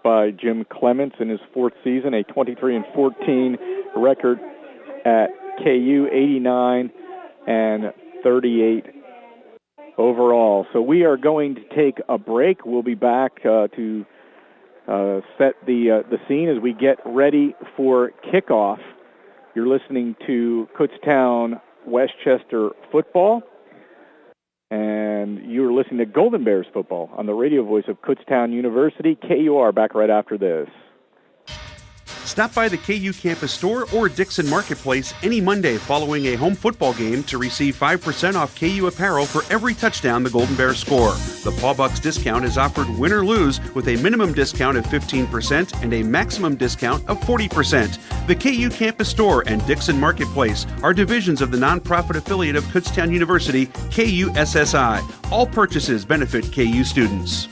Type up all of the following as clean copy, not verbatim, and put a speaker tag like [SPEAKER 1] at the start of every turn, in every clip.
[SPEAKER 1] by Jim Clements in his fourth season, a 23-14 record at KU, 89-38 overall. So we are going to take a break. We'll be back to set the scene as we get ready for kickoff. You're listening to Kutztown Westchester football, and you're listening to Golden Bears football on the radio voice of Kutztown University. KUR back right after this.
[SPEAKER 2] Stop by the KU campus store or Dixon Marketplace any Monday following a home football game to receive 5% off KU apparel for every touchdown the Golden Bears score. The Paul Bucks discount is offered win or lose with a minimum discount of 15% and a maximum discount of 40%. The KU campus store and Dixon Marketplace are divisions of the nonprofit affiliate of Kutztown University, KUSSI. All purchases benefit KU students.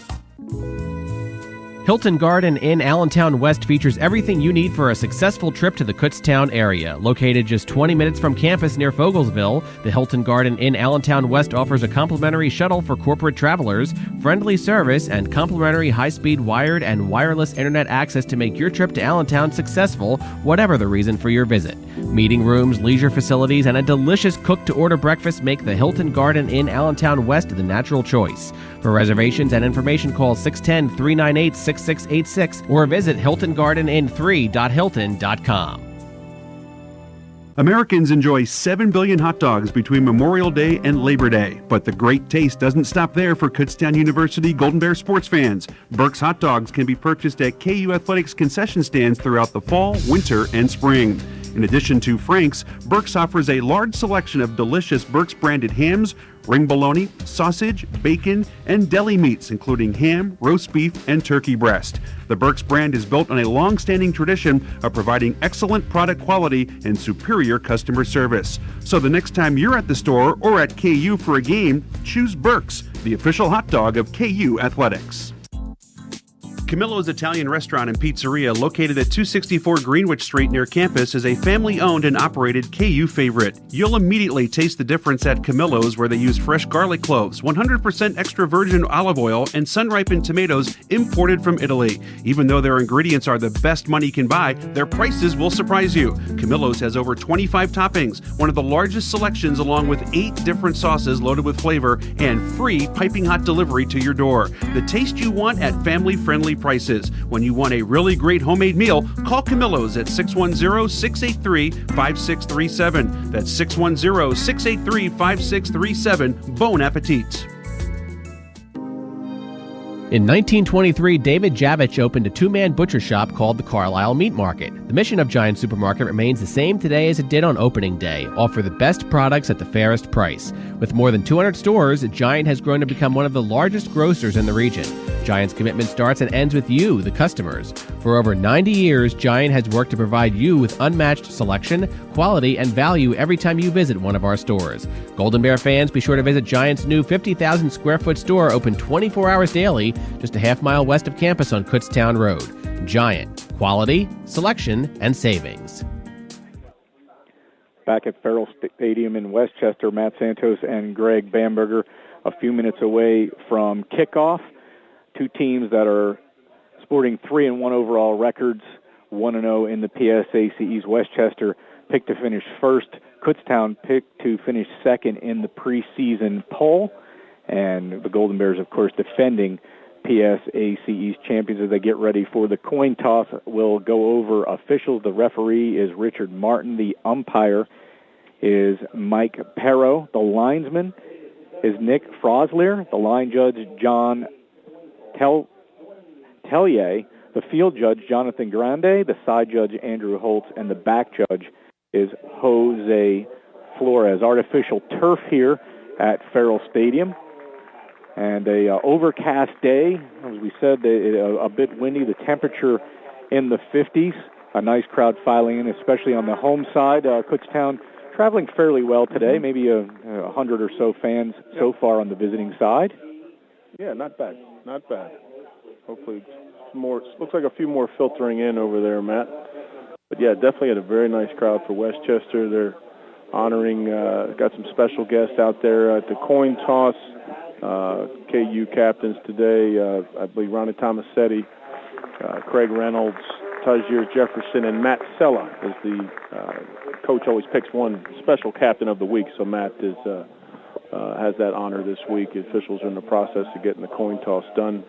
[SPEAKER 3] Hilton Garden Inn Allentown West features everything you need for a successful trip to the Kutztown area. Located just 20 minutes from campus near Fogelsville, the Hilton Garden Inn Allentown West offers a complimentary shuttle for corporate travelers, friendly service, and complimentary high-speed wired and wireless internet access to make your trip to Allentown successful, whatever the reason for your visit. Meeting rooms, leisure facilities, and a delicious cook-to-order breakfast make the Hilton Garden Inn Allentown West the natural choice. For reservations and information, call 610-398-6686 or visit HiltonGardenIn3.hilton.com.
[SPEAKER 2] Americans enjoy 7 billion hot dogs between Memorial Day and Labor Day, but the great taste doesn't stop there for Kutztown University Golden Bear sports fans. Burke's hot dogs can be purchased at KU Athletics concession stands throughout the fall, winter, and spring. In addition to Frank's, Burke's offers a large selection of delicious Burke's branded hams, ring bologna, sausage, bacon, and deli meats, including ham, roast beef, and turkey breast. The Burke's brand is built on a long-standing tradition of providing excellent product quality and superior customer service. So the next time you're at the store or at KU for a game, choose Burke's, the official hot dog of KU Athletics. Camillo's Italian Restaurant and Pizzeria, located at 264 Greenwich Street near campus, is a family-owned and operated KU favorite. You'll immediately taste the difference at Camillo's, where they use fresh garlic cloves, 100% extra virgin olive oil, and sun-ripened tomatoes imported from Italy. Even though their ingredients are the best money can buy, their prices will surprise you. Camillo's has over 25 toppings, one of the largest selections, along with 8 different sauces loaded with flavor, and free piping hot delivery to your door. The taste you want at family-friendly prices. When you want a really great homemade meal, call Camillo's at 610-683-5637. That's 610-683-5637. Bon appetit.
[SPEAKER 3] In 1923, David Javich opened a two-man butcher shop called the Carlisle Meat Market. The mission of Giant Supermarket remains the same today as it did on opening day: offer the best products at the fairest price. With more than 200 stores, Giant has grown to become one of the largest grocers in the region. Giant's commitment starts and ends with you, the customers. For over 90 years, Giant has worked to provide you with unmatched selection, quality, and value every time you visit one of our stores. Golden Bear fans, be sure to visit Giant's new 50,000 square foot store, open 24 hours daily, just a half-mile west of campus on Kutztown Road. Giant. Quality, selection, and savings.
[SPEAKER 1] Back at Farrell Stadium in Westchester, Matt Santos and Greg Bamberger a few minutes away from kickoff. Two teams that are sporting 3-1 overall records, 1-0 in the PSACEs. Westchester picked to finish first. Kutztown picked to finish second in the preseason poll. And the Golden Bears, of course, defending PSACEs champions as they get ready for the coin toss. We'll go over officials. The referee is Richard Martin. The umpire is Mike Perro. The linesman is Nick Froslier. The line judge, John Tellier. The field judge, Jonathan Grande. The side judge, Andrew Holtz. And the back judge is Jose Flores. Artificial turf here at Farrell Stadium. And a overcast day, as we said, a bit windy. The temperature in the 50s. A nice crowd filing in, especially on the home side. Kutztown traveling fairly well today. Maybe 100 or so fans so far on the visiting side.
[SPEAKER 4] Yeah, not bad. Not bad. Hopefully more. Looks like a few more filtering in over there, Matt. But yeah, definitely had a very nice crowd for Westchester. They're honoring, got some special guests out there at the coin toss. KU captains today, I believe Ronnie Tomasetti, Craig Reynolds, Tajir Jefferson, and Matt Sella as the coach always picks one special captain of the week. So Matt is has that honor this week. Officials are in the process of getting the coin toss done.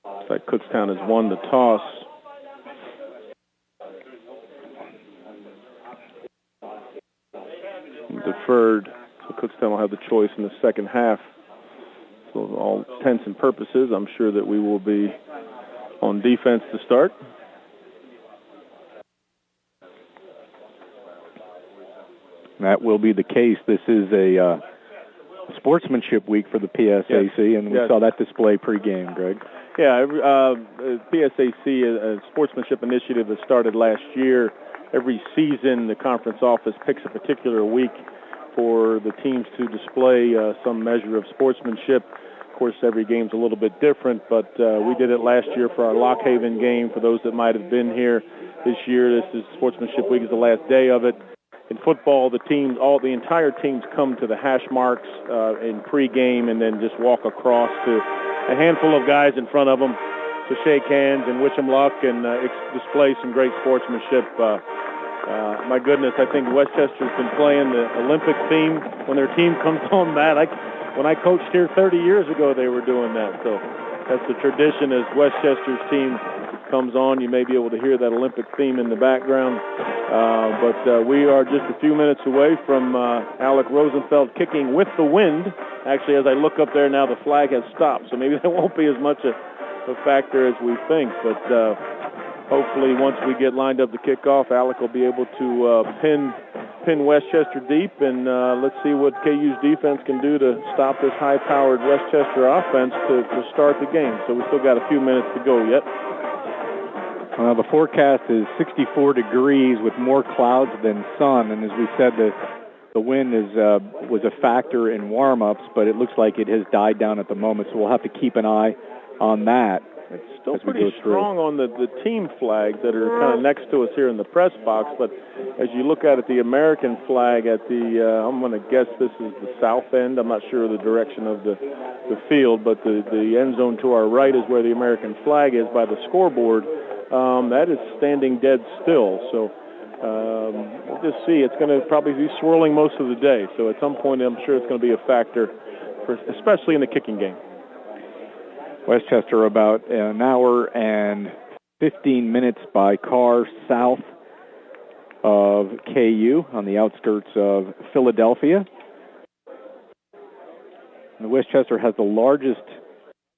[SPEAKER 4] Looks like Kutztown has won the toss. Deferred, so Kutztown will have the choice in the second half. So all intents and purposes, I'm sure that we will be on defense to start.
[SPEAKER 1] That will be the case. This is a sportsmanship week for the PSAC, yes. And we saw that display pregame, Greg.
[SPEAKER 4] Yeah, PSAC, a sportsmanship initiative that started last year. Every season, the conference office picks a particular week for the teams to display some measure of sportsmanship. Of course, every game's a little bit different, but we did it last year for our Lock Haven game. For those that might have been here this year, this is Sportsmanship Week, is the last day of it. In football, the entire teams come to the hash marks in pregame and then just walk across to a handful of guys in front of them to shake hands and wish them luck and display some great sportsmanship. My goodness, I think Westchester's been playing the Olympic theme when their team comes on mat. When I coached here 30 years ago, they were doing that. So that's the tradition as Westchester's team comes on. You may be able to hear that Olympic theme in the background. But we are just a few minutes away from Alec Rosenfeld kicking with the wind. Actually, as I look up there now, the flag has stopped, so maybe that won't be as much a factor as we think. But hopefully once we get lined up to kick off, Alec will be able to pin Westchester deep, and let's see what KU's defense can do to stop this high-powered Westchester offense to start the game. So we still got a few minutes to go yet.
[SPEAKER 1] The forecast is 64 degrees with more clouds than sun, and as we said, the wind was a factor in warm-ups, but it looks like it has died down at the moment, so we'll have to keep an eye on that.
[SPEAKER 4] It's still pretty strong on the team flags that are kind of next to us here in the press box, but as you look at it, the American flag at the, I'm going to guess this is the south end. I'm not sure of the direction of the field, but the end zone to our right is where the American flag is by the scoreboard. That is standing dead still, so we'll just see. It's going to probably be swirling most of the day, so at some point I'm sure it's going to be a factor, especially in the kicking game.
[SPEAKER 1] Westchester about an hour and 15 minutes by car south of KU on the outskirts of Philadelphia. And Westchester has the largest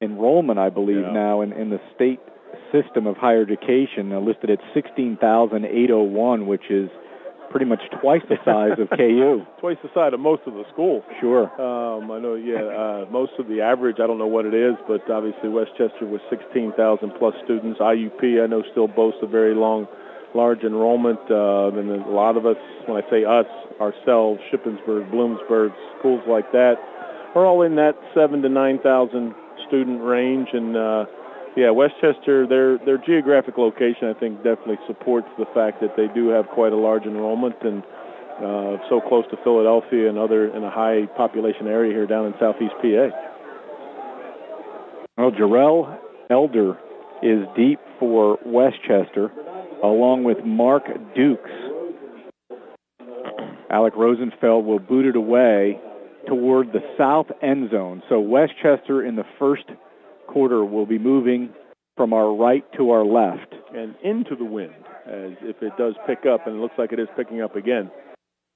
[SPEAKER 1] enrollment, I believe, now in the state system of higher education, listed at 16,801, which is pretty much twice the size of KU.
[SPEAKER 4] Twice the size of most of the schools.
[SPEAKER 1] Sure.
[SPEAKER 4] I know, most of the average, I don't know what it is, but obviously Westchester with 16,000 plus students. IUP, I know, still boasts a very large enrollment. And a lot of us, when I say us, ourselves, Shippensburg, Bloomsburg, schools like that, are all in that 7,000 to 9,000 student range. And Westchester, their geographic location, I think, definitely supports the fact that they do have quite a large enrollment and so close to Philadelphia and in a high population area here down in southeast PA.
[SPEAKER 1] Well, Jarrell Elder is deep for Westchester, along with Mark Dukes. Alec Rosenfeld will boot it away toward the south end zone. So Westchester in the first quarter will be moving from our right to our left.
[SPEAKER 4] And into the wind, as if it does pick up, and it looks like it is picking up again.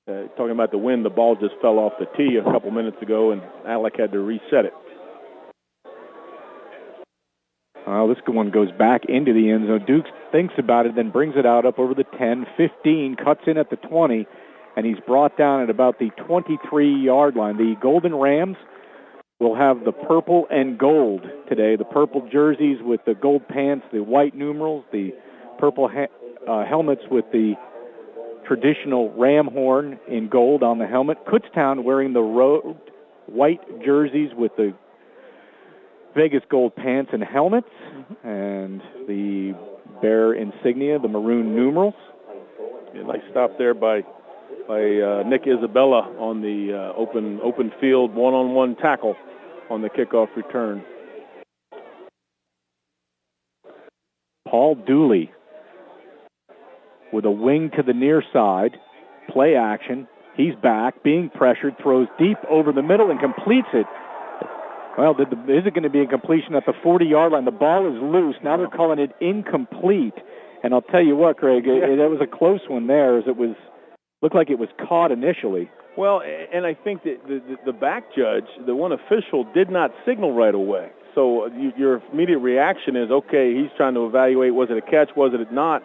[SPEAKER 4] Talking about the wind, the ball just fell off the tee a couple minutes ago, and Alec had to reset it.
[SPEAKER 1] This one goes back into the end zone. Dukes thinks about it, then brings it out up over the 10, 15, cuts in at the 20, and he's brought down at about the 23-yard line. The Golden Rams will have the purple and gold today. The purple jerseys with the gold pants, the white numerals, the purple helmets with the traditional ram horn in gold on the helmet. Kutztown wearing the white jerseys with the Vegas gold pants and helmets, and the bear insignia, the maroon numerals.
[SPEAKER 4] Nice stop there by by Nick Isabella on the open field one-on-one tackle on the kickoff return.
[SPEAKER 1] Paul Dooley with a wing to the near side, play action. He's back, being pressured, throws deep over the middle and completes it. Well, is it going to be a completion at the 40-yard line? The ball is loose. Now they're calling it incomplete. And I'll tell you what, Greg, that was a close one there, as it looked like it was caught initially.
[SPEAKER 4] Well, and I think that the back judge, the one official, did not signal right away. So your immediate reaction is, okay, he's trying to evaluate, was it a catch, was it not?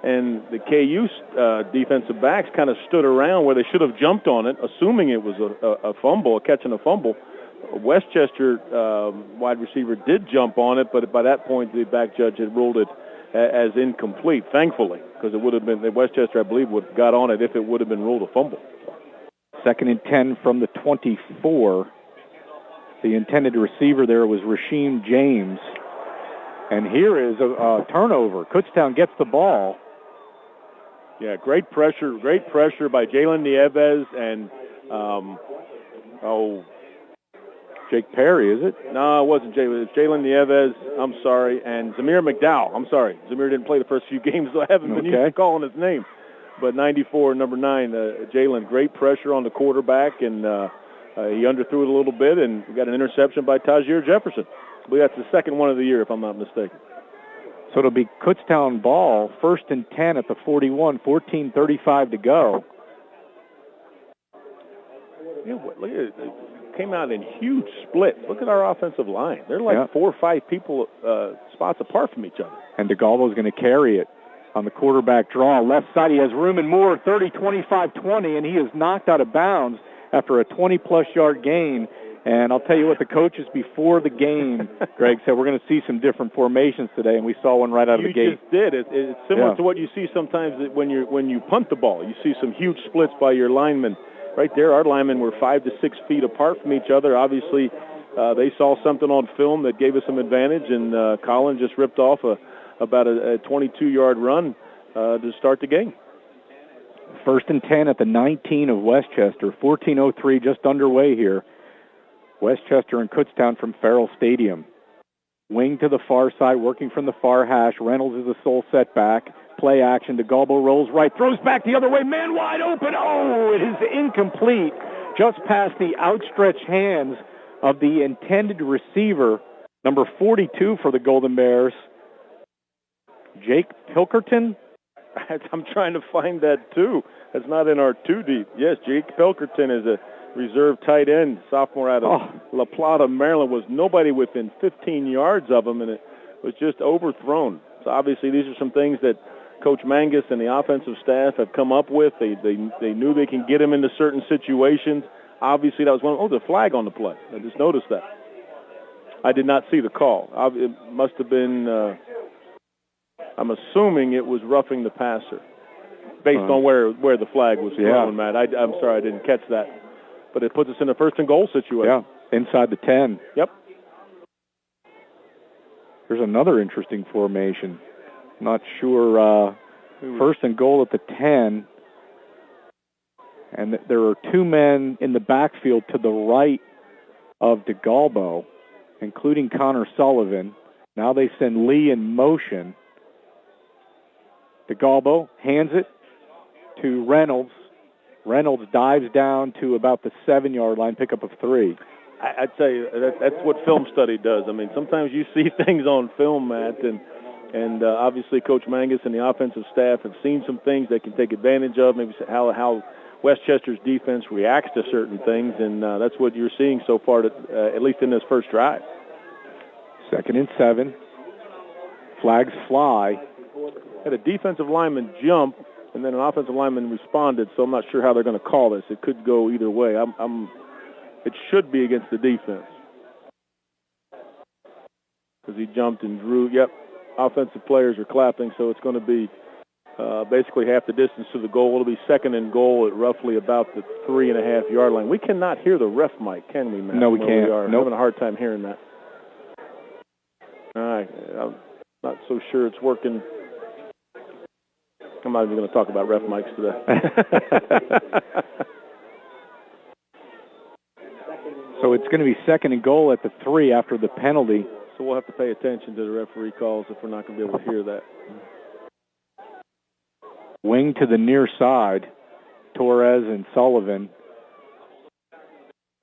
[SPEAKER 4] And the KU defensive backs kind of stood around where they should have jumped on it, assuming it was a fumble, a catch and a fumble. Westchester wide receiver did jump on it, but by that point the back judge had ruled it as incomplete, thankfully, because it would have been, Westchester, I believe, would have got on it if it would have been ruled a fumble.
[SPEAKER 1] 2nd and 10 from the 24. The intended receiver there was Rasheem James. And here is a turnover. Kutztown gets the ball.
[SPEAKER 4] Yeah, great pressure by Jalen Nieves and,
[SPEAKER 1] Jake Perry, is it?
[SPEAKER 4] No, it wasn't Jalen. It's Jalen Nieves, I'm sorry, and Zamir McDowell. I'm sorry. Zamir didn't play the first few games, so I haven't been used to calling his name. But 94, number 9, Jalen, great pressure on the quarterback, and he underthrew it a little bit, and we got an interception by Tajir Jefferson. I believe that's the second one of the year, if I'm not mistaken.
[SPEAKER 1] So it'll be Kutztown ball, 1st and 10 at the 41, 14:35 to go.
[SPEAKER 4] Yeah, look at it. Came out in huge splits. Look at our offensive line. They're like 4 or 5 people spots apart from each other.
[SPEAKER 1] And DeGalvo's going to carry it on the quarterback draw. Left side, he has room and more, 30, 25, 20, and he is knocked out of bounds after a 20-plus yard gain. And I'll tell you what, the coaches before the game, Greg, said we're going to see some different formations today, and we saw one right out of the gate.
[SPEAKER 4] You just did. It's similar to what you see sometimes when you punt the ball. You see some huge splits by your linemen. Right there, our linemen were 5 to 6 feet apart from each other. Obviously, they saw something on film that gave us some advantage, and Colin just ripped off about a 22-yard run to start the game.
[SPEAKER 1] 1st and 10 at the 19 of Westchester. 14:03 just underway here. Westchester and Kutztown from Farrell Stadium. Wing to the far side, working from the far hash. Reynolds is the sole setback. Play action. DeGalbo rolls right, throws back the other way. Man wide open. Oh, it is incomplete. Just past the outstretched hands of the intended receiver, number 42 for the Golden Bears, Jake Pilkerton.
[SPEAKER 4] I'm trying to find that, too. That's not in our 2 deep. Yes, Jake Pilkerton is a reserve tight end, sophomore out of La Plata, Maryland. Was nobody within 15 yards of him, and it was just overthrown. So obviously these are some things that Coach Mangus and the offensive staff have come up with. They knew they can get him into certain situations. Obviously that was one. The flag on the play. I just noticed that. I did not see the call. It must have been, I'm assuming it was roughing the passer based on where the flag was thrown, Matt. I'm sorry I didn't catch that. But it puts us in a 1st and goal situation.
[SPEAKER 1] Yeah, inside the 10.
[SPEAKER 4] Yep.
[SPEAKER 1] There's another interesting formation. Not sure. 1st and goal at the 10. And there are 2 men in the backfield to the right of DeGalbo, including Connor Sullivan. Now they send Lee in motion. DeGalbo hands it to Reynolds. Reynolds dives down to about the 7-yard line, pickup of 3.
[SPEAKER 4] I'd say that's what film study does. I mean, sometimes you see things on film, Matt, and obviously Coach Mangus and the offensive staff have seen some things they can take advantage of, maybe how Westchester's defense reacts to certain things, and that's what you're seeing so far, at least in this first drive.
[SPEAKER 1] 2nd and 7. Flags fly.
[SPEAKER 4] Had a defensive lineman jump, and then an offensive lineman responded, so I'm not sure how they're going to call this. It could go either way. It should be against the defense because he jumped and drew. Yep, offensive players are clapping, so it's going to be basically half the distance to the goal. It'll be 2nd and goal at roughly about the 3.5-yard line. We cannot hear the ref mic, can we, Matt?
[SPEAKER 1] No, we can't.
[SPEAKER 4] I'm having a hard time hearing that. All right, I'm not so sure it's working. I'm not even going to talk about ref mics today.
[SPEAKER 1] So it's going to be 2nd and goal at the 3 after the penalty.
[SPEAKER 4] So we'll have to pay attention to the referee calls if we're not going to be able to hear that.
[SPEAKER 1] Wing to the near side, Torres and Sullivan.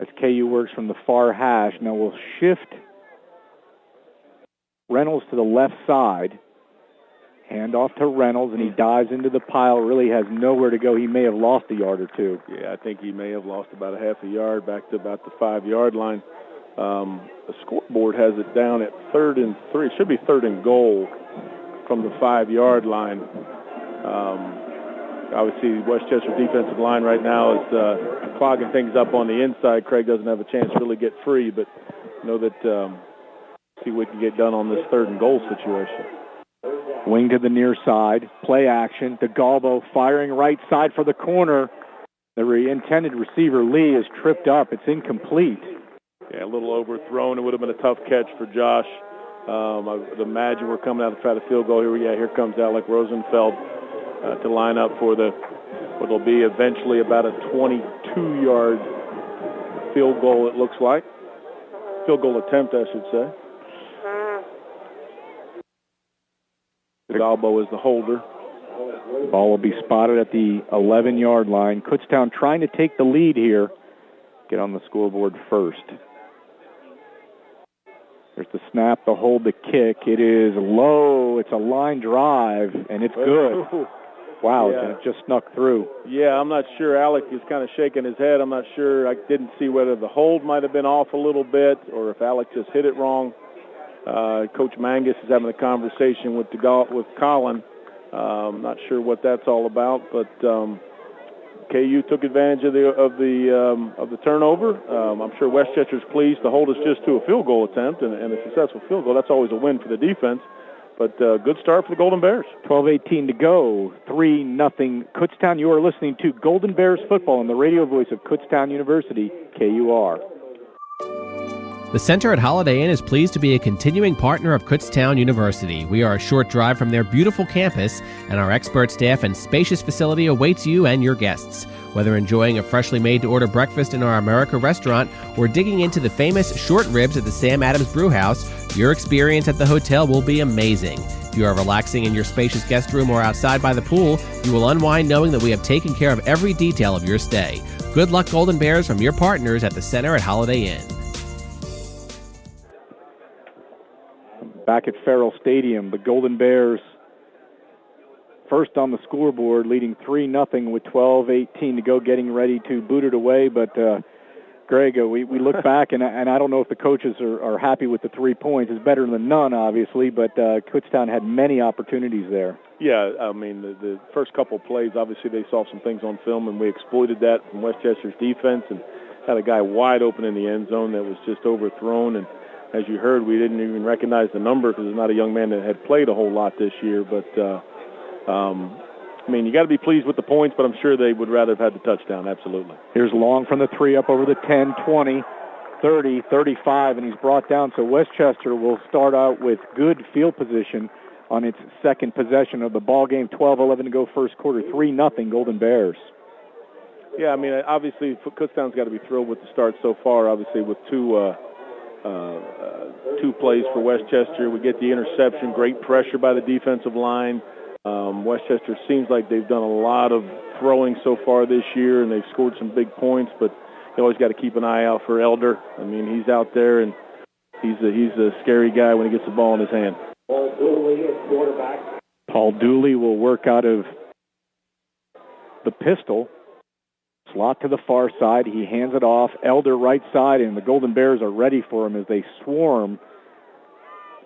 [SPEAKER 1] As KU works from the far hash. Now we'll shift Reynolds to the left side. Hand off to Reynolds, and he dives into the pile. Really has nowhere to go. He may have lost a yard or two.
[SPEAKER 4] Yeah, I think he may have lost about a half a yard back to about the 5-yard line. The scoreboard has it down at 3rd and 3. It should be 3rd and goal from the 5-yard line. Obviously, Westchester defensive line right now is clogging things up on the inside. Craig doesn't have a chance to really get free, but know that see what can get done on this 3rd and goal situation.
[SPEAKER 1] Wing to the near side. Play action. DeGalbo firing right side for the corner. The intended receiver, Lee, is tripped up. It's incomplete.
[SPEAKER 4] Yeah, a little overthrown. It would have been a tough catch for Josh. I would imagine we're coming out to try the field goal here. Yeah, here comes Alec Rosenfeld to line up for what will be eventually about a 22-yard field goal, it looks like. Field goal attempt, I should say. DeGalbo is the holder.
[SPEAKER 1] Ball will be spotted at the 11-yard line. Kutztown trying to take the lead here. Get on the scoreboard first. There's the snap, the hold, the kick. It is low. It's a line drive, and it's good. Wow, yeah. It just snuck through.
[SPEAKER 4] Yeah, I'm not sure. Alec is kind of shaking his head. I'm not sure. I didn't see whether the hold might have been off a little bit or if Alec just hit it wrong. Coach Mangus is having a conversation with Colin. I'm not sure what that's all about, but KU took advantage of the turnover. I'm sure Westchester's pleased to hold us just to a field goal attempt, and a successful field goal. That's always a win for the defense. But good start for the Golden Bears.
[SPEAKER 1] 12:18 to go. 3-0 Kutztown. You are listening to Golden Bears football on the radio voice of Kutztown University, KUR.
[SPEAKER 3] The Center at Holiday Inn is pleased to be a continuing partner of Kutztown University. We are a short drive from their beautiful campus, and our expert staff and spacious facility awaits you and your guests. Whether enjoying a freshly made-to-order breakfast in our America restaurant or digging into the famous short ribs at the Sam Adams Brewhouse, your experience at the hotel will be amazing. If you are relaxing in your spacious guest room or outside by the pool, you will unwind knowing that we have taken care of every detail of your stay. Good luck, Golden Bears, from your partners at the Center at Holiday Inn.
[SPEAKER 1] Back at Farrell Stadium, the Golden Bears first on the scoreboard, leading 3-0 with 12:18 to go, getting ready to boot it away. But, Greg, we look back, and I don't know if the coaches are happy with the 3 points. It's better than none, obviously, but Kutztown had many opportunities there.
[SPEAKER 4] Yeah, I mean, the first couple of plays, obviously they saw some things on film, and we exploited that from Westchester's defense and had a guy wide open in the end zone that was just overthrown. And as you heard, we didn't even recognize the number because it's not a young man that had played a whole lot this year. But, I mean, you got to be pleased with the points, but I'm sure they would rather have had the touchdown, absolutely.
[SPEAKER 1] Here's Long from the 3 up over the 10, 20, 30, 35, and he's brought down. So Westchester will start out with good field position on its second possession of the ball game. 12-11 to go first quarter, 3-0 Golden Bears.
[SPEAKER 4] Yeah, I mean, obviously Kutztown's got to be thrilled with the start so far, obviously with two plays for Westchester. We get the interception, great pressure by the defensive line. Westchester seems like they've done a lot of throwing so far this year, and they've scored some big points, but you always got to keep an eye out for Elder. I mean, he's out there, and he's a scary guy when he gets the ball in his hand.
[SPEAKER 1] Paul Dooley is quarterback. Paul Dooley will work out of the pistol. Slot to the far side. He hands it off. Elder right side, and the Golden Bears are ready for him as they swarm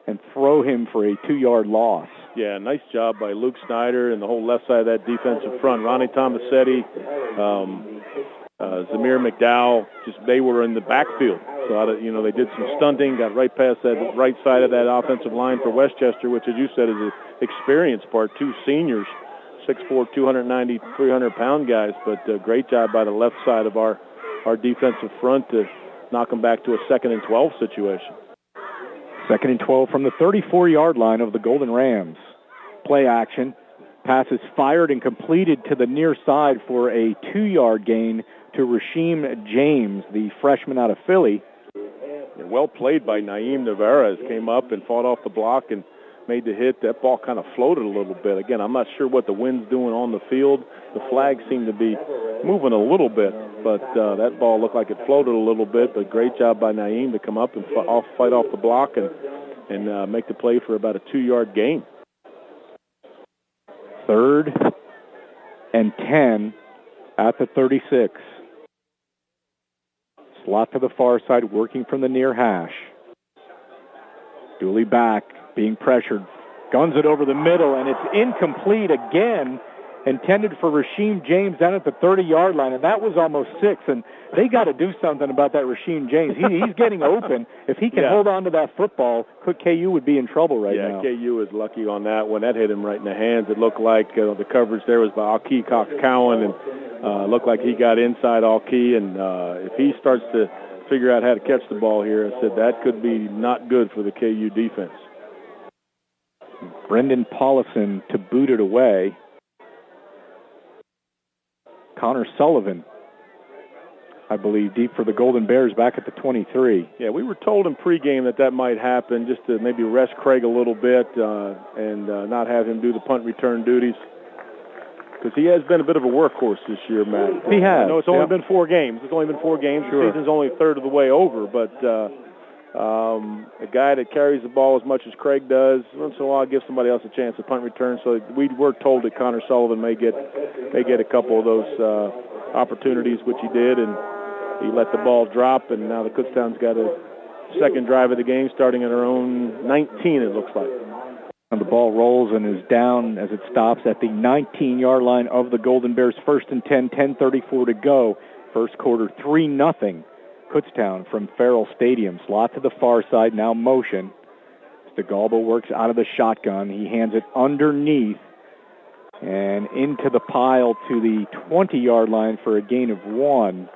[SPEAKER 1] and throw him for a 2-yard loss.
[SPEAKER 4] Yeah, nice job by Luke Snyder and the whole left side of that defensive front. Ronnie Tomasetti, Zamir McDowell, they were in the backfield. So, they did some stunting, got right past that right side of that offensive line for Westchester, which, as you said, is an experienced part. 2 seniors, 6'4", 290, 300-pound guys, but great job by the left side of our defensive front to knock them back to a 2nd and 12 situation. 2nd
[SPEAKER 1] and 12 from the 34-yard line of the Golden Rams. Play action, Pass is fired and completed to the near side for a 2-yard gain to Rasheem James, the freshman out of Philly.
[SPEAKER 4] Well played by Naeem Navarez. Came up and fought off the block and made the hit. That ball kind of floated a little bit. Again, I'm not sure what the wind's doing on the field. The flags seem to be moving a little bit, but that ball looked like it floated a little bit. But great job by Naeem to come up and fight off the block and make the play for about a 2-yard gain.
[SPEAKER 1] 3rd and 10 at the 36. Slot to the far side, working from the near hash. Dooley back, being pressured. Guns it over the middle, and it's incomplete again. Intended for Rasheem James down at the 30-yard line, and that was almost 6. And they got to do something about that Rasheem James. He's getting open. If he can hold on to that football, KU would be in trouble right now.
[SPEAKER 4] Yeah, KU is lucky on that one. That hit him right in the hands. It looked like the coverage there was by Alki Cox-Cowan, and looked like he got inside Alki. And if he starts to figure out how to catch the ball here, I said that could be not good for the KU defense.
[SPEAKER 1] Brendan Paulison to boot it away. Connor Sullivan, I believe, deep for the Golden Bears back at the 23.
[SPEAKER 4] Yeah, we were told in pregame that might happen, just to maybe rest Craig a little bit and not have him do the punt return duties. Because he has been a bit of a workhorse this year, Matt.
[SPEAKER 1] He has.
[SPEAKER 4] I know it's only been 4 games. It's only been 4 games.
[SPEAKER 1] Sure.
[SPEAKER 4] The season's only a third of the way over, but a guy that carries the ball as much as Craig does, once in a while gives somebody else a chance to punt return. So we were told that Connor Sullivan may get a couple of those opportunities, which he did, and he let the ball drop, and now the Kutztown's got a second drive of the game starting at our own 19, it looks like.
[SPEAKER 1] And the ball rolls and is down as it stops at the 19-yard line of the Golden Bears. 1st and 10, 10:34 to go. First quarter, 3-0. Kutztown from Farrell Stadium. Slot to the far side, now motion. DeGalbo works out of the shotgun. He hands it underneath and into the pile to the 20-yard line for a gain of 1.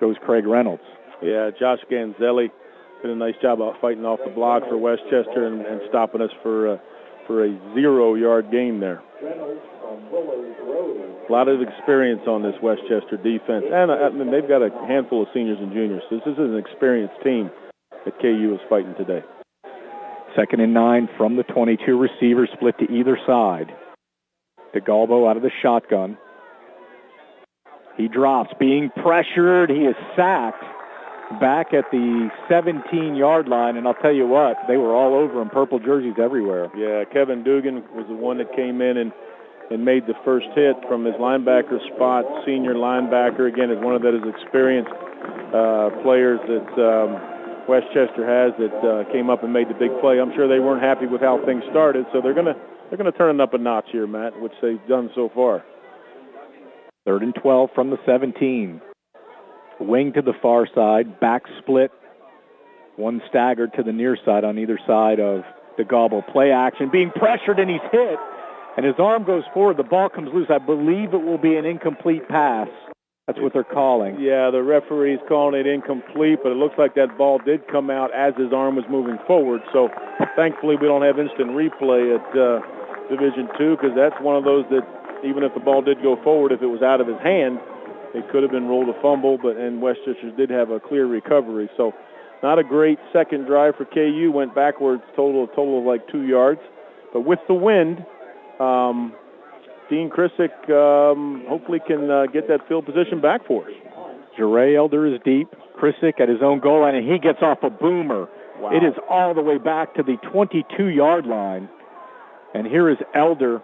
[SPEAKER 1] Goes Craig Reynolds.
[SPEAKER 4] Yeah, Josh Ganzelli did a nice job out fighting off the block for Westchester and stopping us for a 0-yard gain there. A lot of experience on this Westchester defense. And I mean, they've got a handful of seniors and juniors. This is an experienced team that KU is fighting today.
[SPEAKER 1] 2nd and 9 from the 22. Receivers split to either side. DeGalbo out of the shotgun. He drops, being pressured. He is sacked back at the 17-yard line, and I'll tell you what, they were all over him, purple jerseys everywhere.
[SPEAKER 4] Yeah, Kevin Dugan was the one that came in and made the first hit from his linebacker spot. Senior linebacker, again, is one of those experienced players that Westchester has that came up and made the big play. I'm sure they weren't happy with how things started, so they're gonna turn it up a notch here, Matt, which they've done so far.
[SPEAKER 1] 3rd and 12 from the 17. Wing to the far side, back split. One staggered to the near side on either side of DeGalbo. Play action, being pressured, and he's hit. And his arm goes forward. The ball comes loose. I believe it will be an incomplete pass. That's what they're calling.
[SPEAKER 4] Yeah, the referee's calling it incomplete, but it looks like that ball did come out as his arm was moving forward. So thankfully we don't have instant replay at Division II, because that's one of those that even if the ball did go forward, if it was out of his hand, it could have been ruled a fumble, and Westchester did have a clear recovery. So not a great second drive for KU. Went backwards, total of like 2 yards. But with the wind, Dean Krissick hopefully can get that field position back for us.
[SPEAKER 1] Jeray Elder is deep. Krissick at his own goal line, and he gets off a boomer.
[SPEAKER 4] Wow.
[SPEAKER 1] It is all the way back to the 22-yard line. And here is Elder.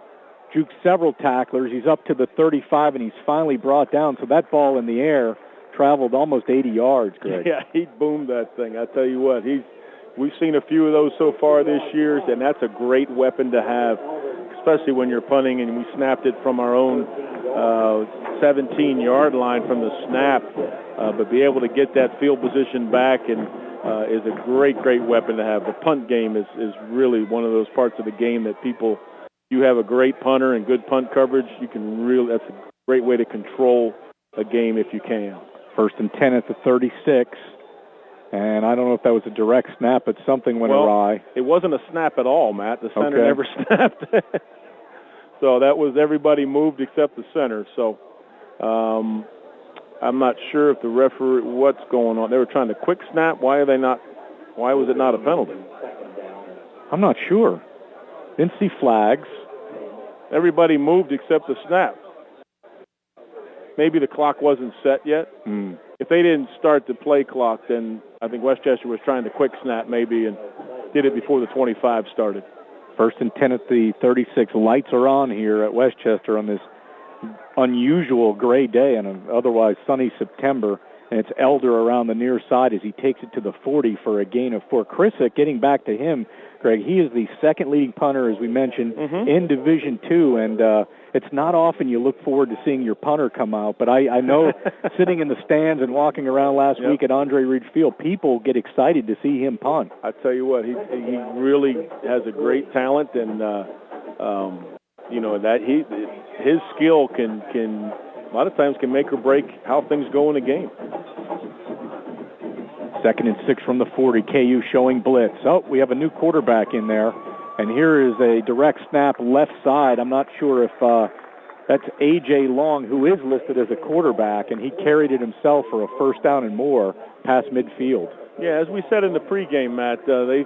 [SPEAKER 1] Juked several tacklers. He's up to the 35, and he's finally brought down. So that ball in the air traveled almost 80 yards, Greg.
[SPEAKER 4] Yeah, he boomed that thing. I tell you what, we've seen a few of those so far this year, and that's a great weapon to have, especially when you're punting, and we snapped it from our own 17-yard line from the snap. But be able to get that field position back and is a great weapon to have. The punt game is really one of those parts of the game that people – you have a great punter and good punt coverage, that's a great way to control a game if you can.
[SPEAKER 1] 1st and 10 at the 36. And I don't know if that was a direct snap, but something went awry.
[SPEAKER 4] It wasn't a snap at all, Matt. The center never snapped. So that was everybody moved except the center. So I'm not sure if the referee, what's going on. They were trying to quick snap. Why was it not a penalty?
[SPEAKER 1] I'm not sure. Didn't see flags.
[SPEAKER 4] Everybody moved except the snap. Maybe the clock wasn't set yet. If they didn't start the play clock, then I think Westchester was trying to quick snap maybe and did it before the 25 started.
[SPEAKER 1] 1st and 10 at the 36. Lights are on here at Westchester on this unusual gray day and an otherwise sunny September. And it's Elder around the near side as he takes it to the 40 for a gain of 4. Chrisick, getting back to him, Greg, he is the second leading punter, as we mentioned, in Division II. And it's not often you look forward to seeing your punter come out. But I know sitting in the stands and walking around last week at Andre Reed Field, people get excited to see him punt.
[SPEAKER 4] I tell you what, he really has a great talent. And, that his skill can a lot of times can make or break how things go in a game.
[SPEAKER 1] 2nd and 6 from the 40. KU showing blitz. Oh, we have a new quarterback in there. And here is a direct snap left side. I'm not sure if that's A.J. Long, who is listed as a quarterback, and he carried it himself for a 1st down and more past midfield.
[SPEAKER 4] Yeah, as we said in the pregame, Matt,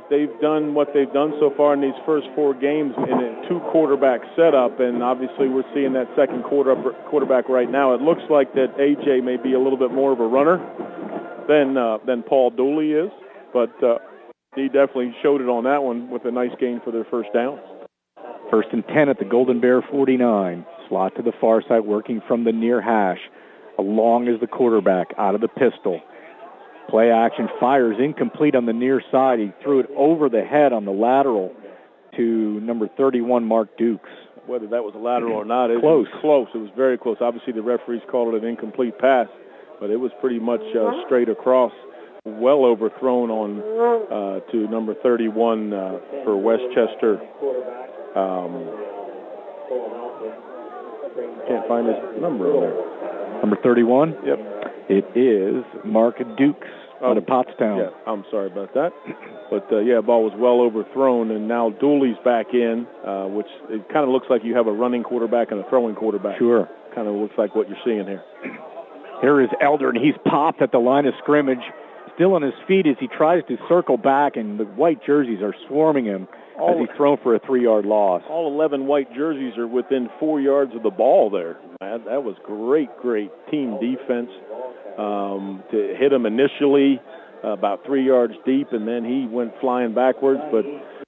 [SPEAKER 4] they've done what they've done so far in these first 4 games in a 2-quarterback setup, and obviously we're seeing that second quarterback right now. It looks like that A.J. may be a little bit more of a runner than Paul Dooley is, but he definitely showed it on that one with a nice gain for their 1st down.
[SPEAKER 1] 1st and 10 at the Golden Bear 49. Slot to the far side, working from the near hash. Long is the quarterback, out of the pistol. Play action, fires incomplete on the near side. He threw it over the head on the lateral to number 31, Mark Dukes.
[SPEAKER 4] Whether that was a lateral or not, it
[SPEAKER 1] was
[SPEAKER 4] close. It was very close. Obviously, the referees called it an incomplete pass, but it was pretty much straight across, well overthrown on to number 31 for Westchester. Can't find his number on there.
[SPEAKER 1] Number 31?
[SPEAKER 4] Yep.
[SPEAKER 1] It is Mark Dukes out of Kutztown.
[SPEAKER 4] Yeah, I'm sorry about that. But, ball was well overthrown, and now Dooley's back in, which it kind of looks like you have a running quarterback and a throwing quarterback.
[SPEAKER 1] Sure.
[SPEAKER 4] Kind of looks like what you're seeing here.
[SPEAKER 1] Here is Elder, and he's popped at the line of scrimmage, still on his feet as he tries to circle back, and the white jerseys are swarming him as he's thrown for a 3-yard loss.
[SPEAKER 4] All 11 white jerseys are within 4 yards of the ball there. That was great team defense to hit him initially about 3 yards deep, and then he went flying backwards. But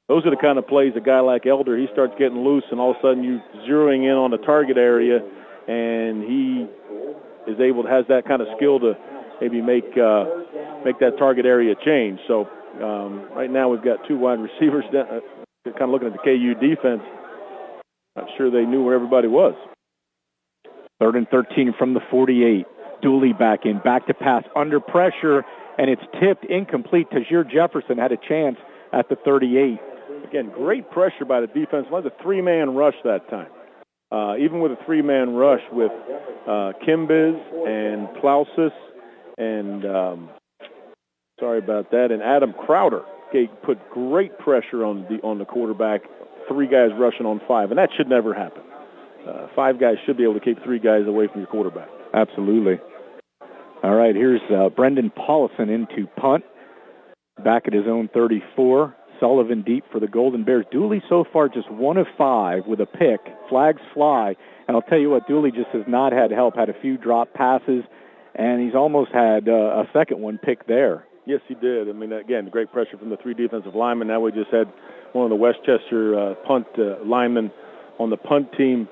[SPEAKER 4] those are the kind of plays a guy like Elder, he starts getting loose, and all of a sudden you're zeroing in on the target area, and he is able to, has that kind of skill to maybe make that target area change. So right now we've got 2 wide receivers down, kind of looking at the KU defense. Not sure they knew where everybody was.
[SPEAKER 1] 3rd and 13 from the 48. Dooley back in, back to pass, under pressure, and it's tipped incomplete. Tajir Jefferson had a chance at the 38.
[SPEAKER 4] Again, great pressure by the defense. It was a 3-man rush that time. Even with a 3-man rush with Kimbiz and Plausis and, sorry about that, and Adam Crowder. Put great pressure on the quarterback. 3 guys rushing on 5, and that should never happen. 5 guys should be able to keep 3 guys away from your quarterback.
[SPEAKER 1] Absolutely. All right, here's Brendan Paulson into punt. Back at his own 34. Sullivan deep for the Golden Bears. Dooley so far just 1 of 5 with a pick. Flags fly. And I'll tell you what, Dooley just has not had help. Had a few drop passes, and he's almost had a second one picked there.
[SPEAKER 4] Yes, he did. I mean, again, great pressure from the 3 defensive linemen. Now we just had one of the Westchester punt linemen on the punt team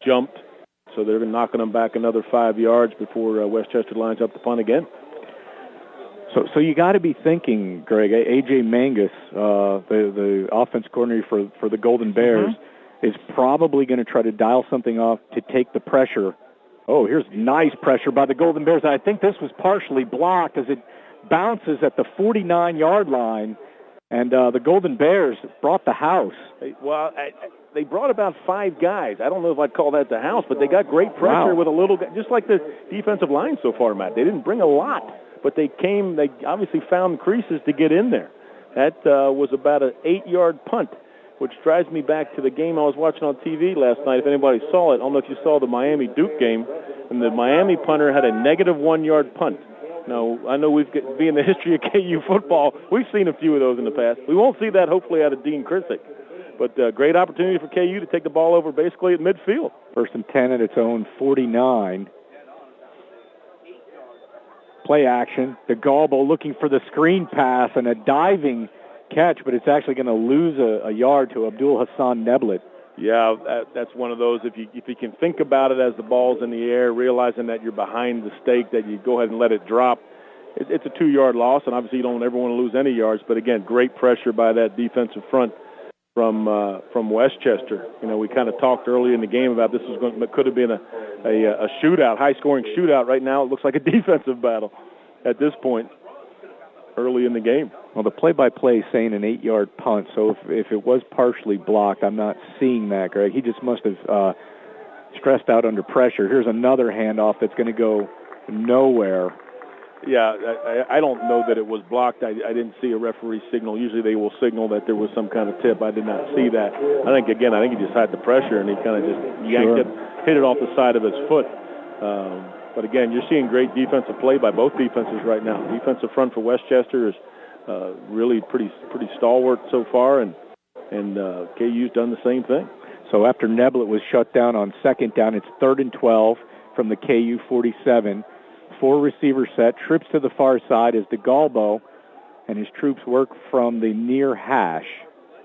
[SPEAKER 4] jumped. So they're knocking them back another 5 yards before Westchester lines up the punt again.
[SPEAKER 1] So you got to be thinking, Greg, A.J. Mangus, the offense coordinator for the Golden Bears, is probably going to try to dial something off to take the pressure. Oh, here's nice pressure by the Golden Bears. I think this was partially blocked as it bounces at the 49-yard line, and the Golden Bears brought the house.
[SPEAKER 4] They brought about 5 guys. I don't know if I'd call that the house, but they got great pressure with a little, just like the defensive line so far, Matt. They didn't bring a lot, but they obviously found creases to get in there. That was about an 8-yard punt which drives me back to the game I was watching on TV last night. If anybody saw it, I don't know if you saw the Miami-Duke game, and the Miami punter had a negative 1-yard punt. Now, I know being the history of KU football, we've seen a few of those in the past. We won't see that, hopefully, out of Dean Krissick. But great opportunity for KU to take the ball over basically at midfield.
[SPEAKER 1] First and 10 at its own 49. Play action. DeGalbo looking for the screen pass and a diving catch, but it's actually going to lose a yard to Abdul Hassan Neblet.
[SPEAKER 4] Yeah, that's one of those. If you can think about it as the ball's in the air, realizing that you're behind the stake, that you go ahead and let it drop, it's a 2-yard loss, and obviously you don't ever want to lose any yards. But again, great pressure by that defensive front from Westchester. You know, we kind of talked early in the game about this could have been a shootout, high-scoring shootout. Right now, it looks like a defensive battle at this point early in the game.
[SPEAKER 1] Well, the play-by-play is saying an 8-yard punt, so if it was partially blocked, I'm not seeing that, Greg. He just must have stressed out under pressure. Here's another handoff that's going to go nowhere.
[SPEAKER 4] Yeah, I don't know that it was blocked. I didn't see a referee signal. Usually they will signal that there was some kind of tip. I did not see that. I think he just had the pressure, and he kind of just yanked it, hit it off the side of his foot. But again, you're seeing great defensive play by both defenses right now. Defensive front for Westchester is really pretty stalwart so far, and KU's done the same thing.
[SPEAKER 1] So after Neblet was shut down on second down, it's 3rd and 12 from the KU 47. 4-receiver set, trips to the far side as DeGalbo and his troops work from the near hash.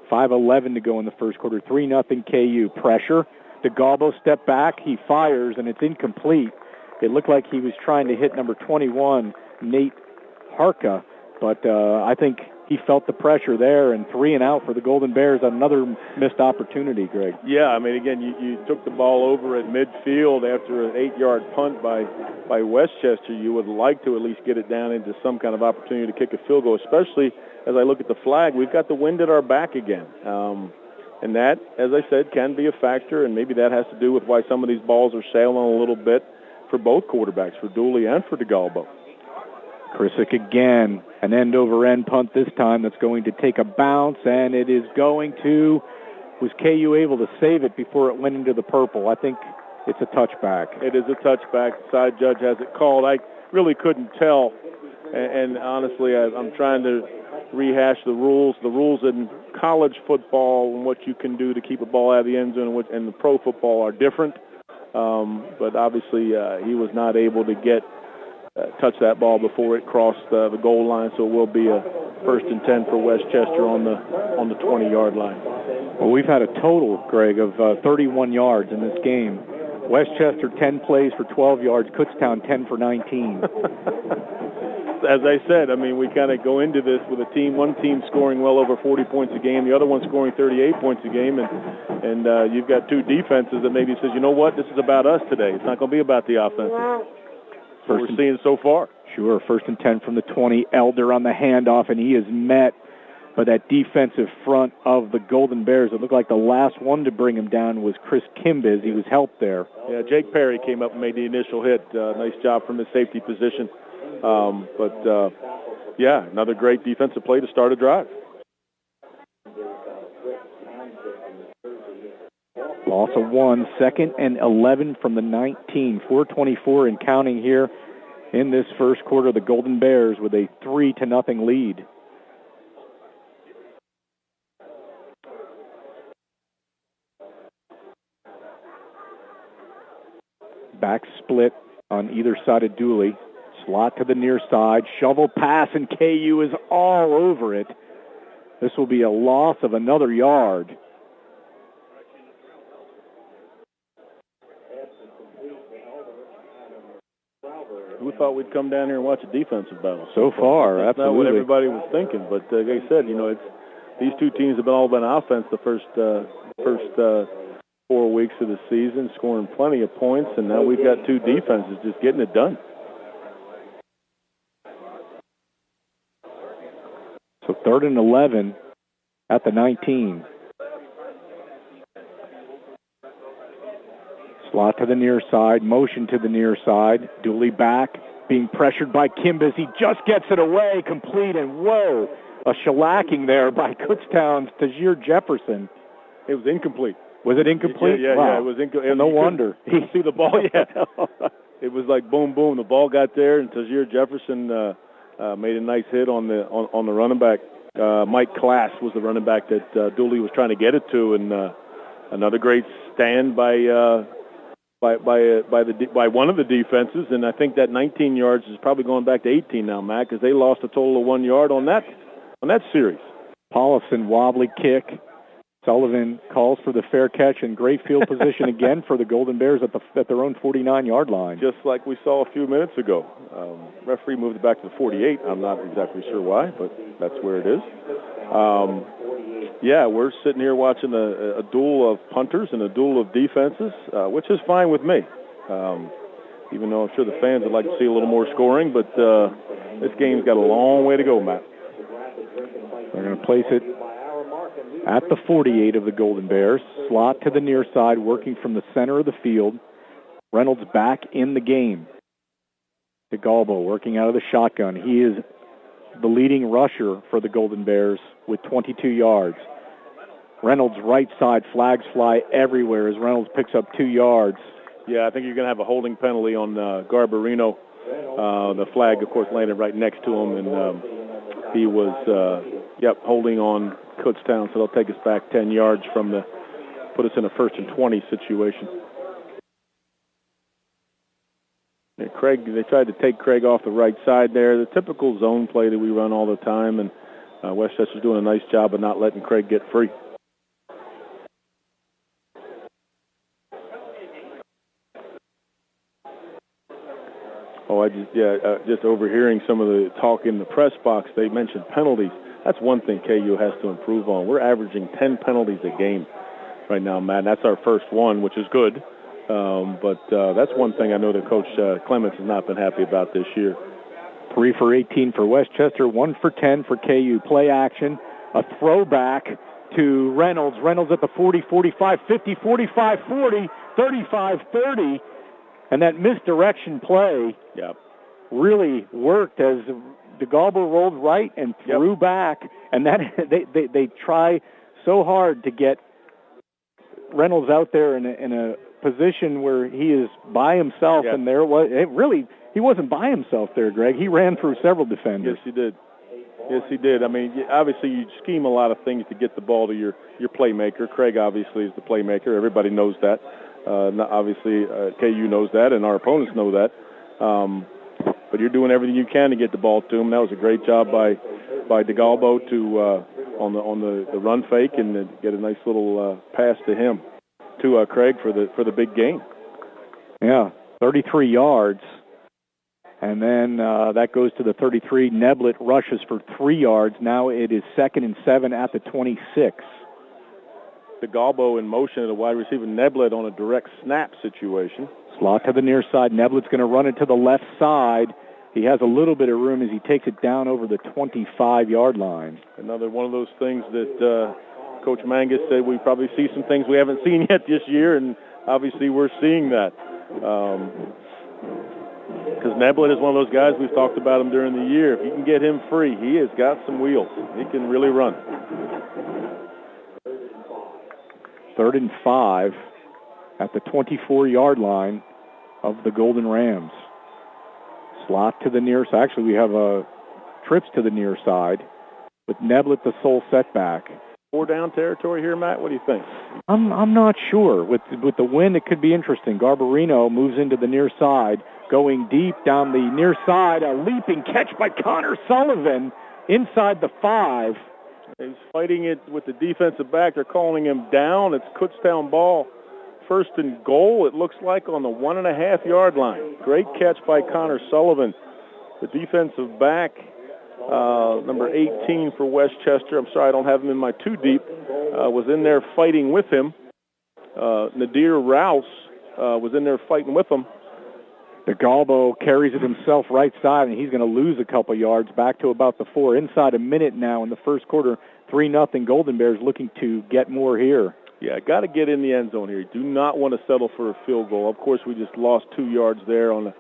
[SPEAKER 1] 5:11 to go in the first quarter. 3-0 KU. Pressure. DeGalbo step back. He fires, and it's incomplete. It looked like he was trying to hit number 21, Nate Harka, but I think he felt the pressure there, and 3 and out for the Golden Bears. Another missed opportunity, Greg.
[SPEAKER 4] Yeah, I mean, again, you took the ball over at midfield after an 8-yard punt by Westchester. You would like to at least get it down into some kind of opportunity to kick a field goal, especially as I look at the flag. We've got the wind at our back again. And that, as I said, can be a factor, and maybe that has to do with why some of these balls are sailing a little bit for both quarterbacks, for Dooley and for DeGalbo.
[SPEAKER 1] Krissick again, an end-over-end punt this time that's going to take a bounce, and it is going to, was KU able to save it before it went into the purple? I think it's a touchback.
[SPEAKER 4] It is a touchback. The side judge has it called. I really couldn't tell, and honestly, I'm trying to rehash the rules. The rules in college football and what you can do to keep a ball out of the end zone and the pro football are different, but obviously he was not able to touch that ball before it crossed the goal line, so it will be a 1st and 10 for Westchester on the 20-yard line.
[SPEAKER 1] Well, we've had a total, Greg, of 31 yards in this game. Westchester 10 plays for 12 yards, Kutztown 10 for 19.
[SPEAKER 4] As I said, I mean, we kind of go into this with one team scoring well over 40 points a game, the other one scoring 38 points a game, and you've got two defenses that maybe says, you know what, this is about us today. It's not going to be about the offense. What we're seeing so far.
[SPEAKER 1] Sure, 1st and 10 from the 20. Elder on the handoff, and he is met by that defensive front of the Golden Bears. It looked like the last one to bring him down was Chris Kimbiz. He was helped there.
[SPEAKER 4] Yeah, Jake Perry came up and made the initial hit. Nice job from his safety position. Yeah, another great defensive play to start a drive.
[SPEAKER 1] Loss of 1, 2nd and 11 from the 19. 4:24 and counting here in this first quarter. The Golden Bears with a 3-0 lead. Back split on either side of Dooley. Slot to the near side. Shovel pass, and KU is all over it. This will be a loss of another yard.
[SPEAKER 4] Who thought we'd come down here and watch a defensive battle?
[SPEAKER 1] So far,
[SPEAKER 4] that's
[SPEAKER 1] absolutely.
[SPEAKER 4] not what everybody was thinking. But like I said, these two teams have all been offense the first 4 weeks of the season, scoring plenty of points, and now we've got two defenses just getting it done.
[SPEAKER 1] So 3rd and 11 at the 19. Slot to the near side, motion to the near side. Dooley back, being pressured by Kimbiz. He just gets it away, complete, and whoa, a shellacking there by Kutztown's Tajir Jefferson.
[SPEAKER 4] It was incomplete.
[SPEAKER 1] Was it incomplete?
[SPEAKER 4] Yeah,
[SPEAKER 1] wow.
[SPEAKER 4] yeah, it was incomplete.
[SPEAKER 1] No wonder.
[SPEAKER 4] He see the ball, yeah. It was like boom, boom. The ball got there, and Tajir Jefferson made a nice hit on the running back. Mike Class was the running back that Dooley was trying to get it to, and another great stand by one of the defenses. And I think that 19 yards is probably going back to 18 now, Matt, because they lost a total of 1 yard on that series.
[SPEAKER 1] Paulison wobbly kick. Sullivan calls for the fair catch and great field position again for the Golden Bears at their own 49-yard line.
[SPEAKER 4] Just like we saw a few minutes ago. Referee moved it back to the 48. I'm not exactly sure why, but that's where it is. Yeah, we're sitting here watching a duel of punters and a duel of defenses, which is fine with me. Even though I'm sure the fans would like to see a little more scoring, but this game's got a long way to go, Matt.
[SPEAKER 1] They're going to place it at the 48 of the Golden Bears. Slot to the near side, working from the center of the field. Reynolds back in the game. DeGalbo working out of the shotgun. He is the leading rusher for the Golden Bears with 22 yards. Reynolds right side, flags fly everywhere as Reynolds picks up 2 yards.
[SPEAKER 4] Yeah, I think you're going to have a holding penalty on Garbarino. The flag, of course, landed right next to him, and he was, holding on Kutztown, so they'll take us back 10 yards put us in a 1st and 20 situation. And they tried to take Craig off the right side there. The typical zone play that we run all the time, and Westchester's doing a nice job of not letting Craig get free. Oh, just overhearing some of the talk in the press box, they mentioned penalties. That's one thing KU has to improve on. We're averaging 10 penalties a game right now, Matt. And that's our first one, which is good. But that's one thing I know that Coach Clements has not been happy about this year.
[SPEAKER 1] 3 for 18 for Westchester, 1 for 10 for KU. Play action, a throwback to Reynolds. Reynolds at the 40, 45, 50, 45, 40, 35, 30. And that misdirection play really worked as DeGalbo rolled right and threw back. And that they try so hard to get Reynolds out there in a position where he is by himself. And he wasn't by himself there, Greg. He ran through several defenders.
[SPEAKER 4] Yes, he did. Yes, he did. I mean, obviously you scheme a lot of things to get the ball to your playmaker. Craig obviously is the playmaker. Everybody knows that. Obviously, KU knows that, and our opponents know that. But you're doing everything you can to get the ball to him. That was a great job by DeGalbo to on the run fake and get a nice little pass to him, to Craig for the big gain.
[SPEAKER 1] Yeah, 33 yards. And then that goes to the 33. Neblett rushes for 3 yards. Now it is 2nd and 7 at the 26.
[SPEAKER 4] DeGalbo in motion at a wide receiver. Neblett on a direct snap situation.
[SPEAKER 1] Slot to the near side. Neblett's going to run it to the left side. He has a little bit of room as he takes it down over the 25-yard line.
[SPEAKER 4] Another one of those things that Coach Mangus said we probably see some things we haven't seen yet this year, and obviously we're seeing that. Because Neblett is one of those guys, we've talked about him during the year. If you can get him free, he has got some wheels. He can really run.
[SPEAKER 1] 3rd and 5 at the 24-yard line of the Golden Rams. Slot to the near side. Actually, we have trips to the near side with Neblett the sole setback.
[SPEAKER 4] 4-down territory here, Matt? What do you think?
[SPEAKER 1] I'm not sure. With the wind, it could be interesting. Garbarino moves into the near side, going deep down the near side. A leaping catch by Connor Sullivan inside the 5.
[SPEAKER 4] He's fighting it with the defensive back. They're calling him down. It's Kutztown ball. 1st and goal, it looks like, on the 1.5-yard line. Great catch by Connor Sullivan. The defensive back, number 18 for Westchester. I'm sorry, I don't have him in my too deep. Was in there fighting with him. Nadir Rouse was in there fighting with him.
[SPEAKER 1] DeGalbo carries it himself right side, and he's going to lose a couple yards back to about the 4. Inside a minute now in the first quarter, 3-0 Golden Bears looking to get more here.
[SPEAKER 4] Yeah, got to get in the end zone here. Do not want to settle for a field goal. Of course, we just lost 2 yards there on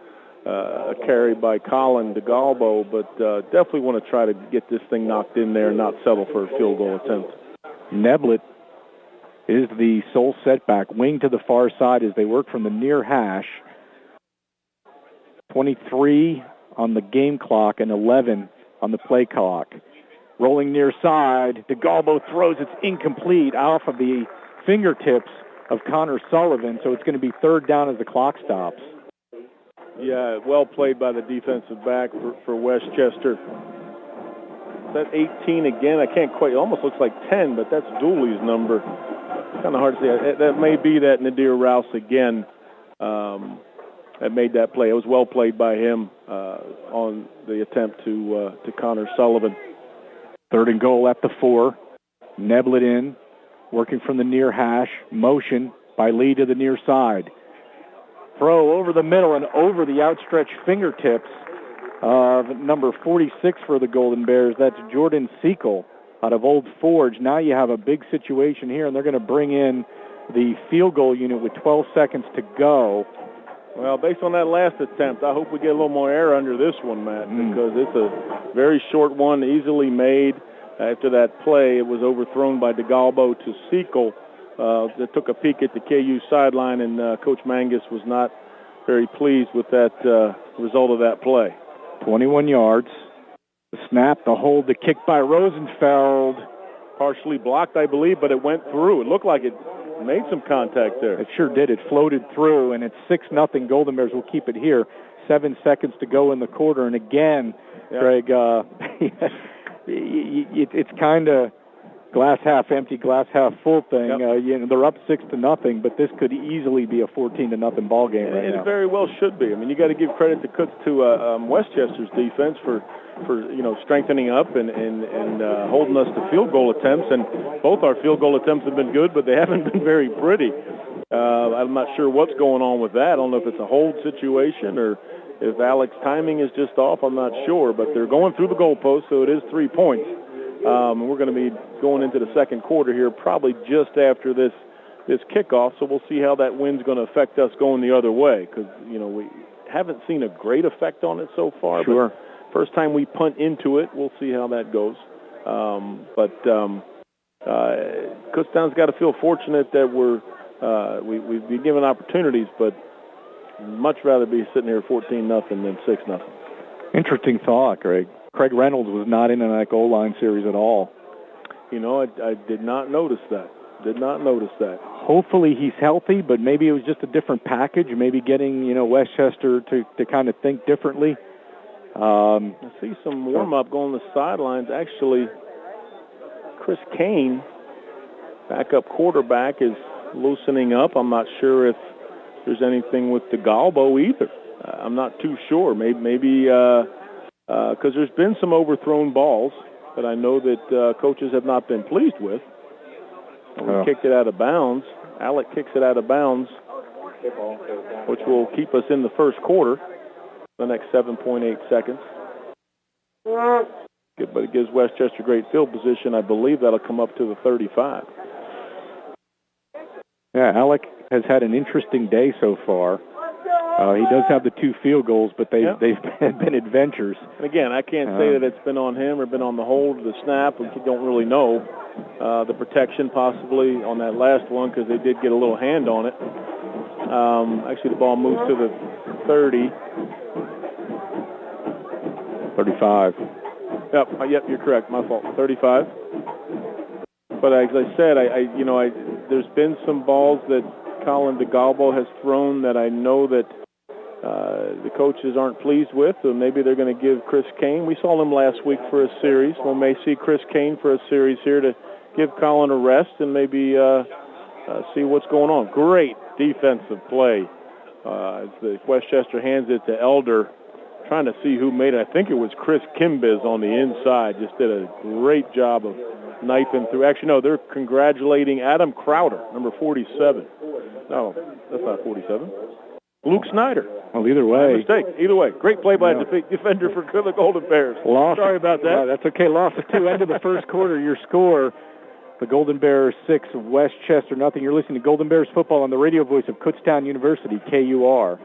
[SPEAKER 4] a carry by Colin DeGalbo, but definitely want to try to get this thing knocked in there and not settle for a field goal attempt.
[SPEAKER 1] Neblett is the sole setback. Wing to the far side as they work from the near hash. 23 on the game clock and 11 on the play clock. Rolling near side, DeGalbo throws. It's incomplete off of the fingertips of Connor Sullivan, so it's going to be third down as the clock stops.
[SPEAKER 4] Yeah, well played by the defensive back for Westchester. Is that 18 again? I can't quite, it almost looks like 10, but that's Dooley's number. Kind of hard to say. That may be that Nadir Rouse again that made that play. It was well played by him on the attempt to Connor Sullivan.
[SPEAKER 1] Third and goal at the 4. Neblet in, working from the near hash. Motion by Lee to the near side. Throw over the middle and over the outstretched fingertips of number 46 for the Golden Bears. That's Jordan Sekel out of Old Forge. Now you have a big situation here, and they're going to bring in the field goal unit with 12 seconds to go.
[SPEAKER 4] Well, based on that last attempt, I hope we get a little more air under this one, Matt, because it's a very short one, easily made. After that play, it was overthrown by DeGalbo to Sekel. That took a peek at the KU sideline, and Coach Mangus was not very pleased with that result of that play.
[SPEAKER 1] 21 yards. The snap, the hold, the kick by Rosenfeld.
[SPEAKER 4] Partially blocked, I believe, but it went through. It looked like it made some contact there.
[SPEAKER 1] It sure did. It floated through, and it's 6-0. Golden Bears will keep it here. 7 seconds to go in the quarter. And again, Greg, it's kind of glass half empty, glass half full thing. They're up 6-0, but this could easily be a 14-0 ball game right now.
[SPEAKER 4] It very well should be. I mean, you got to give credit to Westchester's defense for strengthening up and holding us to field goal attempts. And both our field goal attempts have been good, but they haven't been very pretty. I'm not sure what's going on with that. I don't know if it's a hold situation or if Alec's timing is just off. I'm not sure, but they're going through the goalpost, so it is 3 points. We're going to be going into the second quarter here probably just after this kickoff, so we'll see how that wind's going to affect us going the other way because, we haven't seen a great effect on it so far.
[SPEAKER 1] Sure.
[SPEAKER 4] But first time we punt into it, we'll see how that goes. Kutztown's got to feel fortunate that we've been given opportunities, but much rather be sitting here 14-0 than 6-0.
[SPEAKER 1] Interesting thought, Greg. Craig Reynolds was not in that goal line series at all.
[SPEAKER 4] I did not notice that. Hopefully
[SPEAKER 1] he's healthy, but maybe it was just a different package, maybe getting, Westchester to kind of think differently.
[SPEAKER 4] I see some warm-up going on the sidelines. Actually, Chris Kane, backup quarterback, is loosening up. I'm not sure if there's anything with DeGalbo either. I'm not too sure. Maybe because there's been some overthrown balls that I know that coaches have not been pleased with. We kicked it out of bounds. Alec kicks it out of bounds, which will keep us in the first quarter, the next 7.8 seconds. But it gives Westchester great field position. I believe that'll come up to the 35.
[SPEAKER 1] Yeah, Alec has had an interesting day so far. He does have the 2 field goals, but they've been adventures.
[SPEAKER 4] And again, I can't say that it's been on him or been on the hold, the snap. We don't really know. The protection possibly on that last one because they did get a little hand on it. Actually, the ball moves to the 30.
[SPEAKER 1] 35.
[SPEAKER 4] Yep, you're correct. My fault. 35. But as I said, there's been some balls that Colin DeGalbo has thrown that I know that the coaches aren't pleased with, so maybe they're going to give Chris Kane. We saw him last week for a series. We may see Chris Kane for a series here to give Colin a rest and maybe see what's going on. Great defensive play as the Westchester hands it to Elder, trying to see who made it. I think it was Chris Kimbiz on the inside. Just did a great job of knifing through. Actually, no, they're congratulating Adam Crowder, number 47. No, that's not 47. Luke Snyder.
[SPEAKER 1] Well, either way.
[SPEAKER 4] Mistake. Either way. Great play by a defender for the Golden Bears. Sorry about that.
[SPEAKER 1] That's okay. Loss of 2. End of the first quarter. Your score, the Golden Bears 6, Westchester nothing. You're listening to Golden Bears football on the radio voice of Kutztown University, KUR.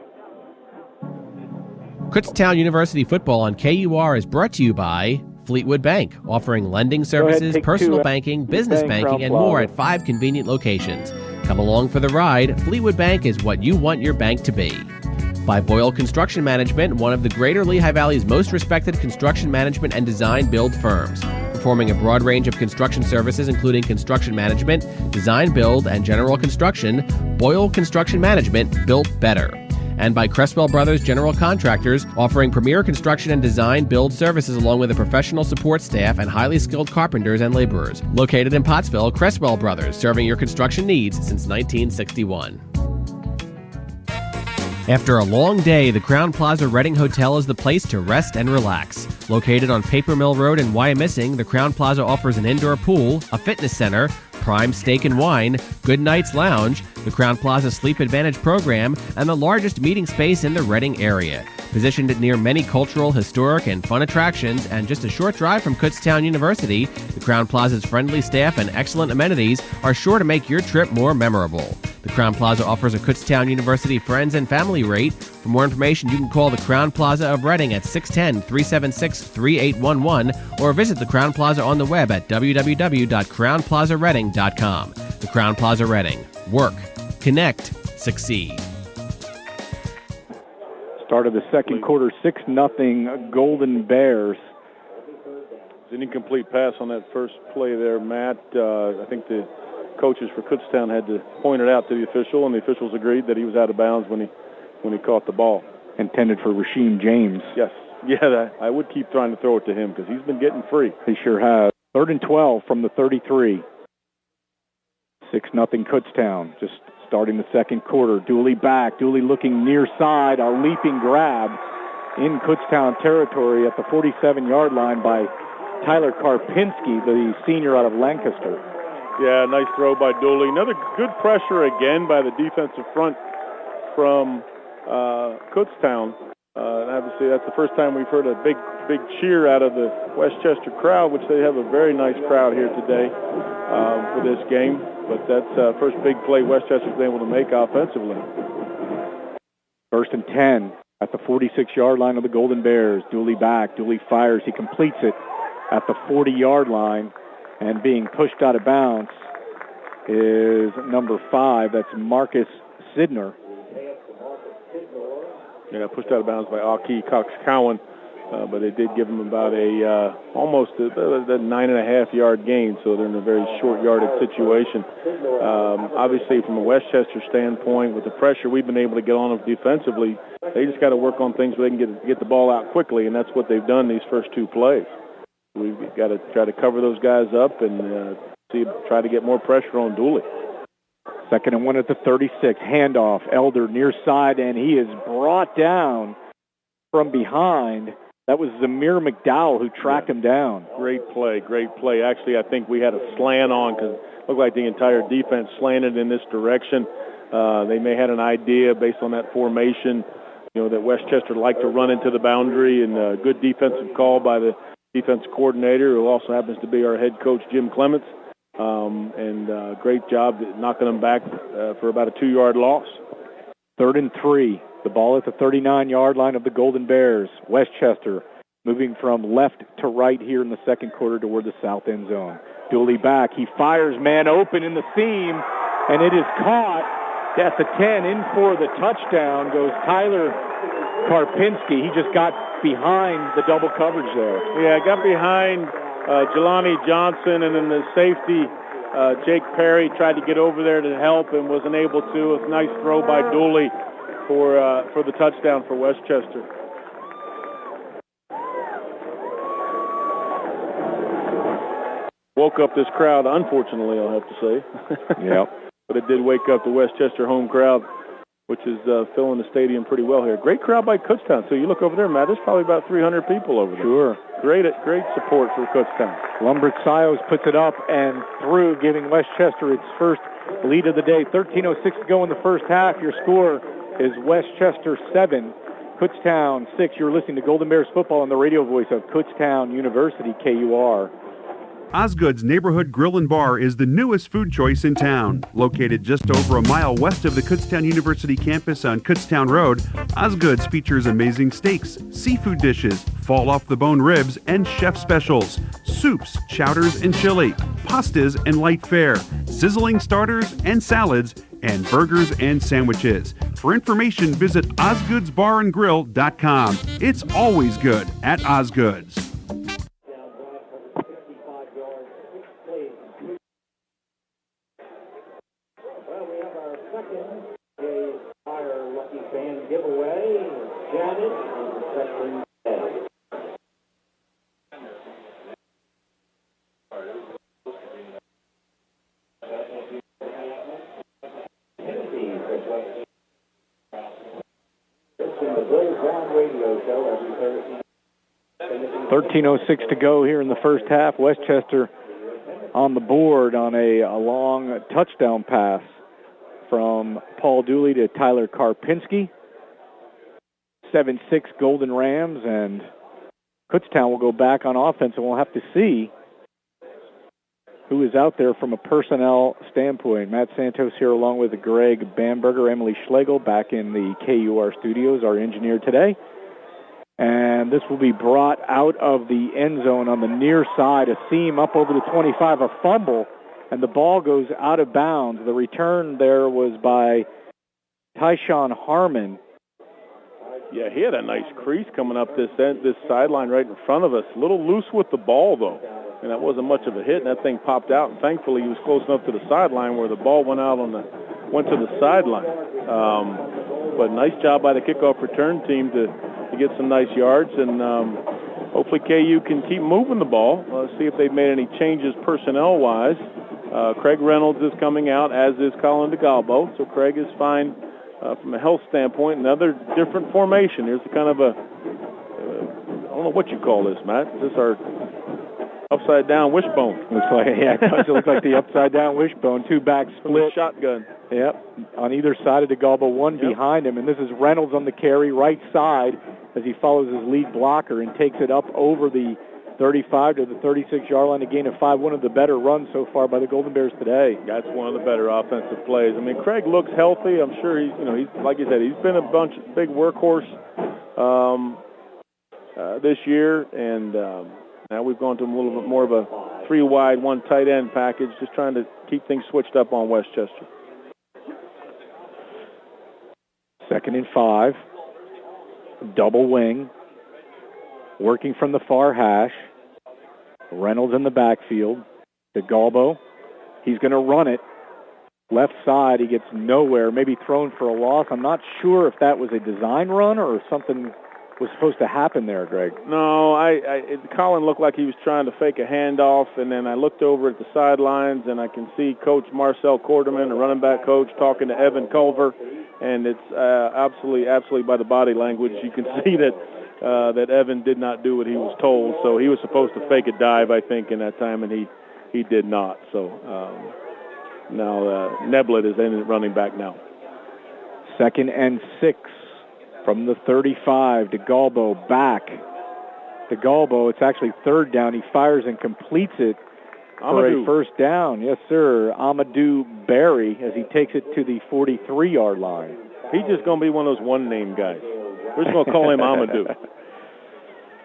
[SPEAKER 3] Kutztown University football on KUR is brought to you by Fleetwood Bank, offering lending services, personal banking, business banking, and more at 5 convenient locations. Come along for the ride. Fleetwood Bank is what you want your bank to be. By Boyle Construction Management, one of the Greater Lehigh Valley's most respected construction management and design build firms. Performing a broad range of construction services including construction management, design build, and general construction, Boyle Construction Management, built better. And by Cresswell Brothers General Contractors, offering premier construction and design build services along with a professional support staff and highly skilled carpenters and laborers. Located in Pottsville, Cresswell Brothers, serving your construction needs since 1961. After a long day, the Crowne Plaza Reading Hotel is the place to rest and relax. Located on Paper Mill Road in Wyomissing, the Crowne Plaza offers an indoor pool, a fitness center, prime steak and wine, Good Night's Lounge, the Crowne Plaza Sleep Advantage program, and the largest meeting space in the Reading area. Positioned near many cultural, historic, and fun attractions, and just a short drive from Kutztown University, the Crowne Plaza's friendly staff and excellent amenities are sure to make your trip more memorable. The Crowne Plaza offers a Kutztown University Friends and Family rate. For more information, you can call the Crowne Plaza of Reading at 610-376-3811 or visit the Crowne Plaza on the web at www.crowneplazareading.com. The Crowne Plaza Reading. Work, connect, succeed.
[SPEAKER 1] Start of the second quarter, 6-0 Golden Bears.
[SPEAKER 4] It's an incomplete pass on that first play there, Matt. I think the coaches for Kutztown had to point it out to the official, and the officials agreed that he was out of bounds when he caught the ball.
[SPEAKER 1] Intended for Rasheem James.
[SPEAKER 4] Yes. Yeah, I would keep trying to throw it to him because he's been getting free.
[SPEAKER 1] He sure has. 3rd and 12 from the 33. 6-0 Kutztown. Just starting the second quarter. Dooley back. Dooley looking near side. A leaping grab in Kutztown territory at the 47-yard line by Tyler Karpinski, the senior out of Lancaster.
[SPEAKER 4] Yeah, nice throw by Dooley. Another good pressure again by the defensive front from Kutztown. And obviously that's the first time we've heard a big cheer out of the Westchester crowd, which they have a very nice crowd here today for this game. But that's the first big play Westchester's been able to make offensively.
[SPEAKER 1] 1st and 10 at the 46-yard line of the Golden Bears. Dooley back. Dooley fires. He completes it at the 40-yard line. And being pushed out of bounds is number 5. That's Marcus Sidner.
[SPEAKER 4] Yeah, pushed out of bounds by Aki Cox-Cowan, but they did give him about almost a 9.5-yard gain, so they're in a very short-yarded situation. Obviously, from a Westchester standpoint, with the pressure we've been able to get on them defensively, they just got to work on things where they can get the ball out quickly, and that's what they've done these first two plays. We've got to try to cover those guys up and try to get more pressure on Dooley.
[SPEAKER 1] 2nd and 1 at the 36. Handoff. Elder near side, and he is brought down from behind. That was Zamir McDowell who tracked him down.
[SPEAKER 4] Great play. Actually, I think we had a slant on because it looked like the entire defense slanted in this direction. They may have had an idea based on that formation, that Westchester liked to run into the boundary, and a good defensive call by the defense coordinator, who also happens to be our head coach, Jim Clements, and great job knocking them back for about a 2-yard loss.
[SPEAKER 1] 3rd and 3. The ball at the 39-yard line of the Golden Bears. Westchester moving from left to right here in the second quarter toward the south end zone. Dooley back. He fires man open in the seam, and it is caught at the 10. In for the touchdown goes Tyler Karpinski. He just got behind the double coverage there.
[SPEAKER 4] Yeah, got behind Jelani Johnson, and then the safety, Jake Perry, tried to get over there to help and wasn't able to. A nice throw by Dooley for the touchdown for Westchester. Woke up this crowd, unfortunately, I'll have to say.
[SPEAKER 1] Yeah.
[SPEAKER 4] But it did wake up the Westchester home crowd, which is filling the stadium pretty well here. Great crowd by Kutztown. So you look over there, Matt, there's probably about 300 people over there.
[SPEAKER 1] Sure.
[SPEAKER 4] Great support for Kutztown.
[SPEAKER 1] Lumbert Sios puts it up and through, giving Westchester its first lead of the day. 13:06 to go in the first half. Your score is Westchester 7, Kutztown 6. You're listening to Golden Bears football on the radio voice of Kutztown University, KUR.
[SPEAKER 2] Osgood's Neighborhood Grill and Bar is the newest food choice in town. Located just over a mile west of the Kutztown University campus on Kutztown Road, Osgood's features amazing steaks, seafood dishes, fall-off-the-bone ribs, and chef specials, soups, chowders, and chili, pastas and light fare, sizzling starters and salads, and burgers and sandwiches. For information, visit osgoodsbarandgrill.com. It's always good at Osgood's.
[SPEAKER 1] .13:06 to go here in the first half. Westchester on the board on a long touchdown pass from Paul Dooley to Tyler Karpinski. 7-6 Golden Rams, and Kutztown will go back on offense, and we'll have to see who is out there from a personnel standpoint. Matt Santos here along with Greg Bamberger, Emily Schlegel back in the KUR studios, our engineer today. And this will be brought out of the end zone on the near side, a seam up over the 25, a fumble, and the ball goes out of bounds. The return there was by Tyshawn Harmon.
[SPEAKER 4] Yeah, he had a nice crease coming up this sideline right in front of us. A little loose with the ball, though, and that wasn't much of a hit, and that thing popped out, and thankfully he was close enough to the sideline where the ball went to the sideline. But nice job by the kickoff return team to get some nice yards, and hopefully KU can keep moving the ball. Let's see if they've made any changes personnel-wise. Craig Reynolds is coming out, as is Colin DeGalbo, so Craig is fine from a health standpoint. Another different formation. Here's kind of a, I don't know what you call this, Matt. Is this our upside-down wishbone?
[SPEAKER 1] Looks like, yeah, it does look like the upside-down wishbone. Two back split.
[SPEAKER 4] Shotgun.
[SPEAKER 1] Yep, on either side of DeGalbo, one behind him, and this is Reynolds on the carry, right side, as he follows his lead blocker and takes it up over the 35 to the 36-yard line to gain a 5. One of the better runs so far by the Golden Bears today.
[SPEAKER 4] That's one of the better offensive plays. I mean, Craig looks healthy. I'm sure he's like you said, he's been a big workhorse this year, and now we've gone to a little bit more of a 3-wide, 1 tight end package, just trying to keep things switched up on Westchester.
[SPEAKER 1] 2nd and 5. Double wing. Working from the far hash. Reynolds in the backfield. DeGalbo. He's going to run it. Left side, he gets nowhere. Maybe thrown for a loss. I'm not sure if that was a design run or if something was supposed to happen there, Greg.
[SPEAKER 4] No, Colin looked like he was trying to fake a handoff, and then I looked over at the sidelines, and I can see Coach Marcel Kordeman, the running back coach, talking to Evan Culver, and it's absolutely by the body language you can see that Evan did not do what he was told. So he was supposed to fake a dive, I think, in that time, and he did not. So now Neblett is in running back now.
[SPEAKER 1] 2nd and 6 from the 35. DeGalbo back. DeGalbo, it's actually 3rd down. He fires and completes it for a first down. Yes, sir. Amadou Barry as he takes it to the 43-yard line.
[SPEAKER 4] He's just going to be one of those one-name guys. We're just going to call him Amadou.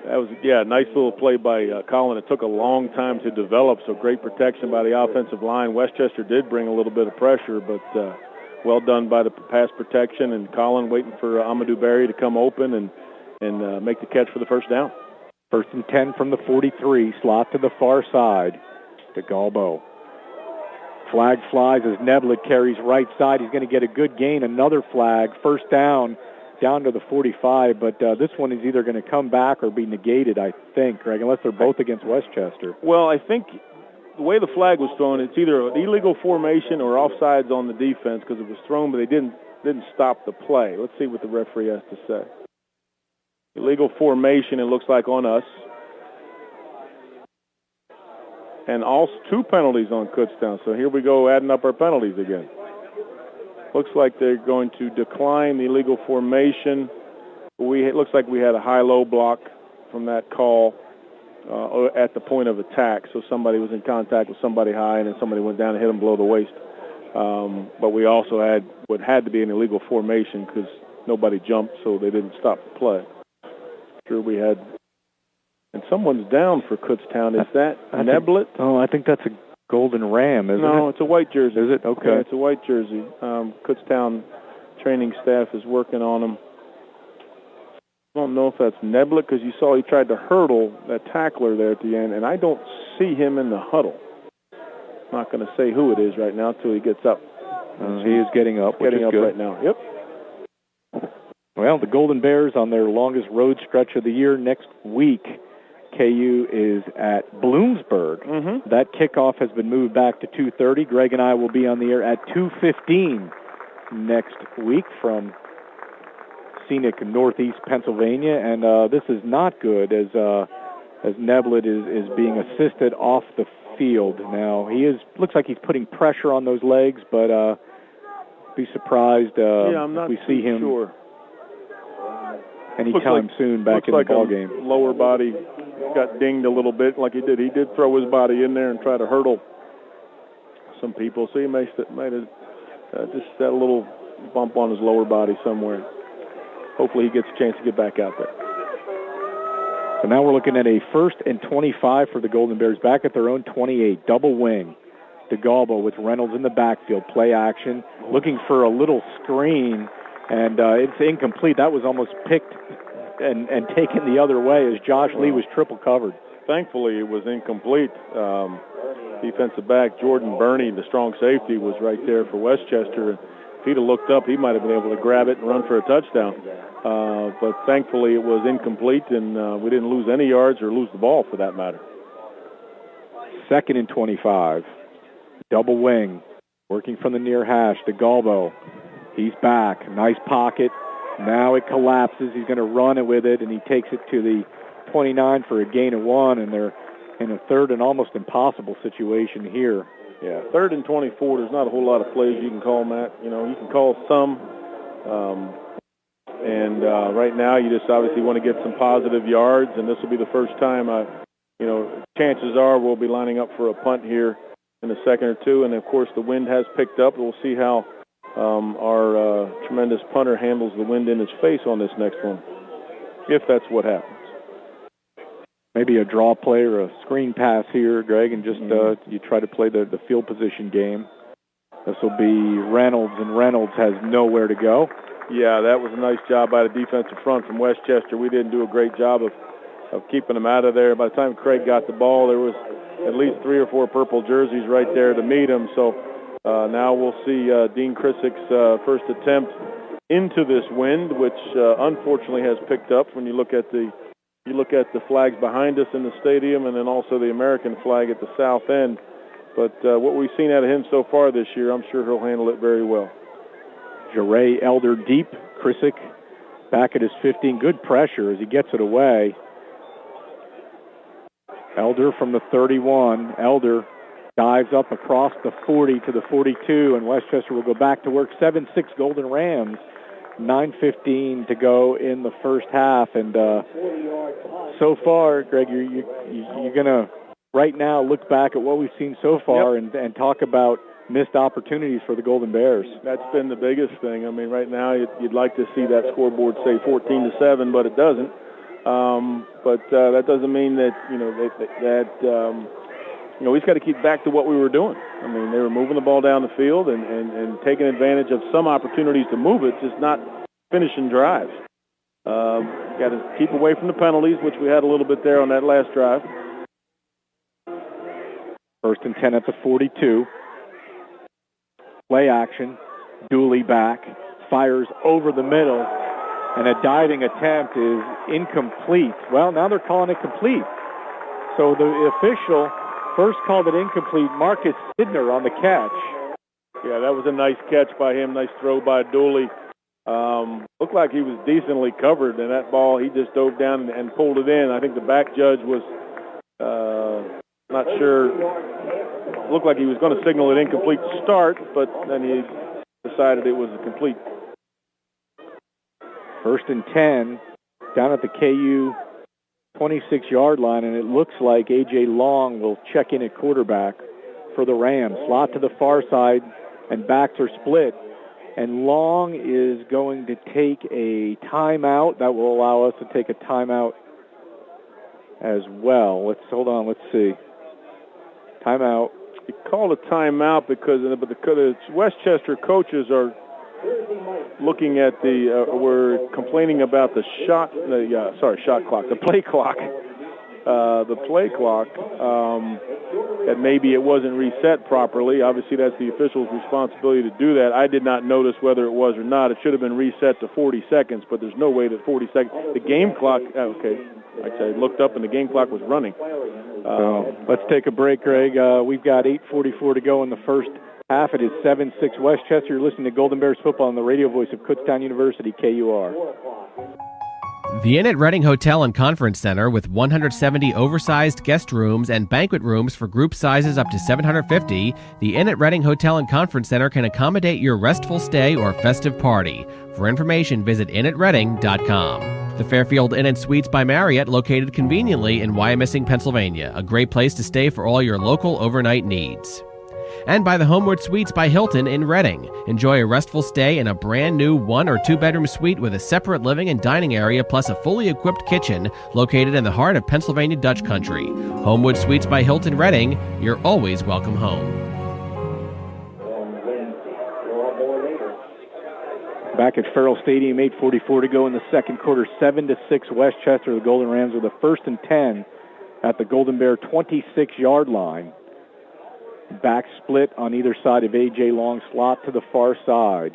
[SPEAKER 4] That was, nice little play by Colin. It took a long time to develop, so great protection by the offensive line. Westchester did bring a little bit of pressure, but well done by the pass protection, and Colin waiting for Amadou Barry to come open and make the catch for the first down.
[SPEAKER 1] 1st and 10 from the 43, slot to the far side. DeGalbo. Flag flies as Neblett carries right side. He's going to get a good gain. Another flag. First down to the 45, but this one is either going to come back or be negated, I think, Greg, unless they're both against Westchester.
[SPEAKER 4] Well, I think the way the flag was thrown, it's either an illegal formation or offsides on the defense because it was thrown, but they didn't stop the play. Let's see what the referee has to say. Illegal formation, it looks like, on us. And also 2 penalties on Kutztown. So here we go, adding up our penalties again. Looks like they're going to decline the illegal formation. It looks like we had a high-low block from that call. at the point of attack. So somebody was in contact with somebody high, and then somebody went down and hit them below the waist. But we also had what had to be an illegal formation because nobody jumped, so they didn't stop the play. Sure, we had, and someone's down for Kutztown. Is that Neblet?
[SPEAKER 1] I think that's a Golden Ram, isn't it?
[SPEAKER 4] No, it's a white jersey.
[SPEAKER 1] Is it? Okay.
[SPEAKER 4] Yeah, it's a white jersey. Kutztown training staff is working on him. I don't know if that's Neblet because you saw he tried to hurdle that tackler there at the end, and I don't see him in the huddle. I'm not going to say who it is right now until he gets up.
[SPEAKER 1] He is getting up, which is good.
[SPEAKER 4] Right now. Yep.
[SPEAKER 1] Well, the Golden Bears on their longest road stretch of the year next week. KU is at Bloomsburg.
[SPEAKER 4] Mm-hmm.
[SPEAKER 1] That kickoff has been moved back to 2:30. Greg and I will be on the air at 2:15 next week from scenic northeast Pennsylvania, and this is not good as Neblet is being assisted off the field. Now looks like he's putting pressure on those legs, but be surprised
[SPEAKER 4] I'm not
[SPEAKER 1] if we see him
[SPEAKER 4] sure.
[SPEAKER 1] anytime soon back in the ball game.
[SPEAKER 4] Lower body got dinged a little bit like he did. He did throw his body in there and try to hurdle some people. So he might have just that little bump on his lower body somewhere. Hopefully he gets a chance to get back out there.
[SPEAKER 1] So now we're looking at a 1st and 25 for the Golden Bears back at their own 28. Double wing. DeGalbo with Reynolds in the backfield. Play action. Looking for a little screen, and it's incomplete. That was almost picked and taken the other way as Josh Lee was triple covered.
[SPEAKER 4] Thankfully, it was incomplete. Defensive back Jordan Burney, the strong safety, was right there for Westchester. If he'd have looked up, he might have been able to grab it and run for a touchdown. But thankfully, it was incomplete, and we didn't lose any yards or lose the ball for that matter.
[SPEAKER 1] 2nd and 25. Double wing. Working from the near hash. DeGalbo. He's back. Nice pocket. Now it collapses. He's going to run it with it, and he takes it to the 29 for a gain of 1, and they're in a 3rd and almost impossible situation here.
[SPEAKER 4] Yeah, 3rd and 24, there's not a whole lot of plays you can call, Matt. You know, you can call some, and right now you just obviously want to get some positive yards, and this will be the first time, chances are we'll be lining up for a punt here in a second or two, and of course the wind has picked up. We'll see how our tremendous punter handles the wind in his face on this next one, if that's what happens.
[SPEAKER 1] Maybe a draw play or a screen pass here, Greg, and just you try to play the field position game. This will be Reynolds, and Reynolds has nowhere to go.
[SPEAKER 4] Yeah, that was a nice job by the defensive front from Westchester. We didn't do a great job of keeping him out of there. By the time Craig got the ball, there was at least 3 or 4 purple jerseys right there to meet him. So now we'll see Dean Krissick's first attempt into this wind, which unfortunately has picked up when you look at the flags behind us in the stadium, and then also the American flag at the south end. But what we've seen out of him so far this year, I'm sure he'll handle it very well.
[SPEAKER 1] Jeray Elder deep. Krissick back at his 15. Good pressure as he gets it away. Elder from the 31. Elder dives up across the 40 to the 42, and Westchester will go back to work. 7-6 Golden Rams. 9:15 to go in the first half, and so far, Greg, you're going to right now look back at what we've seen so far and talk about missed opportunities for the Golden Bears.
[SPEAKER 4] That's been the biggest thing. I mean, right now you'd like to see that scoreboard say 14-7, but it doesn't. But that doesn't mean that we've got to keep back to what we were doing. I mean, they were moving the ball down the field and taking advantage of some opportunities to move it, just not finishing drives. Got to keep away from the penalties, which we had a little bit there on that last drive.
[SPEAKER 1] 1st and 10 at the 42. Play action. Dooley back. Fires over the middle. And a diving attempt is incomplete. Well, now they're calling it complete. So the official first called it incomplete. Marcus Sidner on the catch.
[SPEAKER 4] Yeah, that was a nice catch by him. Nice throw by Dooley. Looked like he was decently covered, and that ball, he just dove down and pulled it in. I think the back judge was not sure. Looked like he was going to signal an incomplete start, but then he decided it was a complete.
[SPEAKER 1] 1st and 10 down at the KU 26-yard line, and it looks like A.J. Long will check in at quarterback for the Rams. Slot to the far side, and backs are split. And Long is going to take a timeout. That will allow us to take a timeout as well. Let's see. Timeout.
[SPEAKER 4] He called a timeout because the Westchester coaches are looking at we're complaining about the shot clock, the play clock. That maybe it wasn't reset properly. Obviously, that's the official's responsibility to do that. I did not notice whether it was or not. It should have been reset to 40 seconds, but there's no way that 40 seconds. The game clock, I looked up and the game clock was running.
[SPEAKER 1] Let's take a break, Greg. We've got 8:44 to go in the first half. It is 7-6 Westchester. You're listening to Golden Bears football on the radio voice of Kutztown University, KUR.
[SPEAKER 3] The Inn at Reading Hotel and Conference Center, with 170 oversized guest rooms and banquet rooms for group sizes up to 750, the Inn at Reading Hotel and Conference Center can accommodate your restful stay or festive party. For information, visit inatreading.com. The Fairfield Inn and Suites by Marriott, located conveniently in Wyomissing, Pennsylvania, a great place to stay for all your local overnight needs. And by the Homewood Suites by Hilton in Reading. Enjoy a restful stay in a brand new 1 or 2 bedroom suite with a separate living and dining area plus a fully equipped kitchen located in the heart of Pennsylvania Dutch country. Homewood Suites by Hilton Reading, you're always welcome home.
[SPEAKER 1] Back at Farrell Stadium, 8:44 to go in the second quarter, 7-6 Westchester. The Golden Rams with a 1st and 10 at the Golden Bear 26-yard line. Back split on either side of A.J. Long, slot to the far side.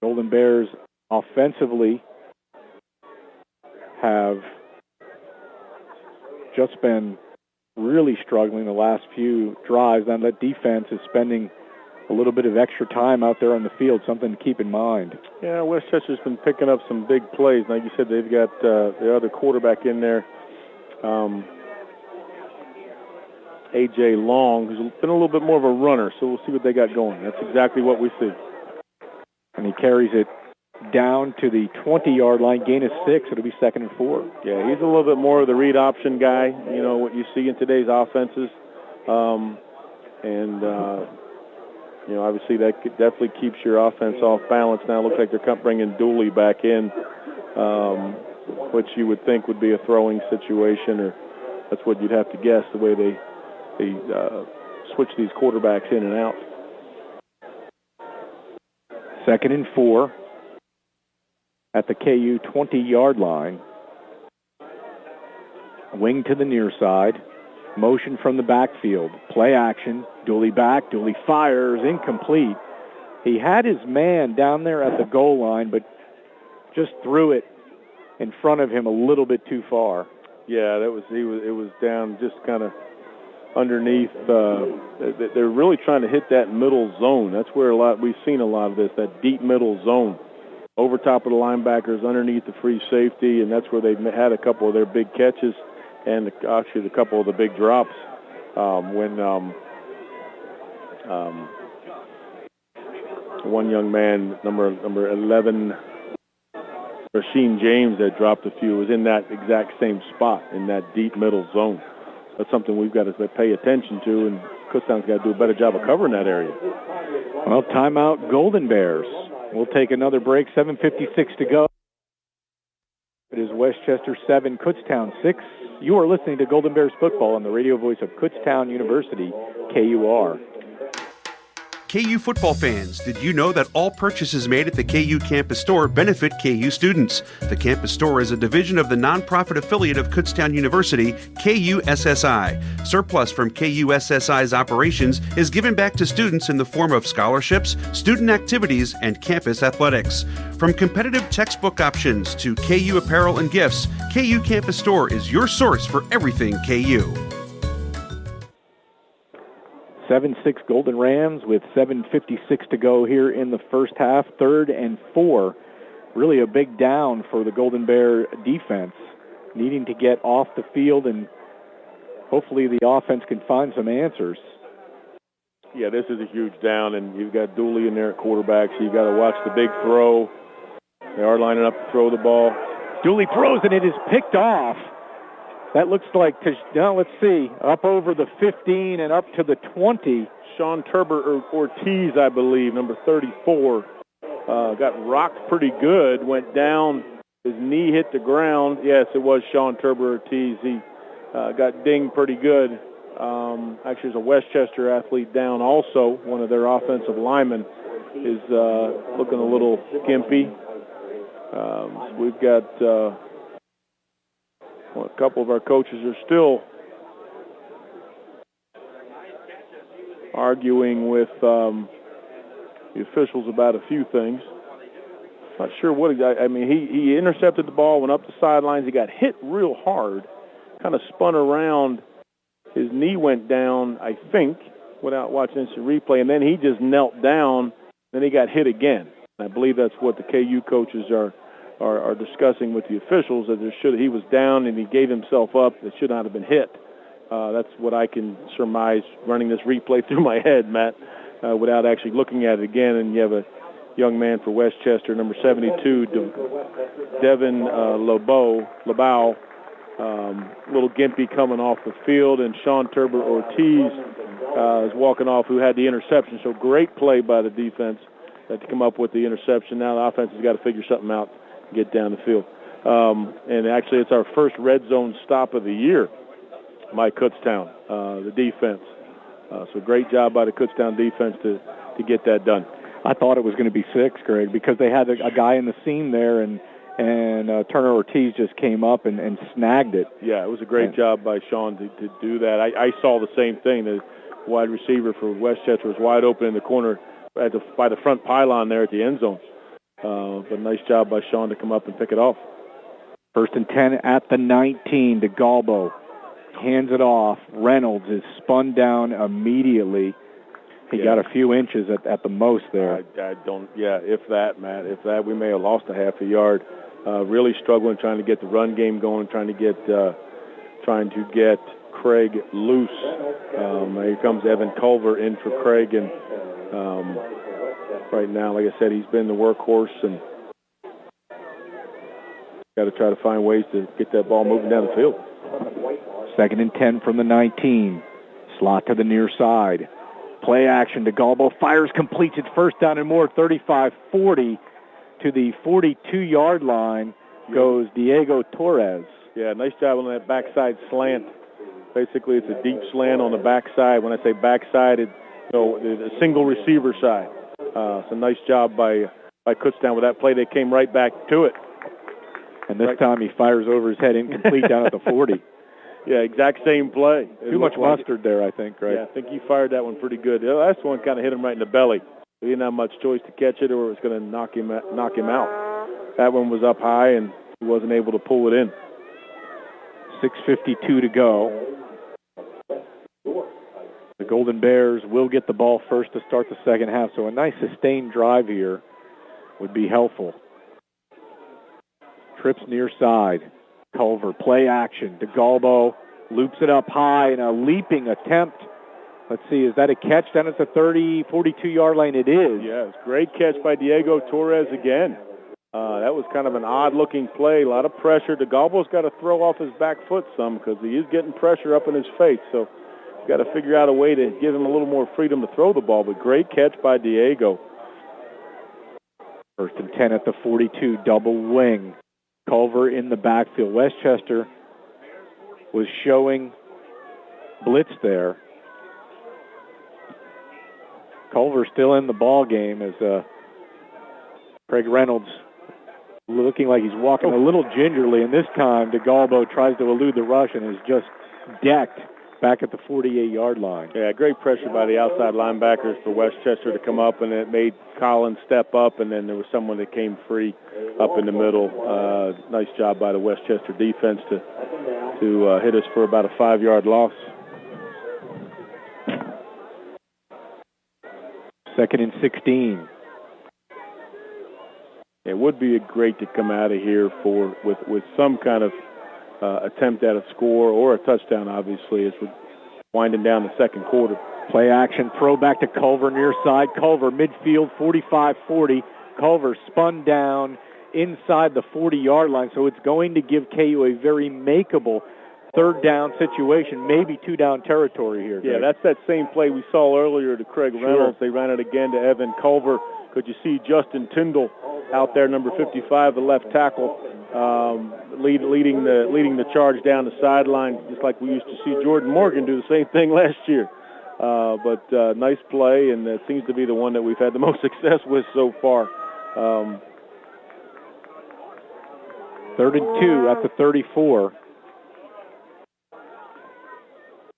[SPEAKER 1] Golden Bears offensively have just been really struggling the last few drives, and that defense is spending a little bit of extra time out there on the field, something to keep in mind.
[SPEAKER 4] Yeah, Westchester's been picking up some big plays. Like you said, they've got the other quarterback in there, A.J. Long, who's been a little bit more of a runner, so we'll see what they got going. That's exactly what we see.
[SPEAKER 1] And he carries it down to the 20-yard line, gain of 6. It'll be 2nd and 4.
[SPEAKER 4] Yeah, he's a little bit more of the read option guy, you know, what you see in today's offenses. You know, obviously that definitely keeps your offense off balance. Now it looks like they're bringing Dooley back in, which you would think would be a throwing situation, or that's what you'd have to guess, the way they switch these quarterbacks in and out.
[SPEAKER 1] 2nd and 4 at the KU 20-yard line. Wing to the near side. Motion from the backfield. Play action. Dooley back. Dooley fires. Incomplete. He had his man down there at the goal line, but just threw it in front of him a little bit too far.
[SPEAKER 4] Yeah, it was down just kind of underneath. They're really trying to hit that middle zone. That's where we've seen a lot of this, that deep middle zone. Over top of the linebackers, underneath the free safety, and that's where they've had a couple of their big catches. And actually a couple of the big drops when one young man, number 11, Rasheem James, that dropped a few, was in that exact same spot in that deep middle zone. That's something we've got to pay attention to, and Kutztown's got to do a better job of covering that area.
[SPEAKER 1] Well, timeout, Golden Bears. We'll take another break, 7:56 to go. It is Westchester 7, Kutztown 6. You are listening to Golden Bears football on the radio voice of Kutztown University, KUR.
[SPEAKER 2] KU football fans, did you know that all purchases made at the KU campus store benefit KU students? The campus store is a division of the nonprofit affiliate of Kutztown University, KUSSI. Surplus from KUSSI's operations is given back to students in the form of scholarships, student activities, and campus athletics. From competitive textbook options to KU apparel and gifts, KU Campus Store is your source for everything KU.
[SPEAKER 1] 7-6 Golden Rams with 7:56 to go here in the first half. 3rd and 4. Really a big down for the Golden Bear defense, needing to get off the field, and hopefully the offense can find some answers.
[SPEAKER 4] Yeah, this is a huge down, and you've got Dooley in there at quarterback, so you've got to watch the big throw. They are lining up to throw the ball.
[SPEAKER 1] Dooley throws, and it is picked off. That looks like, now let's see, up over the 15 and up to the 20.
[SPEAKER 4] Sean Turber Ortiz, I believe, number 34, got rocked pretty good, went down, his knee hit the ground. Yes, it was Sean Turber Ortiz. He got dinged pretty good. Actually, there's a Westchester athlete down also. One of their offensive linemen is looking a little gimpy. We've got a couple of our coaches are still arguing with the officials about a few things. Not sure what exactly. I mean, he intercepted the ball, went up the sidelines. He got hit real hard, kind of spun around. His knee went down, I think, without watching instant replay, and then he just knelt down. Then he got hit again. I believe that's what the KU coaches are discussing with the officials, that he was down and he gave himself up. It should not have been hit. That's what I can surmise running this replay through my head, Matt, without actually looking at it again. And you have a young man for Westchester, number 72, Devin Lebow, little gimpy coming off the field, and Sean Turber Ortiz is walking off, who had the interception. So great play by the defense to come up with the interception. Now the offense has got to figure something out and get down the field. And actually it's our first red zone stop of the year by Kutztown, the defense. So great job by the Kutztown defense to get that done.
[SPEAKER 1] I thought it was going to be 6, Greg, because they had a guy in the seam there, and Turner Ortiz just came up and snagged it.
[SPEAKER 4] Yeah, it was a great job by Sean to do that. I saw the same thing. The wide receiver for Westchester was wide open in the corner by the front pylon there at the end zone. But nice job by Sean to come up and pick it off.
[SPEAKER 1] 1st and 10 at the 19 to Galbo. Hands it off. Reynolds is spun down immediately. He got a few inches at the most there.
[SPEAKER 4] If that, Matt, we may have lost a half a yard. Really struggling trying to get the run game going, trying to get Craig loose. Here comes Evan Culver in for Craig, and right now, like I said, he's been the workhorse, and got to try to find ways to get that ball moving down the field.
[SPEAKER 1] 2nd and 10 from the 19. Slot to the near side. Play action to Galbo. Fires, completes it, 1st down and more, 35-40 to the 42-yard line goes Diego Torres.
[SPEAKER 4] Yeah, nice job on that backside slant. Basically, it's a deep slant on the backside. When I say backside, it's a single receiver side. It's a nice job by Kutztown with that play. They came right back to it.
[SPEAKER 1] And this time he fires over his head, incomplete down at the 40.
[SPEAKER 4] Yeah, exact same play.
[SPEAKER 1] Too much mustard there, I think, right?
[SPEAKER 4] Yeah, I think he fired that one pretty good. The last one kind of hit him right in the belly. He didn't have much choice to catch it, or it was going to knock him out. That one was up high, and he wasn't able to pull it in.
[SPEAKER 1] 6:52 to go. The Golden Bears will get the ball first to start the second half, so a nice sustained drive here would be helpful. Trips near side. Culver, play action to Galbo, loops it up high in a leaping attempt. Let's see, is that a catch down at the 30, 42-yard line? It is.
[SPEAKER 4] Yes, great catch by Diego Torres again. That was kind of an odd-looking play, a lot of pressure. Galbo's got to throw off his back foot some because he is getting pressure up in his face. So you've got to figure out a way to give him a little more freedom to throw the ball, but great catch by Diego.
[SPEAKER 1] 1st and 10 at the 42, double wing. Culver in the backfield. Westchester was showing blitz there. Culver still in the ball game as Craig Reynolds looking like he's walking a little gingerly, and this time DeGalbo tries to elude the rush and is just decked back at the 48-yard line.
[SPEAKER 4] Yeah, great pressure by the outside linebackers for Westchester to come up, and it made Collins step up, and then there was someone that came free up in the middle. Nice job by the Westchester defense to hit us for about a 5-yard loss.
[SPEAKER 1] 2nd and 16.
[SPEAKER 4] It would be great to come out of here with some kind of attempt at a score or a touchdown, obviously, as we're winding down the second quarter.
[SPEAKER 1] Play action, throw back to Culver near side. Culver midfield, 45-40. Culver spun down inside the 40-yard line, so it's going to give KU a very makeable third down situation, maybe two-down territory here.
[SPEAKER 4] Yeah, that's that same play we saw earlier to Craig Reynolds. They ran it again to Evan Culver. Could you see Justin Tyndall out there, number 55, the left tackle, leading the charge down the sideline, just like we used to see Jordan Morgan do the same thing last year. But nice play, and it seems to be the one that we've had the most success with so far.
[SPEAKER 1] 3rd and 2 at the 34.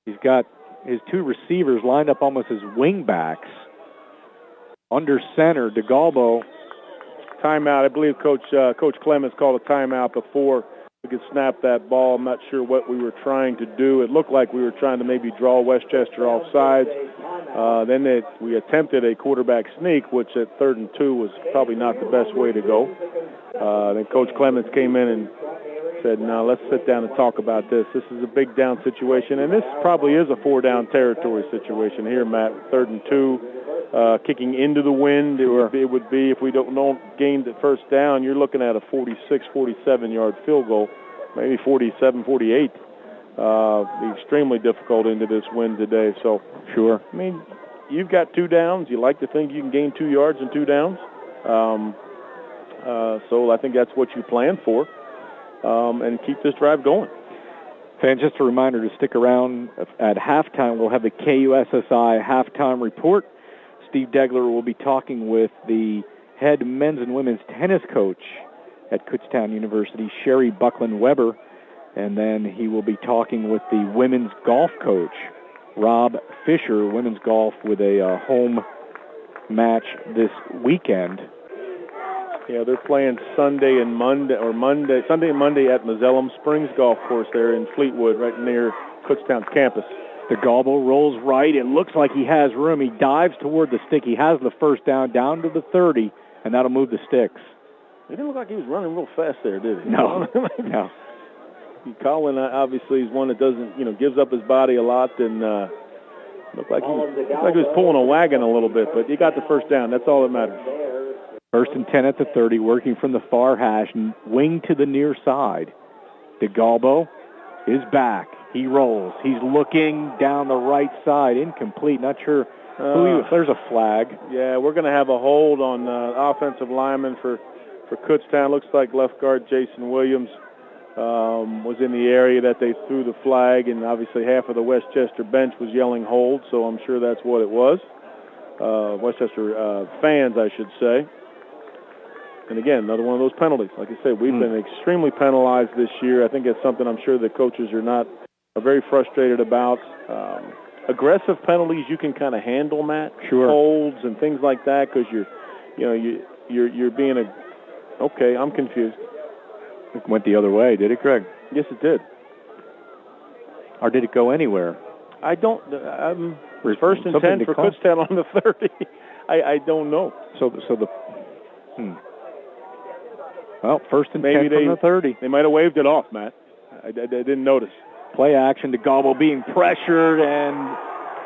[SPEAKER 1] He's got his two receivers lined up almost as wing backs. Under center, DeGalbo.
[SPEAKER 4] Timeout. I believe Coach Clemens called a timeout before we could snap that ball. I'm not sure what we were trying to do. It looked like we were trying to maybe draw Westchester off sides. Then we attempted a quarterback sneak, which at 3rd and 2 was probably not the best way to go. Then Coach Clemens came in and said, no, let's sit down and talk about this. This is a big down situation, and this probably is a 4-down territory situation here, Matt. 3rd and 2. Kicking into the wind, it would be if we don't gain the first down, you're looking at a 46, 47-yard field goal, maybe 47, 48. Be extremely difficult into this wind today. So,
[SPEAKER 1] sure.
[SPEAKER 4] I mean, you've got 2 downs. You like to think you can gain 2 yards in 2 downs. So I think that's what you plan for, and keep this drive going.
[SPEAKER 1] Fans, just a reminder to stick around. At halftime, we'll have the KUSSI halftime report. Steve Degler will be talking with the head men's and women's tennis coach at Kutztown University, Sherry Buckland-Weber, and then he will be talking with the women's golf coach, Rob Fisher. Women's golf with a home match this weekend.
[SPEAKER 4] Yeah, they're playing Sunday and Monday at Mazellum Springs Golf Course there in Fleetwood, right near Kutztown's campus.
[SPEAKER 1] DeGalbo rolls right. It looks like he has room. He dives toward the stick. He has the first down to the 30, and that'll move the sticks.
[SPEAKER 4] He didn't look like he was running real fast there, did he?
[SPEAKER 1] No, no.
[SPEAKER 4] Colin obviously is one that doesn't, gives up his body a lot, and looked like he was pulling a wagon a little bit, but he got the first down. That's all that matters.
[SPEAKER 1] 1st and 10 at the 30, working from the far hash, wing to the near side. DeGalbo is back. He rolls. He's looking down the right side. Incomplete. Not sure who he was. There's a flag.
[SPEAKER 4] Yeah, we're going to have a hold on offensive lineman for Kutztown. Looks like left guard Jason Williams was in the area that they threw the flag, and obviously half of the Westchester bench was yelling hold, so I'm sure that's what it was. Westchester fans, I should say. And again, another one of those penalties. Like I said, we've been extremely penalized this year. I think it's something I'm sure the coaches are very frustrated about. Aggressive penalties you can kind of handle, Matt.
[SPEAKER 1] Sure.
[SPEAKER 4] Holds and things like that, because you're being okay. I'm confused.
[SPEAKER 1] It went the other way, did it, Craig?
[SPEAKER 4] Yes, it did.
[SPEAKER 1] Or did it go anywhere?
[SPEAKER 4] I don't. First and 10 for Kutztown on the 30. I don't know.
[SPEAKER 1] Well, 1st and 10 from the 30.
[SPEAKER 4] They might have waved it off, Matt. I didn't notice.
[SPEAKER 1] Play action to DeGalbo being pressured, and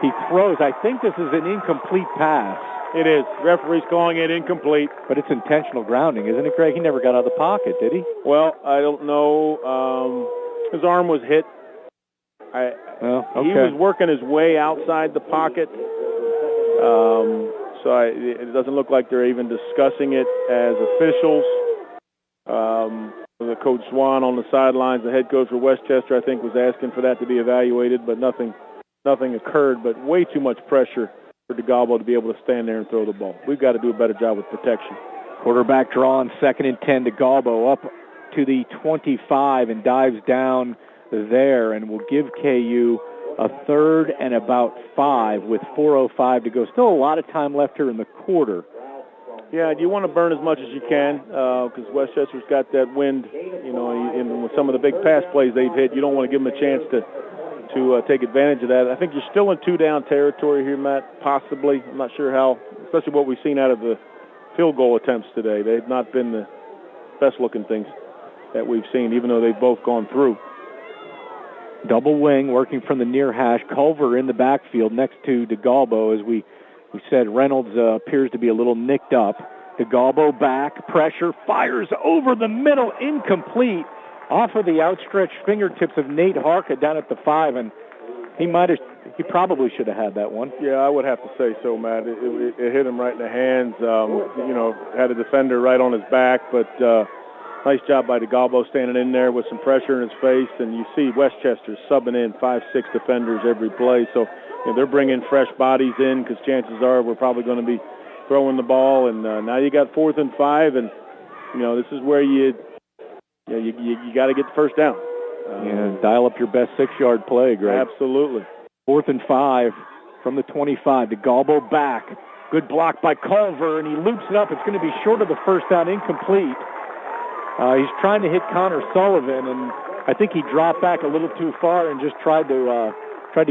[SPEAKER 1] he throws. I think this is an incomplete pass.
[SPEAKER 4] It is. Referee's calling it incomplete.
[SPEAKER 1] But it's intentional grounding, isn't it, Greg? He never got out of the pocket, did he?
[SPEAKER 4] Well, I don't know. His arm was hit.
[SPEAKER 1] Okay.
[SPEAKER 4] He was working his way outside the pocket. So it doesn't look like they're even discussing it as officials. The Coach Swan on the sidelines, the head coach for Westchester, I think, was asking for that to be evaluated, but nothing occurred. But way too much pressure for DeGalbo to be able to stand there and throw the ball. We've got to do a better job with protection.
[SPEAKER 1] Quarterback draw on 2nd and 10. DeGalbo up to the 25 and dives down there, and will give KU a 3rd and about 5 with 4:05 to go. Still a lot of time left here in the quarter.
[SPEAKER 4] Yeah, you want to burn as much as you can because Westchester's got that wind, and with some of the big pass plays they've hit, you don't want to give them a chance to take advantage of that. I think you're still in 2-down territory here, Matt, possibly. I'm not sure how, especially what we've seen out of the field goal attempts today. They've not been the best-looking things that we've seen, even though they've both gone through.
[SPEAKER 1] Double wing working from the near hash. Culver in the backfield next to DeGalbo. As we said, Reynolds appears to be a little nicked up. DeGalbo back, pressure, fires over the middle, incomplete, off of the outstretched fingertips of Nate Harka down at the 5, and he probably should have had that one.
[SPEAKER 4] Yeah, I would have to say so, Matt. It hit him right in the hands. Had a defender right on his back, but nice job by DeGalbo standing in there with some pressure in his face, and you see Westchester subbing in 5-6 defenders every play, so they're bringing fresh bodies in because chances are we're probably going to be throwing the ball, and now you got 4th and 5, and this is where you got to get the first down.
[SPEAKER 1] Dial up your best 6-yard play, Greg.
[SPEAKER 4] Absolutely.
[SPEAKER 1] 4th and 5 from the 25. DeGalbo back. Good block by Culver, and he loops it up. It's going to be short of the first down, incomplete. He's trying to hit Connor Sullivan, and I think he dropped back a little too far and just tried to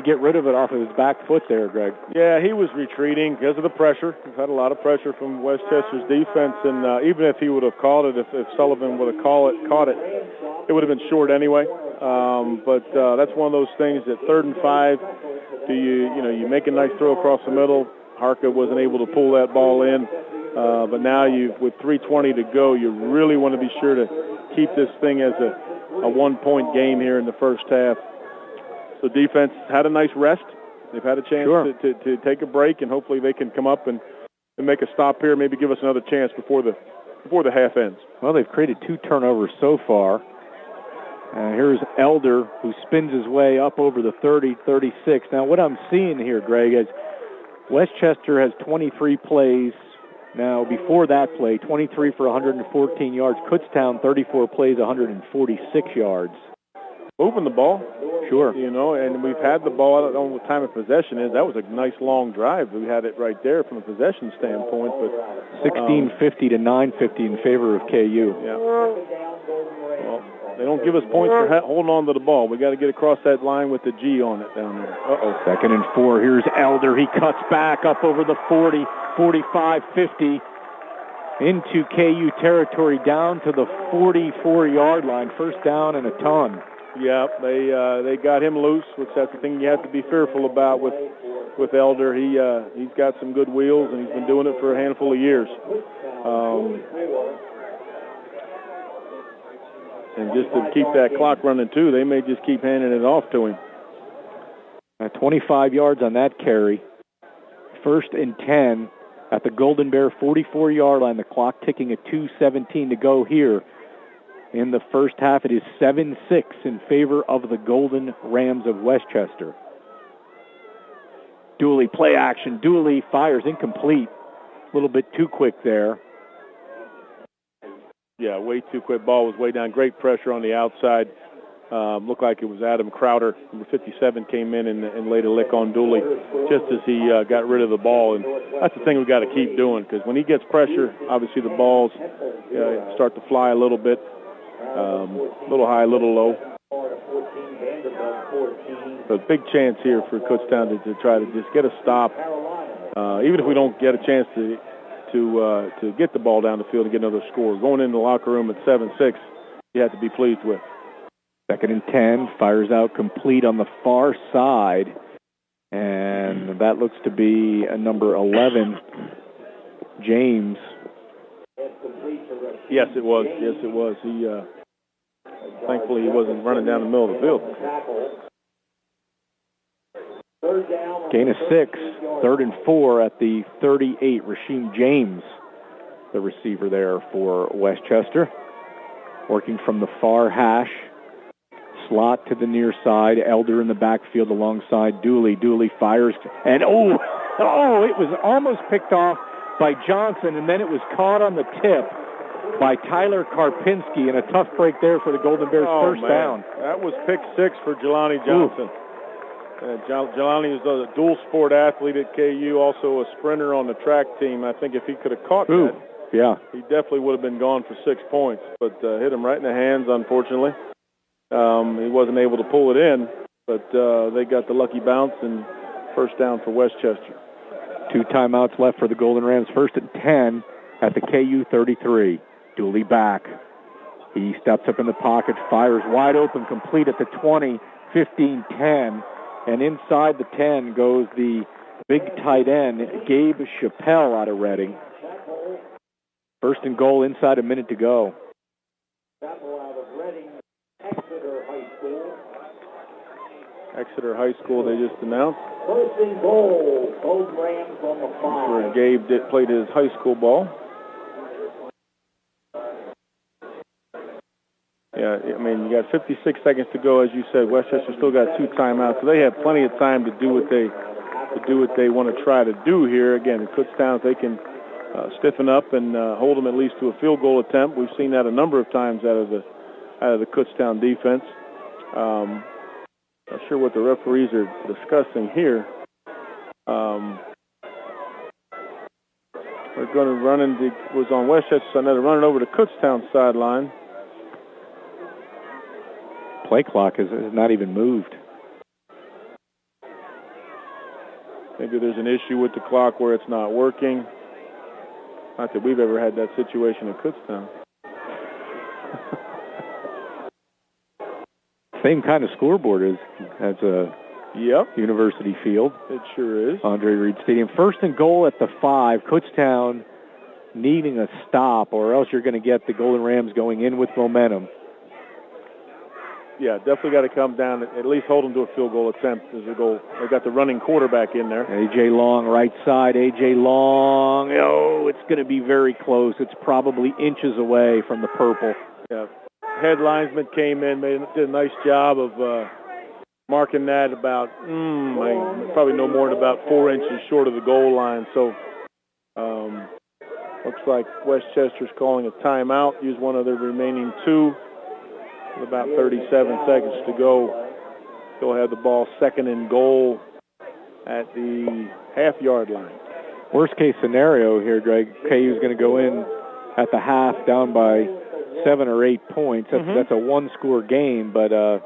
[SPEAKER 1] get rid of it off of his back foot there, Greg.
[SPEAKER 4] Yeah, he was retreating because of the pressure. He's had a lot of pressure from Westchester's defense, and even if he would have caught it, if Sullivan would have caught it, it would have been short anyway. But that's one of those things that 3rd and 5, you make a nice throw across the middle. Harka wasn't able to pull that ball in. But now with 3:20 to go, you really want to be sure to keep this thing as a 1-point game here in the first half. So defense had a nice rest. They've had a chance to take a break, and hopefully they can come up and make a stop here, maybe give us another chance before the half ends.
[SPEAKER 1] Well, they've created 2 turnovers so far. Here's Elder, who spins his way up over the 30, 36. Now, what I'm seeing here, Greg, is Westchester has 23 plays. Now, before that play, 23 for 114 yards. Kutztown, 34 plays, 146 yards.
[SPEAKER 4] Moving the ball.
[SPEAKER 1] Sure.
[SPEAKER 4] And we've had the ball. I don't know what time of possession is. That was a nice long drive. We had it right there from a possession standpoint. But
[SPEAKER 1] 16:50 to 9:50 in favor of KU.
[SPEAKER 4] Yeah. Well, they don't give us points for holding on to the ball. We got to get across that line with the G on it down there.
[SPEAKER 1] 2nd and 4. Here's Elder. He cuts back up over the 40, 45, 50 into KU territory down to the 44-yard line. First down and a ton.
[SPEAKER 4] Yeah, they got him loose, which that's the thing you have to be fearful about with Elder. He's got some good wheels, and he's been doing it for a handful of years. And just to keep that clock running, too, they may just keep handing it off to him.
[SPEAKER 1] 25 yards on that carry. 1st and 10 at the Golden Bear 44-yard line. The clock ticking at 2:17 to go here. In the first half, it is 7-6 in favor of the Golden Rams of Westchester. Dooley, play action. Dooley fires incomplete. A little bit too quick there.
[SPEAKER 4] Yeah, way too quick. Ball was way down. Great pressure on the outside. Looked like it was Adam Crowder. Number 57 came in and laid a lick on Dooley just as he got rid of the ball. And that's the thing we've got to keep doing, because when he gets pressure, obviously the balls start to fly a little bit. A little high, a little low. But big chance here for Kutztown to try to just get a stop. Even if we don't get a chance to get the ball down the field and get another score. Going into the locker room at 7-6, you have to be pleased with.
[SPEAKER 1] 2nd and 10, fires out complete on the far side. And that looks to be a number 11, James.
[SPEAKER 4] Yes, it was. Yes, it was. He thankfully he wasn't running down the middle of the field.
[SPEAKER 1] Gain of 6, 3rd and 4 at the 38. Rasheem James, the receiver there for Westchester. Working from the far hash. Slot to the near side. Elder in the backfield alongside Dooley. Dooley fires, and it was almost picked off by Johnson, and then it was caught on the tip by Tyler Karpinski, and a tough break there for the Golden Bears. First down.
[SPEAKER 4] That was pick 6 for Jelani Johnson. Jelani is a dual sport athlete at KU, also a sprinter on the track team. I think if he could have caught that, he definitely would have been gone for 6 points, but hit him right in the hands, unfortunately. He wasn't able to pull it in, but they got the lucky bounce, and first down for Westchester.
[SPEAKER 1] 2 timeouts left for the Golden Rams. 1st and 10 at the KU 33. Dooley back. He steps up in the pocket, fires wide open, complete at the 20, 15-10. And inside the 10 goes the big tight end, Gabe Chappelle out of Reading. First and goal inside a minute to go.
[SPEAKER 4] Exeter High School, they just announced.
[SPEAKER 5] First and goal, both Rams on the 5.
[SPEAKER 4] Where Gabe played his high school ball. Yeah, I mean, you got 56 seconds to go, as you said. Westchester still got 2 timeouts, so they have plenty of time to do what they want to try to do here. Again, in Kutztown, they can stiffen up and hold them at least to a field goal attempt. We've seen that a number of times out of the Kutztown defense. Not sure what the referees are discussing here. We're going to run into, was on Westchester, so now they're running over to Kutztown sideline.
[SPEAKER 1] Play clock has not even moved.
[SPEAKER 4] Maybe there's an issue with the clock where it's not working. Not that we've ever had that situation in Kutztown.
[SPEAKER 1] Same kind of scoreboard as a University Field.
[SPEAKER 4] It sure is.
[SPEAKER 1] Andre Reed Stadium. First and goal at the 5. Kutztown needing a stop, or else you're going to get the Golden Rams going in with momentum.
[SPEAKER 4] Yeah, definitely got to come down, at least hold them to a field goal attempt as a goal. They've got the running quarterback in there.
[SPEAKER 1] A.J. Long, right side. A.J. Long. Oh, it's going to be very close. It's probably inches away from the purple.
[SPEAKER 4] Yeah. Head linesman came in, did a nice job of marking that about, probably no more than about 4 inches short of the goal line. So looks like Westchester's calling a timeout. Use one of their remaining 2. With about 37 seconds to go. Still have the ball second and goal at the half-yard line.
[SPEAKER 1] Worst case scenario here, Greg, KU's going to go in at the half down by 7 or 8 points. That's a one-score game, but you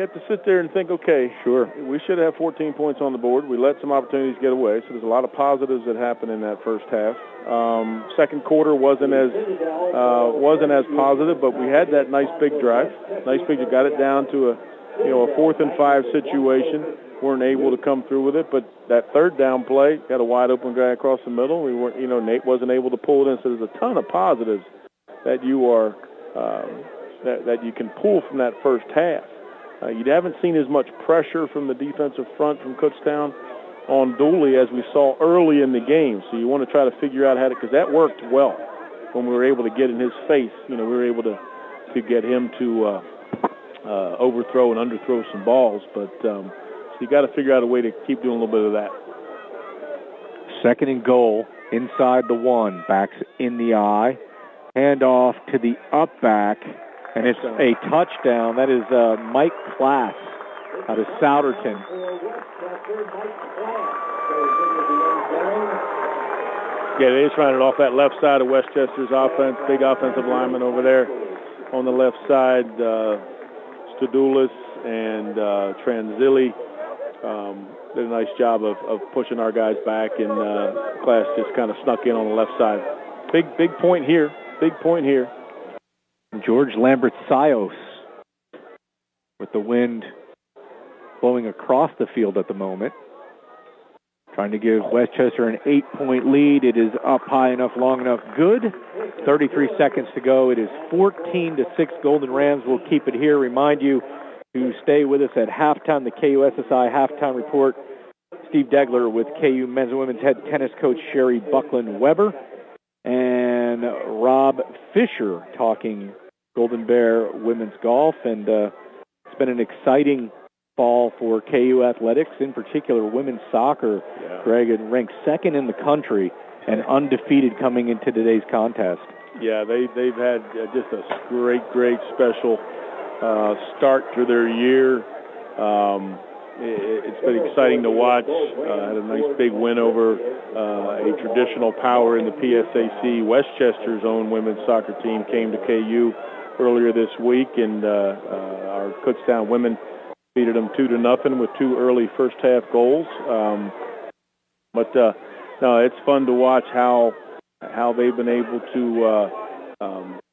[SPEAKER 1] have to sit there and think, okay, sure,
[SPEAKER 4] we should have 14 points on the board. We let some opportunities get away, so there's a lot of positives that happened in that first half. Second quarter wasn't as positive, but we had that nice big drive. Got it down to a 4th and 5 situation. Weren't able to come through with it, but that third down play got a wide open guy across the middle. We weren't, Nate wasn't able to pull it in. So there's a ton of positives that you are that you can pull from that first half. You haven't seen as much pressure from the defensive front from Kutztown on Dooley as we saw early in the game. So you want to try to figure out how to, because that worked well when we were able to get in his face. We were able to get him to overthrow and underthrow some balls. But so you got to figure out a way to keep doing a little bit of that.
[SPEAKER 1] Second and goal inside the 1. Backs in the eye. Handoff to the up back. And it's a touchdown. That is Mike Klass out of Souderton.
[SPEAKER 4] Yeah, they just ran it off that left side of Westchester's offense. Big offensive lineman over there on the left side. Stadoulis and Tranzilli did a nice job of pushing our guys back, and Klass just kind of snuck in on the left side. Big point here.
[SPEAKER 1] George Lambert-Sios with the wind blowing across the field at the moment. Trying to give Westchester an 8-point lead. It is up high enough, long enough, good. 33 seconds to go. It is 14-6. Golden Rams will keep it here. Remind you to stay with us at halftime, the KUSSI halftime report. Steve Degler with KU men's and women's head tennis coach Sherry Buckland-Weber. And Rob Fisher talking Golden Bear women's golf. And it's been an exciting fall for KU athletics, in particular women's soccer.
[SPEAKER 4] Yeah.
[SPEAKER 1] Greg had ranked second in the country and undefeated coming into today's contest.
[SPEAKER 4] Yeah, they've had just a great special start to their year. It's been exciting to watch. Had a nice big win over a traditional power in the PSAC. Westchester's own women's soccer team came to KU earlier this week, and our Kutztown women beated them 2-0 with 2 early first-half goals. But it's fun to watch how they've been able to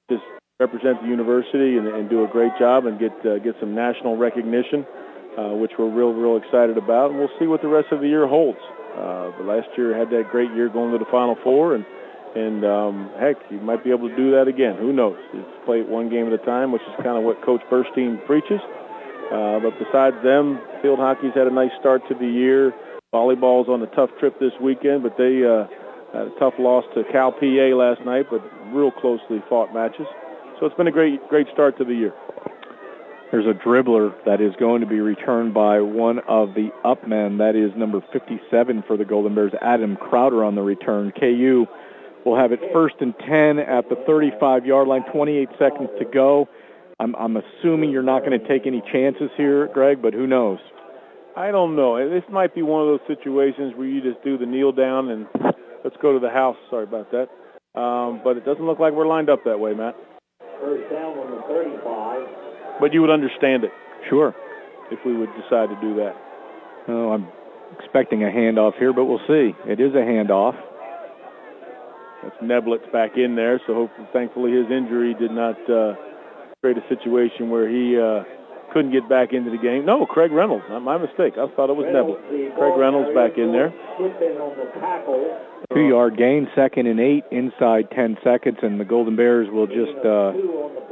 [SPEAKER 4] just represent the university and do a great job and get some national recognition, which we're real excited about. And we'll see what the rest of the year holds. But last year had that great year going to the Final Four, and heck, you might be able to do that again. Who knows? It's play it one game at a time, which is kind of what Coach Burstein preaches. But besides them, field hockey's had a nice start to the year. Volleyball's on a tough trip this weekend, but they had a tough loss to Cal PA last night, but real closely fought matches. So it's been a great start to the year.
[SPEAKER 1] There's a dribbler that is going to be returned by one of the upmen. That is number 57 for the Golden Bears, Adam Crowder on the return. KU will have it 1st and 10 at the 35-yard line, 28 seconds to go. I'm assuming you're not going to take any chances here, Greg, but who knows?
[SPEAKER 4] I don't know. This might be one of those situations where you just do the kneel down and let's go to the house. Sorry about that. But it doesn't look like we're lined up that way, Matt.
[SPEAKER 5] First down on the 35.
[SPEAKER 4] But you would understand it.
[SPEAKER 1] Sure.
[SPEAKER 4] If we would decide to do that.
[SPEAKER 1] Oh, I'm expecting a handoff here, but we'll see. It is a handoff.
[SPEAKER 4] That's Neblitz back in there, so thankfully his injury did not create a situation where he couldn't get back into the game. No, Craig Reynolds. My mistake. I thought it was Neblitz. Craig Reynolds back in there.
[SPEAKER 1] 2-yard gain, 2nd and 8, inside 10 seconds, and the Golden Bears will just,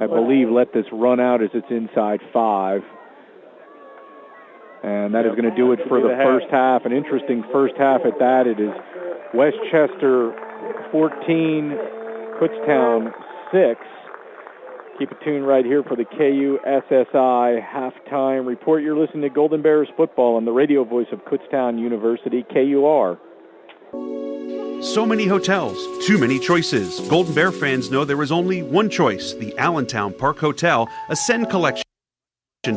[SPEAKER 1] I believe, let this run out as it's inside 5. And that is going to do it for the first half. An interesting first half at that. It is Westchester 14, Kutztown 6. Keep it tuned right here for the KUSSI halftime report. You're listening to Golden Bears football on the radio voice of Kutztown University, KUR.
[SPEAKER 2] So many hotels, too many choices. Golden Bear fans know there is only one choice, the Allentown Park Hotel Ascend Collection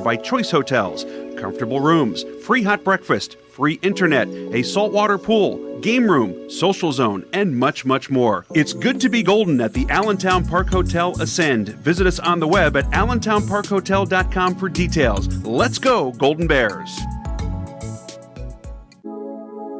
[SPEAKER 2] by Choice Hotels. Comfortable rooms, free hot breakfast, free internet, a saltwater pool, game room, social zone, and much, much more. It's good to be golden at the Allentown Park Hotel Ascend. Visit us on the web at allentownparkhotel.com for details. Let's go, Golden Bears.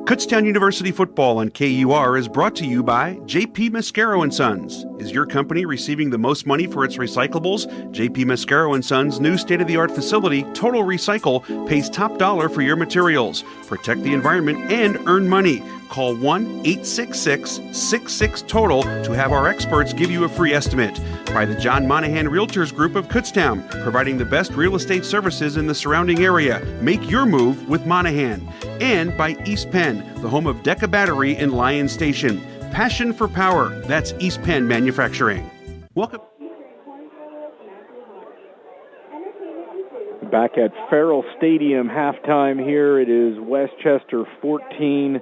[SPEAKER 2] Kutztown University football on KUR is brought to you by J.P. Mascaro & Sons. Is your company receiving the most money for its recyclables? J.P. Mascaro & Sons' new state-of-the-art facility, Total Recycle, pays top dollar for your materials. Protect the environment and earn money. Call 1-866-66-TOTAL to have our experts give you a free estimate. By the John Monahan Realtors Group of Kutztown, providing the best real estate services in the surrounding area. Make your move with Monahan. And by East Penn, the home of Decca Battery in Lyon Station. Passion for power. That's East Penn Manufacturing. Welcome.
[SPEAKER 1] Back at Farrell Stadium, halftime here. It is Westchester 14,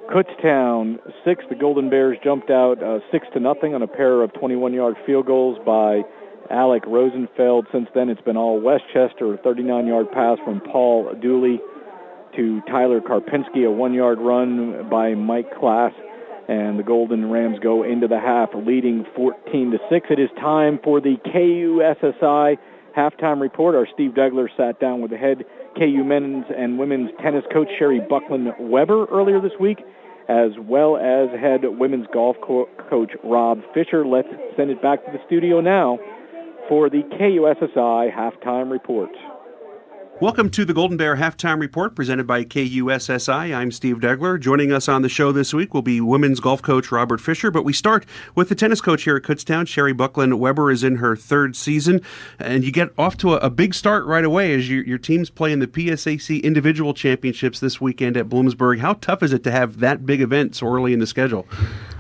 [SPEAKER 1] Kutztown 6. The Golden Bears jumped out 6-0 on a pair of 21-yard field goals by Alec Rosenfeld. Since then, it's been all Westchester. A 39-yard pass from Paul Dooley to Tyler Karpinski, a 1-yard run by Mike Klass, and the Golden Rams go into the half, leading 14-6. It is time for the KUSSI halftime report. Our Steve Degler sat down with the head KU men's and women's tennis coach Sherry Buckland-Weber earlier this week, as well as head women's golf coach Rob Fisher. Let's send it back to the studio now for the KUSSI halftime report.
[SPEAKER 2] Welcome to the Golden Bear Halftime Report presented by KUSSI. I'm Steve Degler. Joining us on the show this week will be women's golf coach Robert Fisher, but we start with the tennis coach here at Kutztown. Sherry Buckland-Weber is in her 3rd season, and you get off to a big start right away as your teams play in the PSAC Individual Championships this weekend at Bloomsburg. How tough is it to have that big event so early in the schedule?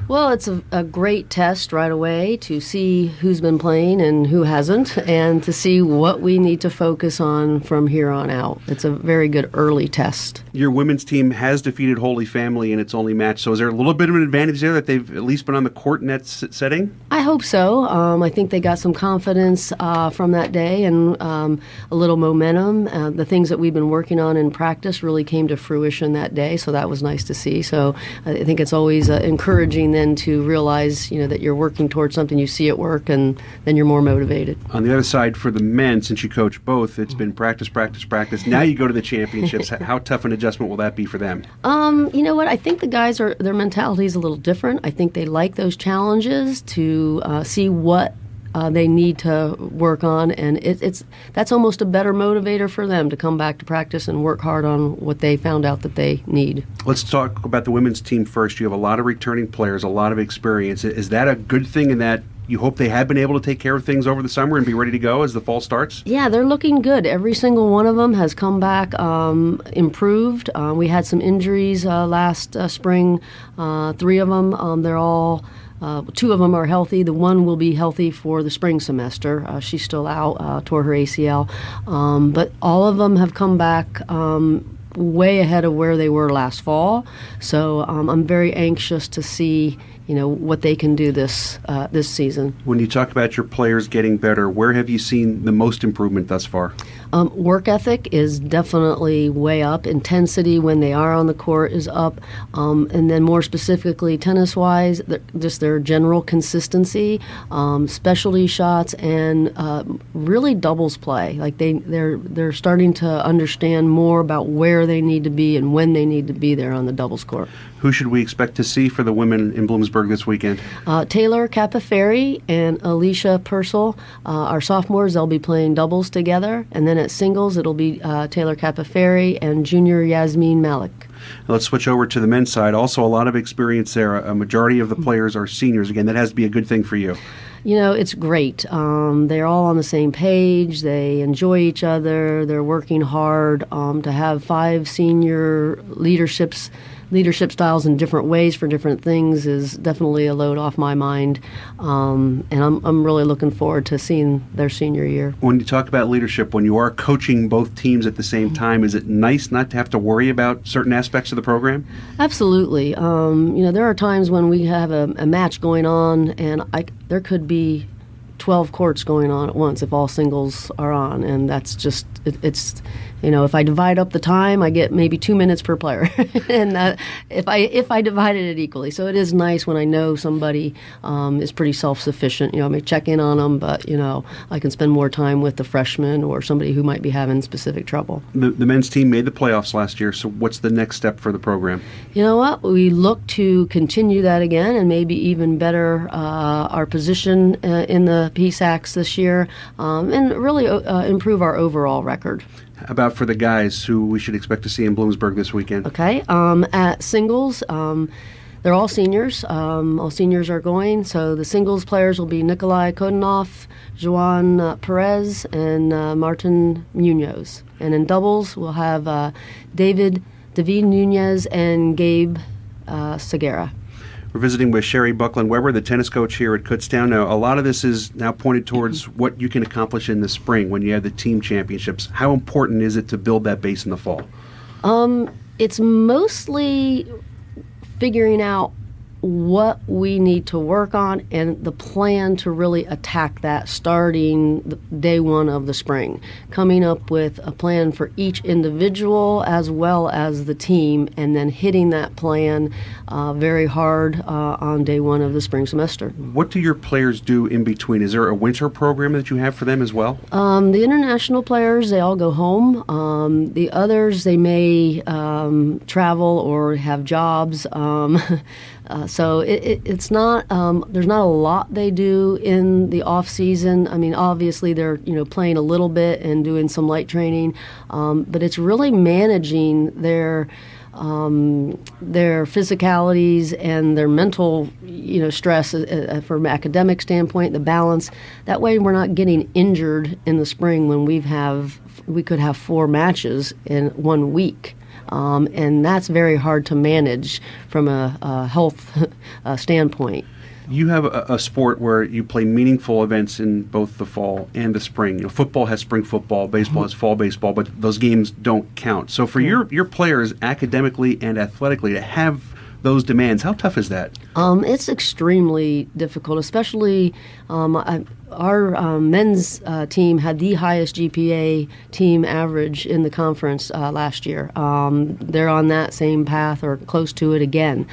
[SPEAKER 6] Well, it's a great test right away to see who's been playing and who hasn't, and to see what we need to focus on from here on out. It's a very good early test.
[SPEAKER 2] Your women's team has defeated Holy Family in its only match, so is there a little bit of an advantage there that they've at least been on the court in that setting?
[SPEAKER 6] I hope so. I think they got some confidence from that day and a little momentum. The things that we've been working on in practice really came to fruition that day, so that was nice to see. So I think it's always encouraging then to realize, that you're working towards something, you see it work, and then you're more motivated.
[SPEAKER 2] On the other side, for the men, since you coach both, it's been practice. Now you go to the championships. How tough an adjustment will that be for them?
[SPEAKER 6] You know what? I think the guys their mentality is a little different. I think they like those challenges to see what they need to work on, and that's almost a better motivator for them to come back to practice and work hard on what they found out that they need.
[SPEAKER 2] Let's talk about the women's team first. You have a lot of returning players, a lot of experience. Is that a good thing in that you hope they have been able to take care of things over the summer and be ready to go as the fall starts?
[SPEAKER 6] Yeah, they're looking good. Every single one of them has come back improved. We had some injuries last spring. 3 of them, they're all... 2 of them are healthy. The one will be healthy for the spring semester. She's still out, tore her ACL. But all of them have come back way ahead of where they were last fall. So I'm very anxious to see what they can do this season.
[SPEAKER 2] When you talk about your players getting better, where have you seen the most improvement thus far?
[SPEAKER 6] Work ethic is definitely way up. Intensity when they are on the court is up. And then more specifically, tennis-wise, just their general consistency, specialty shots, and really doubles play. Like they're starting to understand more about where they need to be and when they need to be there on the doubles court.
[SPEAKER 2] Who should we expect to see for the women in Bloomsburg this weekend?
[SPEAKER 6] Taylor Capaferri and Alicia Purcell are sophomores. They'll be playing doubles together. And then at singles, it'll be Taylor Capaferri and junior Yasmin Malik.
[SPEAKER 2] Let's switch over to the men's side. Also, a lot of experience there. A majority of the players are seniors. Again, that has to be a good thing for you.
[SPEAKER 6] It's great. They're all on the same page. They enjoy each other. They're working hard. To have 5 senior leadership styles in different ways for different things is definitely a load off my mind, and I'm really looking forward to seeing their senior year.
[SPEAKER 2] When you talk about leadership, when you are coaching both teams at the same time, is it nice not to have to worry about certain aspects of the program?
[SPEAKER 6] Absolutely. There are times when we have a match going on, and there could be 12 courts going on at once if all singles are on, and that's just it's if I divide up the time, I get maybe 2 minutes per player, and if I divided it equally. So it is nice when I know somebody is pretty self-sufficient. I may check in on them, but I can spend more time with the freshman or somebody who might be having specific trouble.
[SPEAKER 2] The men's team made the playoffs last year, so what's the next step for the program?
[SPEAKER 6] You know what? We look to continue that again and maybe even better our position in the PSACs this year, and really improve our overall record.
[SPEAKER 2] How about for the guys who we should expect to see in Bloomsburg this weekend?
[SPEAKER 6] Okay. At singles, they're all seniors. All seniors are going. So the singles players will be Nikolai Kodanov, Joan Perez, and Martin Munoz. And in doubles, we'll have David Nunez and Gabe Segura.
[SPEAKER 2] We're visiting with Sherry Buckland-Weber, the tennis coach here at Kutztown. Now, a lot of this is now pointed towards what you can accomplish in the spring when you have the team championships. How important is it to build that base in the fall?
[SPEAKER 6] It's mostly figuring out what we need to work on and the plan to really attack that starting day one of the spring. Coming up with a plan for each individual as well as the team, and then hitting that plan very hard on day one of the spring semester.
[SPEAKER 2] What do your players do in between? Is there a winter program that you have for them as well?
[SPEAKER 6] The international players, they all go home. The others, they may travel or have jobs. So it's not. There's not a lot they do in the off season. I mean, obviously they're playing a little bit and doing some light training, but it's really managing their physicalities and their mental stress from an academic standpoint. The balance. That way, we're not getting injured in the spring when we could have 4 matches in 1 week. And that's very hard to manage from a health standpoint.
[SPEAKER 2] You have a sport where you play meaningful events in both the fall and the spring. Football has spring football, baseball has fall baseball, but those games don't count. So for your players, academically and athletically, to have those demands, how tough is that?
[SPEAKER 6] It's extremely difficult, especially our men's team had the highest GPA team average in the conference last year. They're on that same path or close to it again.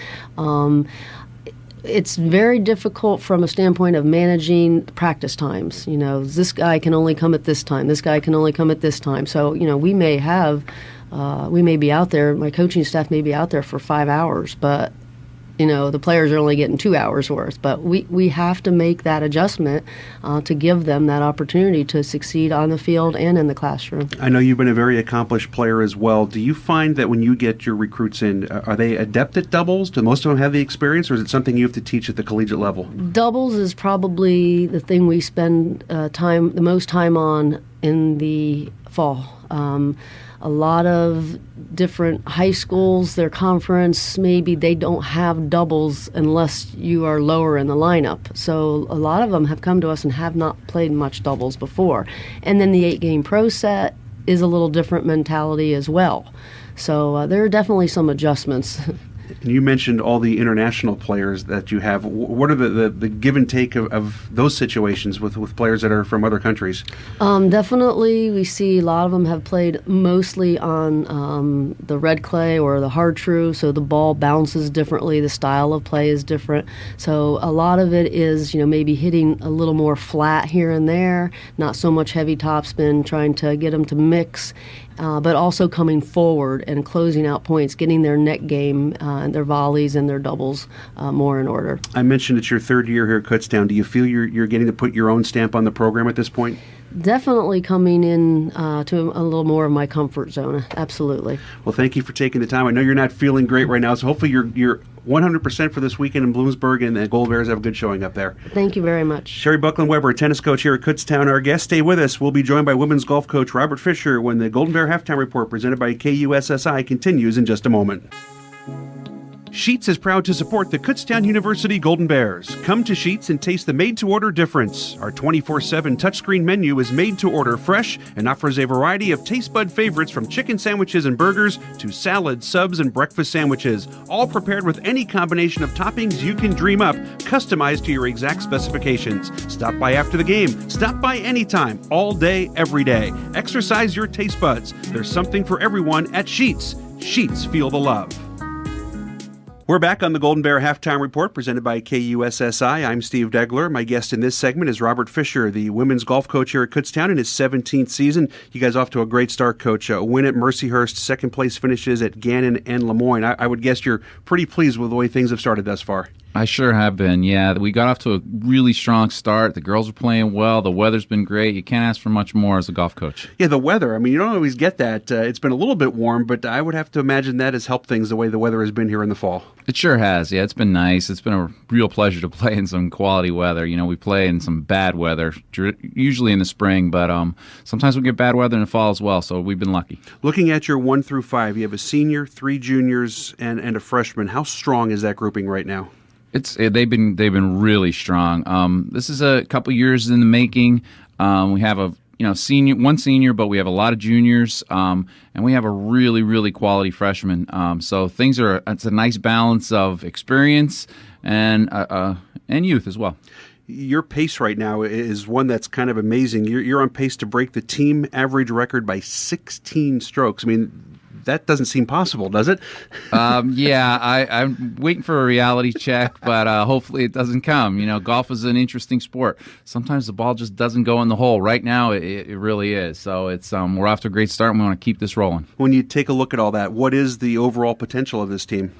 [SPEAKER 6] It's very difficult from a standpoint of managing practice times. This guy can only come at this time. This guy can only come at this time. So, we may be out there, my coaching staff may be out there for 5 hours, but the players are only getting 2 hours worth. But we have to make that adjustment to give them that opportunity to succeed on the field and in the classroom.
[SPEAKER 2] I know you've been a very accomplished player as well. Do you find that when you get your recruits in, are they adept at doubles? Do most of them have the experience, or is it something you have to teach at the collegiate level? Doubles
[SPEAKER 6] is probably the thing we spend the most time on in the fall. A lot of different high schools, their conference, maybe they don't have doubles unless you are lower in the lineup. So a lot of them have come to us and have not played much doubles before. And then the 8-game pro set is a little different mentality as well. So there are definitely some adjustments.
[SPEAKER 2] And you mentioned all the international players that you have. What are the give and take of those situations with players that are from other countries?
[SPEAKER 6] Definitely, we see a lot of them have played mostly on the red clay or the hard true, so the ball bounces differently, the style of play is different. So a lot of it is, maybe hitting a little more flat here and there, not so much heavy topspin, trying to get them to mix. But also coming forward and closing out points, getting their net game and their volleys and their doubles more in order.
[SPEAKER 2] I mentioned it's your third year here at Kutztown. Do you feel you're getting to put your own stamp on the program at this point?
[SPEAKER 6] Definitely coming in to a little more of my comfort zone. Absolutely.
[SPEAKER 2] Well, thank you for taking the time. I know you're not feeling great right now, so hopefully you're 100% for this weekend in Bloomsburg, and the Gold Bears have a good showing up there.
[SPEAKER 6] Thank you very much.
[SPEAKER 2] Sherry Buckland-Weber, tennis coach here at Kutztown. Our guest, stay with us. We'll be joined by women's golf coach Robert Fisher when the Golden Bear Halftime Report presented by KUSSI continues in just a moment. Sheetz is proud to support the Kutztown University Golden Bears. Come to Sheetz and taste the made-to-order difference. Our 24/7 touchscreen menu is made to order fresh and offers a variety of taste bud favorites from chicken sandwiches and burgers to salads, subs, and breakfast sandwiches, all prepared with any combination of toppings you can dream up, customized to your exact specifications. Stop by after the game. Stop by anytime, all day, every day. Exercise your taste buds. There's something for everyone at Sheetz. Sheetz, feel the love. We're back on the Golden Bear Halftime Report presented by KUSSI. I'm Steve Degler. My guest in this segment is Robert Fisher, the women's golf coach here at Kutztown in his 17th season. You guys off to a great start, Coach. A win at Mercyhurst, second place finishes at Gannon and Lemoyne. I would guess you're pretty pleased with the way things have started thus far.
[SPEAKER 7] I sure have been, yeah. We got off to a really strong start. The girls are playing well. The weather's been great. You can't ask for much more as a golf coach.
[SPEAKER 2] Yeah, the weather. I mean, you don't always get that. It's been a little bit warm, but I would have to imagine that has helped things the way the weather has been here in the fall.
[SPEAKER 7] It sure has, yeah. It's been nice. It's been a real pleasure to play in some quality weather. We play in some bad weather, usually in the spring, but sometimes we get bad weather in the fall as well, so we've been lucky.
[SPEAKER 2] Looking at your 1 through 5, you have a senior, 3 juniors, and a freshman. How strong is that grouping right now?
[SPEAKER 7] They've been really strong. This is a couple years in the making. We have one senior, but we have a lot of juniors, and we have a really, really quality freshman. So it's a nice balance of experience and youth as well.
[SPEAKER 2] Your pace right now is one that's kind of amazing. You're on pace to break the team average record by 16 strokes. I mean, that doesn't seem possible, does it?
[SPEAKER 7] Yeah, I'm waiting for a reality check, but hopefully it doesn't come. Golf is an interesting sport. Sometimes the ball just doesn't go in the hole. Right now, it really is. So we're off to a great start, and we want to keep this rolling.
[SPEAKER 2] When you take a look at all that, what is the overall potential of this team?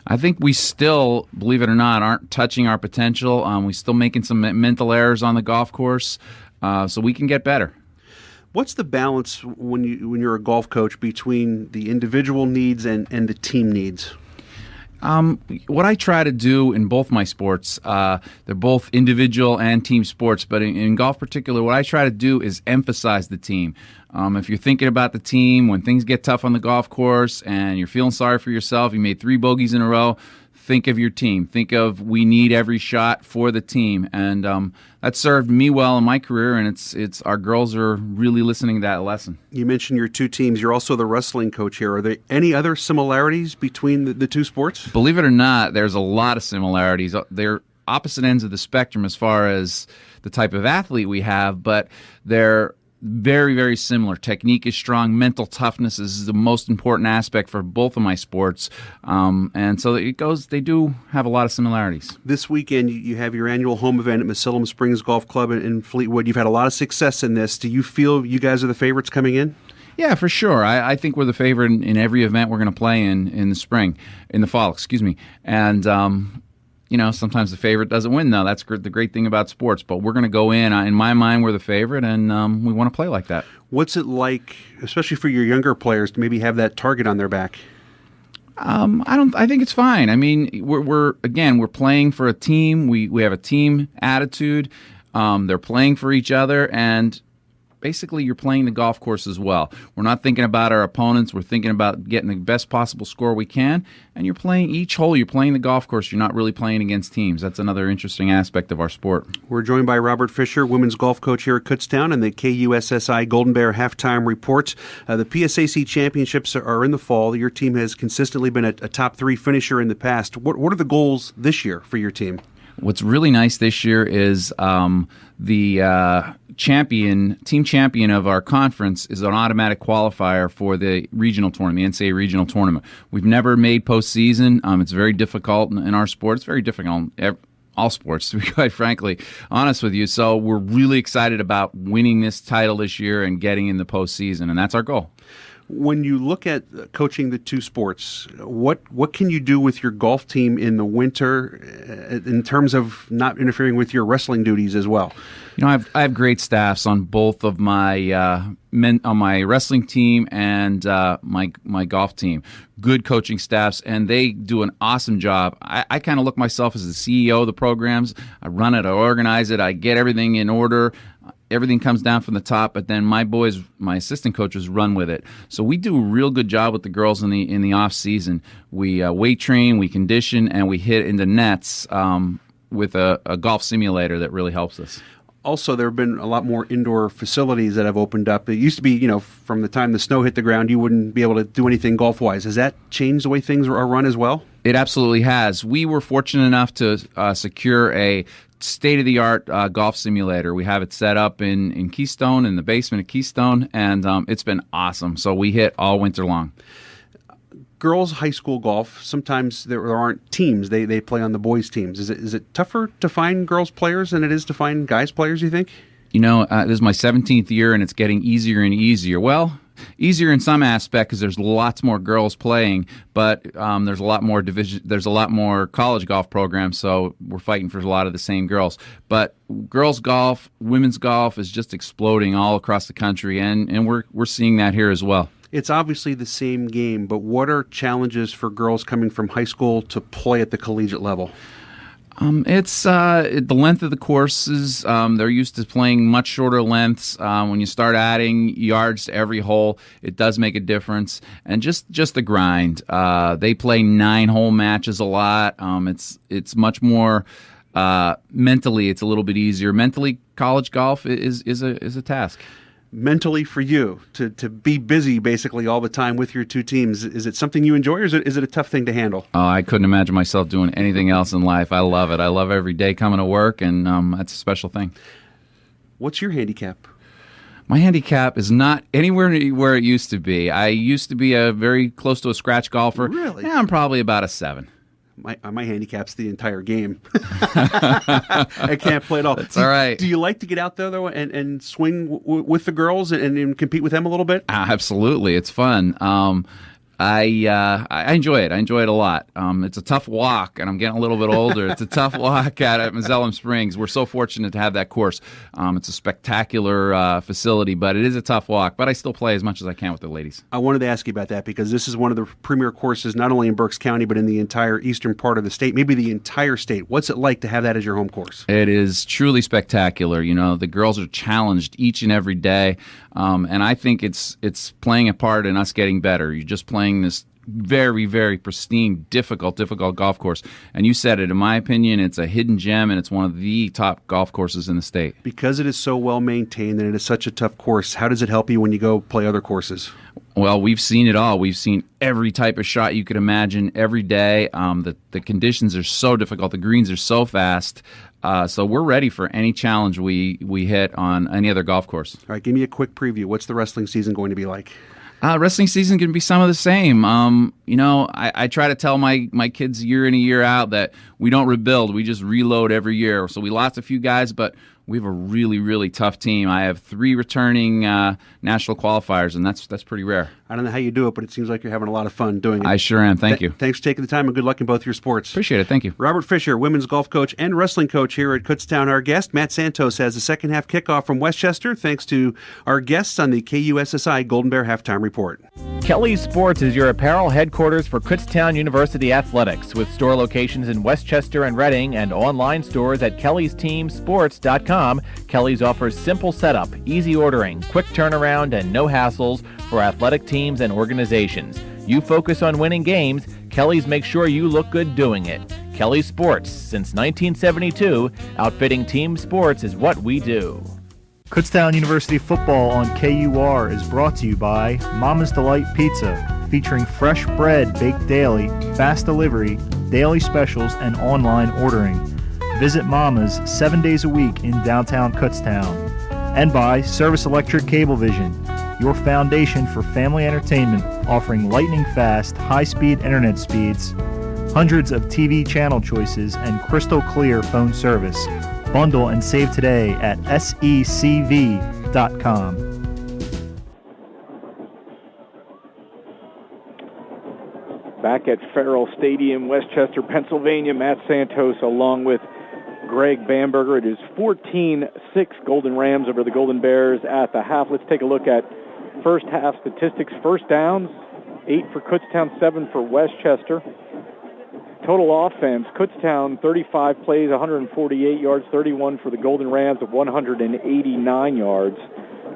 [SPEAKER 7] I think we still, believe it or not, aren't touching our potential. We're still making some mental errors on the golf course, so we can get better.
[SPEAKER 2] What's the balance when you're a golf coach between the individual needs and the team needs?
[SPEAKER 7] What I try to do in both my sports, they're both individual and team sports, but in golf particular, what I try to do is emphasize the team. If you're thinking about the team, when things get tough on the golf course and you're feeling sorry for yourself, you made 3 bogeys in a row, think of your team. Think of we need every shot for the team. And that served me well in my career, and it's our girls are really listening to that lesson.
[SPEAKER 2] You mentioned your 2 teams. You're also the wrestling coach here. Are there any other similarities between the 2 sports?
[SPEAKER 7] Believe it or not, there's a lot of similarities. They're opposite ends of the spectrum as far as the type of athlete we have, but they're very, very similar. Technique is strong. Mental toughness is the most important aspect for both of my sports. And so they do have a lot of similarities.
[SPEAKER 2] This weekend, you have your annual home event at Masilum Springs Golf Club in Fleetwood. You've had a lot of success in this. Do you feel you guys are the favorites coming in?
[SPEAKER 7] Yeah, for sure. I think we're the favorite in every event we're going to play in the fall, excuse me. And, sometimes the favorite doesn't win, though. That's the great thing about sports. But we're going to go in my mind, we're the favorite, and we want to play like that.
[SPEAKER 2] What's it like, especially for your younger players, to maybe have that target on their back?
[SPEAKER 7] I think it's fine. I mean, we're playing for a team. We have a team attitude. They're playing for each other, and basically you're playing the golf course as well. We're not thinking about our opponents. We're thinking about getting the best possible score we can, and you're playing each hole. You're playing the golf course. You're not really playing against teams. That's another interesting aspect of our sport.
[SPEAKER 2] We're joined by Robert Fisher, women's golf coach here at Kutztown, and the KUSSI Golden Bear Halftime Report. The PSAC championships are in the fall. Your team has consistently been a top 3 finisher in the past. What are the goals this year for your team?
[SPEAKER 7] What's really nice this year is the team champion of our conference is an automatic qualifier for the regional tournament, the NCAA regional tournament. We've never made postseason. It's very difficult in our sport. It's very difficult in all sports, to be quite frankly honest with you. So we're really excited about winning this title this year and getting in the postseason, and that's our goal.
[SPEAKER 2] When you look at coaching the two sports, what can you do with your golf team in the winter in terms of not interfering with your wrestling duties as well?
[SPEAKER 7] I have great staffs on both of my on my wrestling team and my golf team. Good coaching staffs, and they do an awesome job. I kind of look myself as the CEO of the programs. I run it, I organize it, I get everything in order. Everything comes down from the top, but then my boys, my assistant coaches, run with it. So we do a real good job with the girls in the off season. We weight train, we condition, and we hit into nets with a golf simulator that really helps us.
[SPEAKER 2] Also, there have been a lot more indoor facilities that have opened up. It used to be, from the time the snow hit the ground, you wouldn't be able to do anything golf-wise. Has that changed the way things are run as well?
[SPEAKER 7] It absolutely has. We were fortunate enough to secure a state-of-the-art golf simulator. We have it set up in Keystone, in the basement of Keystone, and it's been awesome. So we hit all winter long.
[SPEAKER 2] Girls high school golf, sometimes there aren't teams. They play on the boys' teams. Is it tougher to find girls players than it is to find guys players, you think?
[SPEAKER 7] This is my 17th year, and it's getting easier and easier. Well, easier in some aspect because there's lots more girls playing, but there's a lot more division. There's a lot more college golf programs, so we're fighting for a lot of the same girls. But girls golf, women's golf is just exploding all across the country, and we're seeing that here as well.
[SPEAKER 2] It's obviously the same game, but what are challenges for girls coming from high school to play at the collegiate level?
[SPEAKER 7] It's the length of the courses. They're used to playing much shorter lengths. When you start adding yards to every hole, it does make a difference. And just the grind. They play 9-hole matches a lot. It's much more mentally. It's a little bit easier. Mentally, college golf is a task.
[SPEAKER 2] Mentally for you to be busy basically all the time with your two teams, is it something you enjoy, or is it a tough thing to handle?
[SPEAKER 7] Oh, I couldn't imagine myself doing anything else in life. I love it. I love every day coming to work, and that's a special thing.
[SPEAKER 2] What's your handicap?
[SPEAKER 7] My handicap is not anywhere near where it used to be. I used to be very close to a scratch golfer.
[SPEAKER 2] Really?
[SPEAKER 7] Now I'm probably about a 7.
[SPEAKER 2] My handicap's the entire game. I can't play it all.
[SPEAKER 7] That's all right.
[SPEAKER 2] Do you like to get out there, though, and swing with the girls and compete with them a little bit?
[SPEAKER 7] Absolutely. It's fun. I enjoy it. I enjoy it a lot. It's a tough walk, and I'm getting a little bit older. It's a tough walk at Mazellum Springs. We're so fortunate to have that course. It's a spectacular facility, but it is a tough walk. But I still play as much as I can with the ladies.
[SPEAKER 2] I wanted to ask you about that because this is one of the premier courses, not only in Berks County, but in the entire eastern part of the state, maybe the entire state. What's it like to have that as your home course?
[SPEAKER 7] It is truly spectacular. The girls are challenged each and every day, and I think it's playing a part in us getting better. You're just playing this very, very pristine, difficult golf course. And you said it, in my opinion, it's a hidden gem, and it's one of the top golf courses in the state. Because
[SPEAKER 2] it is so well maintained and it is such a tough course, how does it help you when you go play other courses?
[SPEAKER 7] Well, we've seen it all. We've seen every type of shot you could imagine every day. The conditions are so difficult. The greens are so fast. So we're ready for any challenge we hit on any other golf course.
[SPEAKER 2] All right, give me a quick preview. What's the wrestling season going to be like?
[SPEAKER 7] Wrestling season can be some of the same. I try to tell my kids year in and year out that we don't rebuild. We just reload every year. So we lost a few guys, but we have a really, really tough team. I have 3 returning national qualifiers, and that's pretty rare.
[SPEAKER 2] I don't know how you do it, but it seems like you're having a lot of fun doing it.
[SPEAKER 7] I sure am. Thank you.
[SPEAKER 2] Thanks for taking the time, and good luck in both your sports.
[SPEAKER 7] Appreciate it. Thank you.
[SPEAKER 2] Robert Fisher, women's golf coach and wrestling coach here at Kutztown. Our guest, Matt Santos, has the second half kickoff from Westchester, thanks to our guests on the KUSSI Golden Bear Halftime Report.
[SPEAKER 8] Kelly's Sports is your apparel headquarters for Kutztown University Athletics, with store locations in Westchester and Reading and online stores at kellysteamsports.com. Kelly's offers simple setup, easy ordering, quick turnaround, and no hassles for athletic teams and organizations. You focus on winning games, Kelly's makes sure you look good doing it. Kelly's Sports, since 1972, outfitting team sports is what we do.
[SPEAKER 9] Kutztown University football on KUR is brought to you by Mama's Delight Pizza, featuring fresh bread baked daily, fast delivery, daily specials, and online ordering. Visit Mama's 7 days a week in downtown Kutztown. And by Service Electric Cablevision, your foundation for family entertainment, offering lightning-fast, high-speed internet speeds, hundreds of TV channel choices, and crystal clear phone service. Bundle and save today at secv.com.
[SPEAKER 1] Back at Farrell Stadium, Westchester, Pennsylvania, Matt Santos along with Greg Bamberger. It is 14-6 Golden Rams over the Golden Bears at the half. Let's take a look at first half statistics. First downs, 8 for Kutztown, 7 for Westchester. Total offense, Kutztown 35 plays, 148 yards, 31 for the Golden Rams of 189 yards.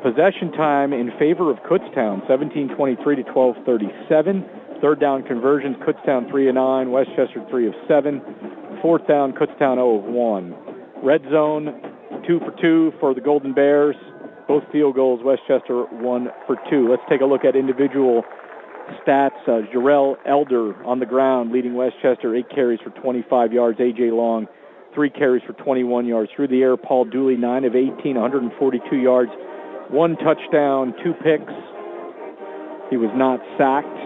[SPEAKER 1] Possession time in favor of Kutztown, 17-23 to 12-37. Third down conversions, Kutztown 3 of 9, Westchester 3 of 7. Fourth down, Kutztown 0 of 1. Red zone, 2 for 2 for the Golden Bears. Both field goals, Westchester 1 for 2. Let's take a look at individual stats. Jarrell Elder on the ground leading Westchester, 8 carries for 25 yards. A.J. Long, 3 carries for 21 yards. Through the air, Paul Dooley, 9 of 18, 142 yards. 1 touchdown, 2 picks. He was not sacked.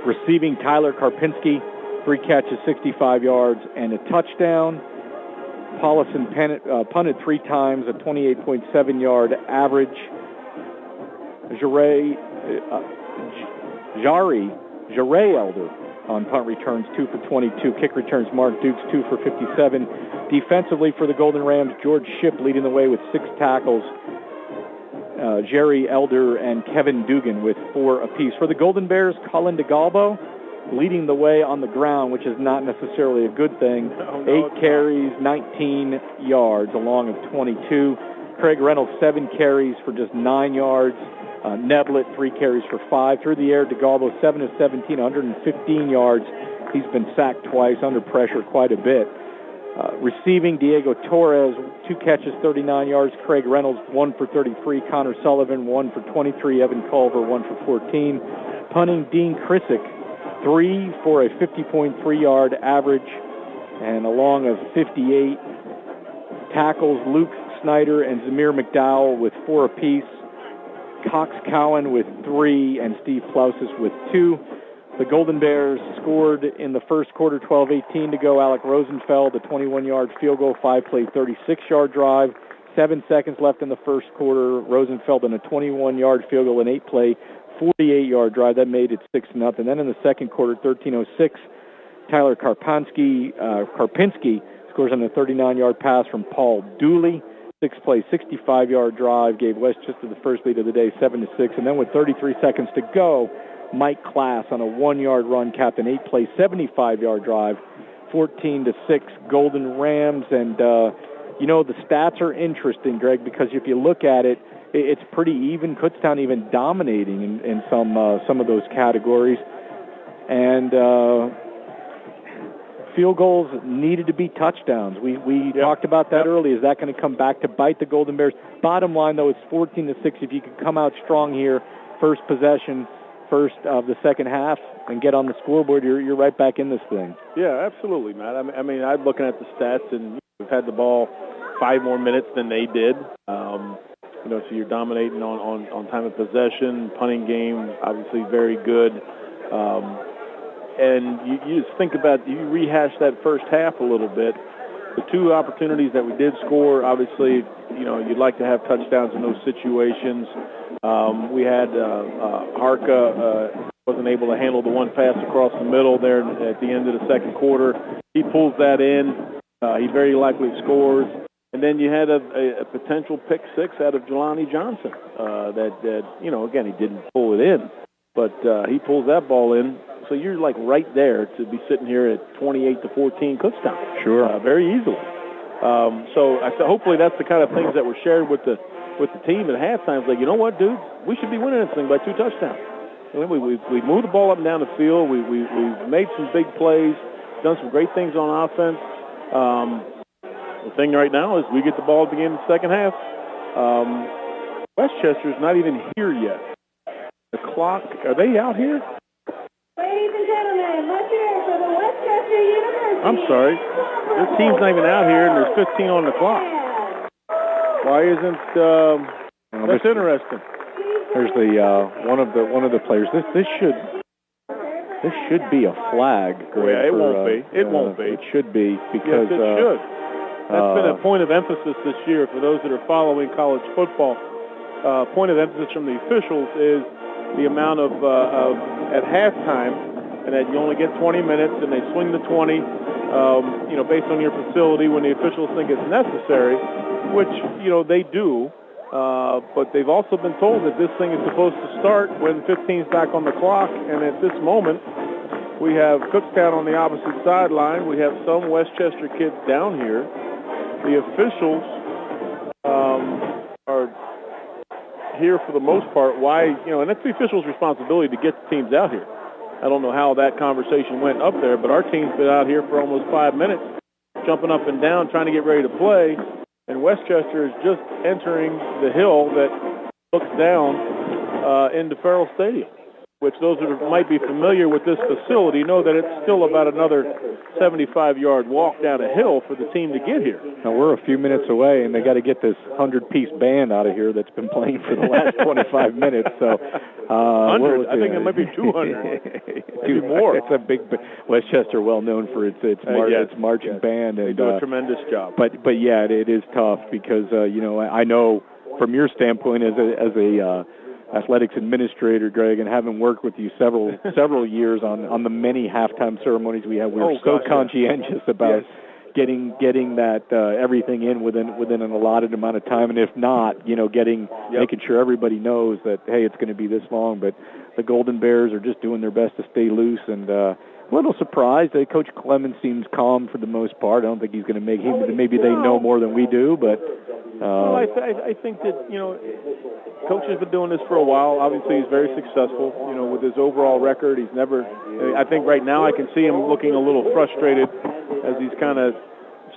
[SPEAKER 1] Receiving, Tyler Karpinski, 3 catches, 65 yards, and a touchdown. Paulison punted 3 times, a 28.7-yard average. Jare Elder on punt returns, 2 for 22. Kick returns, Mark Dukes, 2 for 57. Defensively for the Golden Rams, George Shipp leading the way with 6 tackles. Jerry Elder and Kevin Dugan with 4 apiece. For the Golden Bears, Colin DeGalbo leading the way on the ground, which is not necessarily a good thing. 8 carries, 19 yards, a long of 22. Craig Reynolds, 7 carries for just 9 yards. Neblett, 3 carries for 5. Through the air, DeGalbo, 7 of 17, 115 yards. He's been sacked twice, under pressure quite a bit. Receiving, Diego Torres, 2 catches, 39 yards. Craig Reynolds, 1 for 33. Connor Sullivan, 1 for 23. Evan Culver, 1 for 14. Punting, Dean Krisick, 3 for a 50.3-yard average and a long of 58. Tackles, Luke Snyder and Zamir McDowell with 4 apiece. Cox Cowan with 3 and Steve Plausis with 2. The Golden Bears scored in the first quarter, 12:18 to go. Alec Rosenfeld, a 21-yard field goal, 5-play, 36-yard drive. 7 seconds left in the first quarter. Rosenfeld on a 21-yard field goal, an 8-play, 48-yard drive. That made it 6-0. Then in the second quarter, 13:06, Tyler Karpinski scores on a 39-yard pass from Paul Dooley. 6-play, 65-yard drive gave Westchester the first lead of the day, 7-6. And then with 33 seconds to go, Mike Klass on a 1-yard run capped an 8-play, 75-yard drive, 14-6 Golden Rams. And, the stats are interesting, Greg, because if you look at it, it's pretty even. Kutztown even dominating in some of those categories. And field goals needed to be touchdowns. We talked about that earlier. Is that going to come back to bite the Golden Bears? Bottom line, though, it's 14-6. If you could come out strong here, first possession, first of the second half, and get on the scoreboard, you're right back in this thing.
[SPEAKER 4] Yeah, absolutely, Matt. I mean, I'm looking at the stats, and we've had the ball 5 more minutes than they did. So you're dominating on time of possession. Punting game, obviously very good. And you just think about, you rehash that first half a little bit. the two opportunities that we did score, obviously, you'd like to have touchdowns in those situations. We had Harka wasn't able to handle the one pass across the middle there at the end of the second quarter. He pulls that in. He very likely scores. And then you had a potential pick six out of Jelani Johnson that again, he didn't pull it in, but he pulls that ball in. So you're like right there to be sitting here at 28-14 Kutztown.
[SPEAKER 1] Sure.
[SPEAKER 4] Very easily. So hopefully that's the kind of things that were shared with the team at halftime. It's like, you know what, dude? We should be winning this thing by 2 touchdowns. And we moved the ball up and down the field. We've made some big plays, done some great things on offense. The thing right now is we get the ball at the beginning of the second half. Westchester's not even here yet. The clock, are they out here?
[SPEAKER 10] Ladies and gentlemen, let's hear it for the Westchester University.
[SPEAKER 4] I'm sorry. This team's not even out here, and there's 15 on the clock. Why isn't that's interesting.
[SPEAKER 1] There's the one of the players. This should be a flag. Greg,
[SPEAKER 4] it won't be. It won't be.
[SPEAKER 1] It should be because
[SPEAKER 4] yes, it should. That's been a point of emphasis this year for those that are following college football. Point of emphasis from the officials is the amount of at halftime, and that you only get 20 minutes, and they swing the 20, based on your facility when the officials think it's necessary, which they do. But they've also been told that this thing is supposed to start when 15's back on the clock, and at this moment, we have Kutztown on the opposite sideline. We have some Westchester kids down here. The officials are here for the most part. Why, and that's the officials' responsibility to get the teams out here. I don't know how that conversation went up there, but our team's been out here for almost 5 minutes, jumping up and down, trying to get ready to play. And Westchester is just entering the hill that looks down into Farrell Stadium, which those that might be familiar with this facility know that it's still about another 75-yard walk down a hill for the team to get here.
[SPEAKER 1] Now, we're a few minutes away, and they got to get this 100-piece band out of here that's been playing for the last 25 minutes. So,
[SPEAKER 4] 100? I think it might be 200. Maybe more.
[SPEAKER 1] It's a big Westchester, well known for its marching band. And,
[SPEAKER 4] they do a tremendous job.
[SPEAKER 1] But yeah, it is tough because I know from your standpoint as a athletics administrator, Greg, and having worked with you several years on the many halftime ceremonies we have, we're conscientious about getting that everything in within an allotted amount of time, and if not, making sure everybody knows that hey, it's going to be this long. But the Golden Bears are just doing their best to stay loose, and a little surprised. Coach Clemens seems calm for the most part. I don't think he's going to make. Maybe they know more than we do, but.
[SPEAKER 4] Well, I think that, Coach has been doing this for a while. Obviously, he's very successful, with his overall record. He's never, I think right now I can see him looking a little frustrated as he's kind of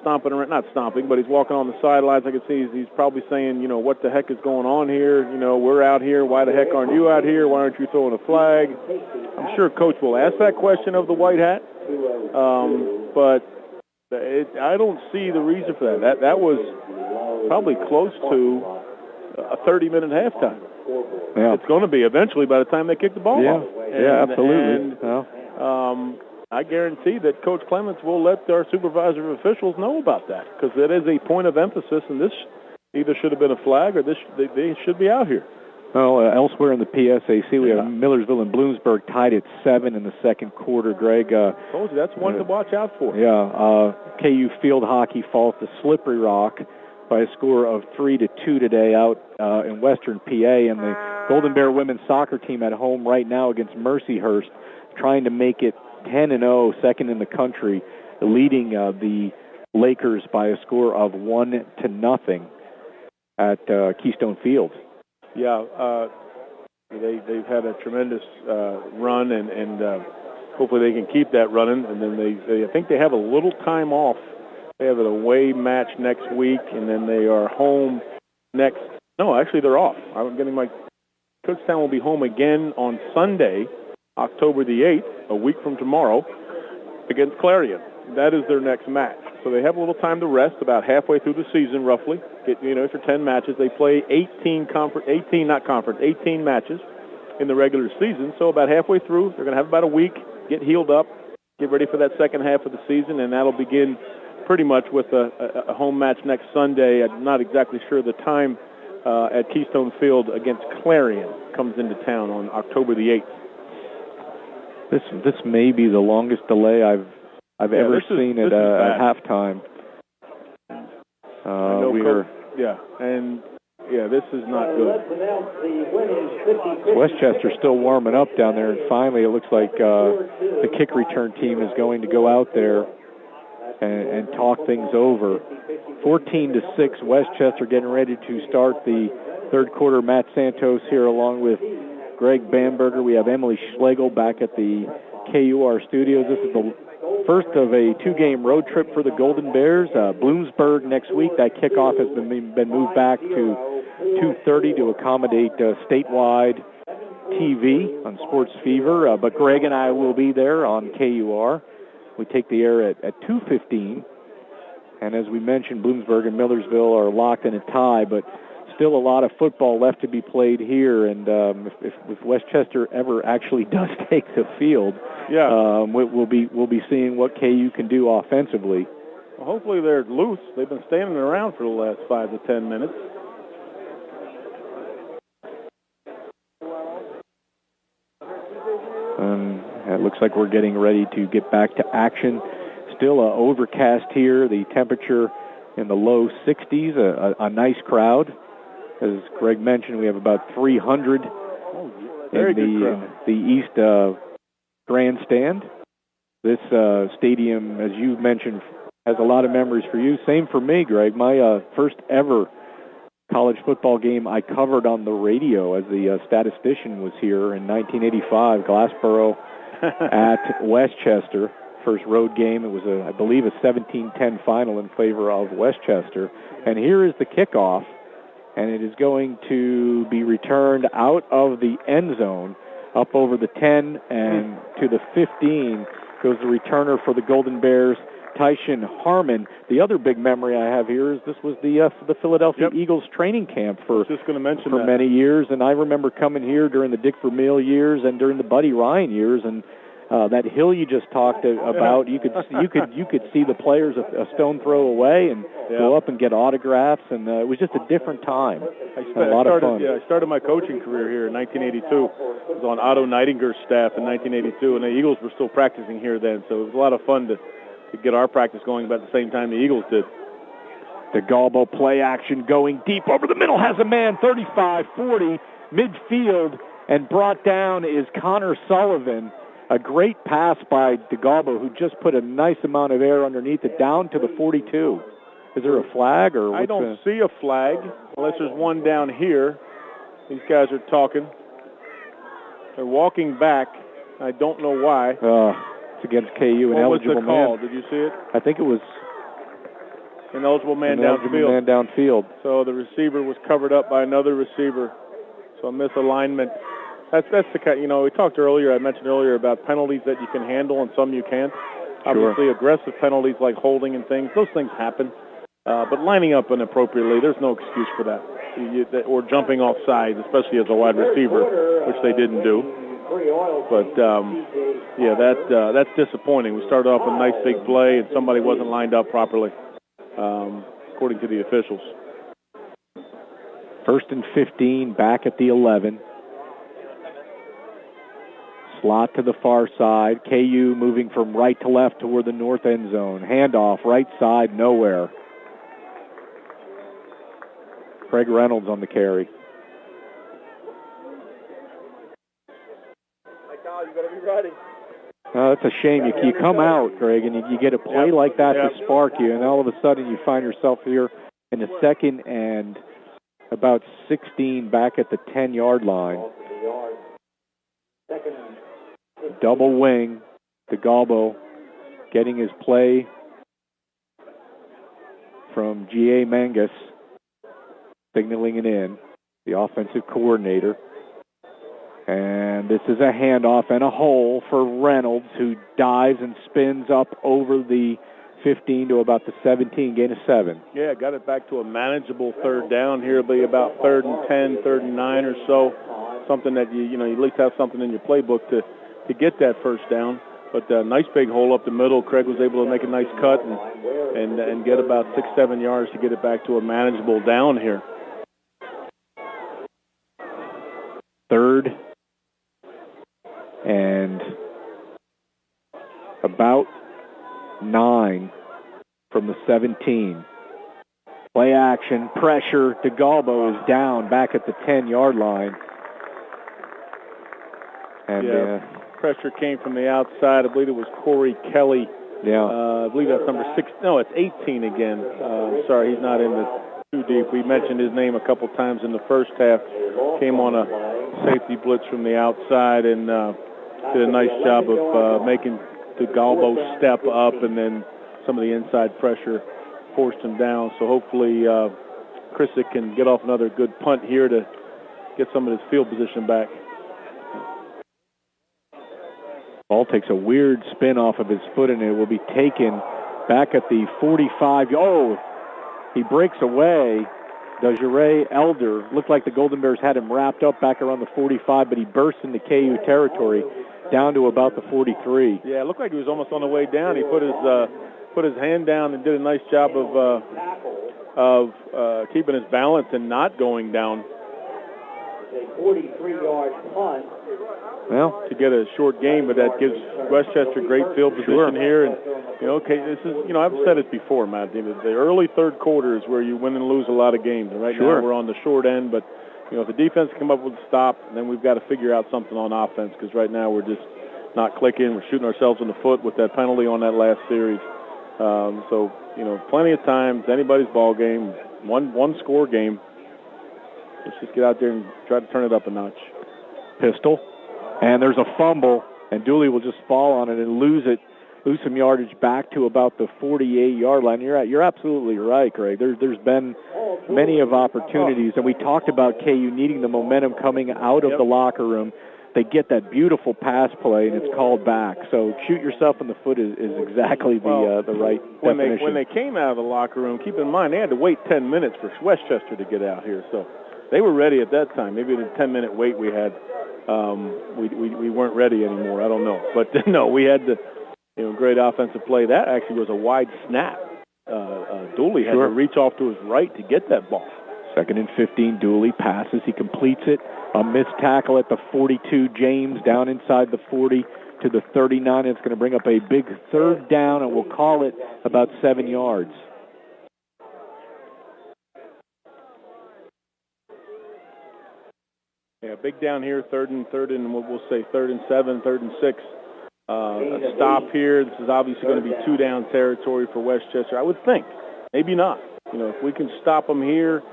[SPEAKER 4] stomping around, not stomping, but he's walking on the sidelines. I can see he's probably saying, what the heck is going on here? We're out here. Why the heck aren't you out here? Why aren't you throwing a flag? I'm sure Coach will ask that question of the white hat, but I don't see the reason for that. That was probably close to a 30-minute halftime.
[SPEAKER 1] Yeah.
[SPEAKER 4] It's going to be eventually by the time they kick the ball off.
[SPEAKER 1] Absolutely.
[SPEAKER 4] And I guarantee that Coach Clements will let our supervisor officials know about that because it is a point of emphasis, and this either should have been a flag or they should be out here.
[SPEAKER 1] Well, elsewhere in the PSAC, we have Millersville and Bloomsburg tied at 7 in the second quarter, Greg.
[SPEAKER 4] Told you, that's one to watch out for.
[SPEAKER 1] Yeah, KU field hockey falls to Slippery Rock by a score of 3-2 today out in western PA, and the Golden Bear women's soccer team at home right now against Mercyhurst, trying to make it 10-0, second in the country, leading the Lakers by a score of 1-0 at Keystone Field.
[SPEAKER 4] Yeah, they've had a tremendous run, and hopefully they can keep that running. And then I think they have a little time off. They have an away match next week, and then they are home next. No, actually they're off. I'm getting my Kutztown will be home again on Sunday, October the 8th, a week from tomorrow, against Clarion. That is their next match. So they have a little time to rest, about halfway through the season, roughly. For 10 matches. They play 18 matches in the regular season. So about halfway through, they're going to have about a week, get healed up, get ready for that second half of the season, and that'll begin pretty much with a home match next Sunday. I'm not exactly sure the time at Keystone Field against Clarion comes into town on October the 8th.
[SPEAKER 1] This may be the longest delay I've ever seen at halftime.
[SPEAKER 4] This is not good.
[SPEAKER 1] Westchester's still warming up down there, and finally it looks like the kick return team is going to go out there and talk things over. 14-6, Westchester getting ready to start the third quarter. Matt Santos here along with Greg Bamberger. We have Emily Schlegel back at the KUR studios. This is the first of a two-game road trip for the Golden Bears. Bloomsburg next week. That kickoff has been moved back to 2:30 to accommodate statewide TV on Sports Fever. But Greg and I will be there on KUR. We take the air at 2:15. And as we mentioned, Bloomsburg and Millersville are locked in a tie, but still a lot of football left to be played here. And if Westchester ever actually does take the field, we'll be seeing what KU can do offensively.
[SPEAKER 4] Well, hopefully they're loose. They've been standing around for the last 5 to 10 minutes.
[SPEAKER 1] It looks like we're getting ready to get back to action. Still overcast here. The temperature in the low 60s. A nice crowd. As Greg mentioned, we have about 300 in the East grandstand. This stadium, as you mentioned, has a lot of memories for you. Same for me, Greg. My first ever college football game I covered on the radio as the statistician was here in 1985, Glassboro at Westchester. First road game. It was, I believe, a 17-10 final in favor of Westchester. And here is the kickoff, and it is going to be returned out of the end zone up over the 10 and to the 15 goes the returner for the Golden Bears, Tyshawn Harmon. The other big memory I have here is this was the Philadelphia Eagles training camp for many years, and I remember coming here during the Dick Vermeil years and during the Buddy Ryan years, and that hill you just talked about, you could see the players a stone throw away and go up and get autographs, and it was just a different time. A lot of fun.
[SPEAKER 4] I started my coaching career here in 1982. I was on Otto Neitinger's staff in 1982, and the Eagles were still practicing here then, so it was a lot of fun to get our practice going about the same time the Eagles did.
[SPEAKER 1] The Galbo play action going deep over the middle, has a man, 35-40, midfield, and brought down is Connor Sullivan. A great pass by DeGalbo, who just put a nice amount of air underneath it, down to the 42. Is there a flag? Or
[SPEAKER 4] I don't see a flag, unless there's one down here. These guys are talking. They're walking back. I don't know why.
[SPEAKER 1] It's against KU, an eligible man.
[SPEAKER 4] What was the call? Did you see it?
[SPEAKER 1] I think it was
[SPEAKER 4] an eligible man downfield. So the receiver was covered up by another receiver. So a misalignment. That's the kind, we talked earlier, I mentioned earlier about penalties that you can handle and some you can't. Obviously, aggressive penalties like holding and things, those things happen. But lining up inappropriately, there's no excuse for that. Or jumping off sides, especially as a wide receiver, which they didn't do. But, that's disappointing. We started off with a nice big play, and somebody wasn't lined up properly, according to the officials.
[SPEAKER 1] 1st and 15, back at the 11. Slot to the far side. KU moving from right to left toward the north end zone. Handoff, right side, nowhere. Craig Reynolds on the carry.
[SPEAKER 4] You better be ready.
[SPEAKER 1] That's a shame. You come out, Greg, and you get a play like that to spark you, and all of a sudden you find yourself here in the second and about 16 back at the 10-yard line. Double wing. DeGalbo getting his play from G.A. Mangus, signaling it in, the offensive coordinator. And this is a handoff and a hole for Reynolds, who dives and spins up over the 15 to about the 17, gain of 7.
[SPEAKER 4] Yeah, got it back to a manageable third down here. It'll be about 3rd and 10, 3rd and 9 or so. Something that you at least have something in your playbook to get that first down. But nice big hole up the middle. Craig was able to make a nice cut and get about 6-7 yards to get it back to a manageable down here.
[SPEAKER 1] Third and about 9 from the 17. Play action, pressure. DeGalbo is down back at the 10-yard line. And
[SPEAKER 4] pressure came from the outside. I believe it was Corey Kelly.
[SPEAKER 1] Yeah.
[SPEAKER 4] I believe that's number 6. No, it's 18 again. Sorry, he's not in the too deep. We mentioned his name a couple times in the first half. Came on a safety blitz from the outside and did a nice job of making DeGalbo step up, and then some of the inside pressure forced him down. So hopefully Chrisick can get off another good punt here to get some of his field position back.
[SPEAKER 1] Ball takes a weird spin off of his foot, and it will be taken back at the 45. Oh, he breaks away. Desiree Elder. Looked like the Golden Bears had him wrapped up back around the 45, but he burst into KU territory down to about the 43.
[SPEAKER 4] Yeah, it looked like he was almost on the way down. He put his hand down and did a nice job of keeping his balance and not going down.
[SPEAKER 5] A 43-yard punt.
[SPEAKER 1] Well,
[SPEAKER 4] to get a short game, but that gives Westchester great field position here. And this is, I've said it before, Matt. The early third quarter is where you win and lose a lot of games. And right now we're on the short end, but if the defense can come up with a stop, then we've got to figure out something on offense, because right now we're just not clicking. We're shooting ourselves in the foot with that penalty on that last series. So plenty of times, anybody's ball game, one score game. Let's just get out there and try to turn it up a notch.
[SPEAKER 1] Pistol. And there's a fumble, and Dooley will just fall on it and lose some yardage back to about the 48-yard line. You're absolutely right, Greg. There's been many of opportunities, and we talked about KU needing the momentum coming out of the locker room. They get that beautiful pass play, and it's called back. So shoot yourself in the foot is exactly the right definition.
[SPEAKER 4] When they came out of the locker room, keep in mind they had to wait 10 minutes for Westchester to get out here. So they were ready at that time. Maybe the 10-minute wait we had. We weren't ready anymore. I don't know. But, no, we had the great offensive play. That actually was a wide snap. Dooley had to reach off to his right to get that ball.
[SPEAKER 1] 2nd and 15, Dooley passes. He completes it. A missed tackle at the 42. James down inside the 40 to the 39. It's going to bring up a big third down, and we'll call it about 7 yards.
[SPEAKER 4] Yeah, big down here, third and we'll say 3rd and 7, 3rd and 6. A stop here. This is obviously going to be 2-down territory for Westchester, I would think. Maybe not. If we can stop them here,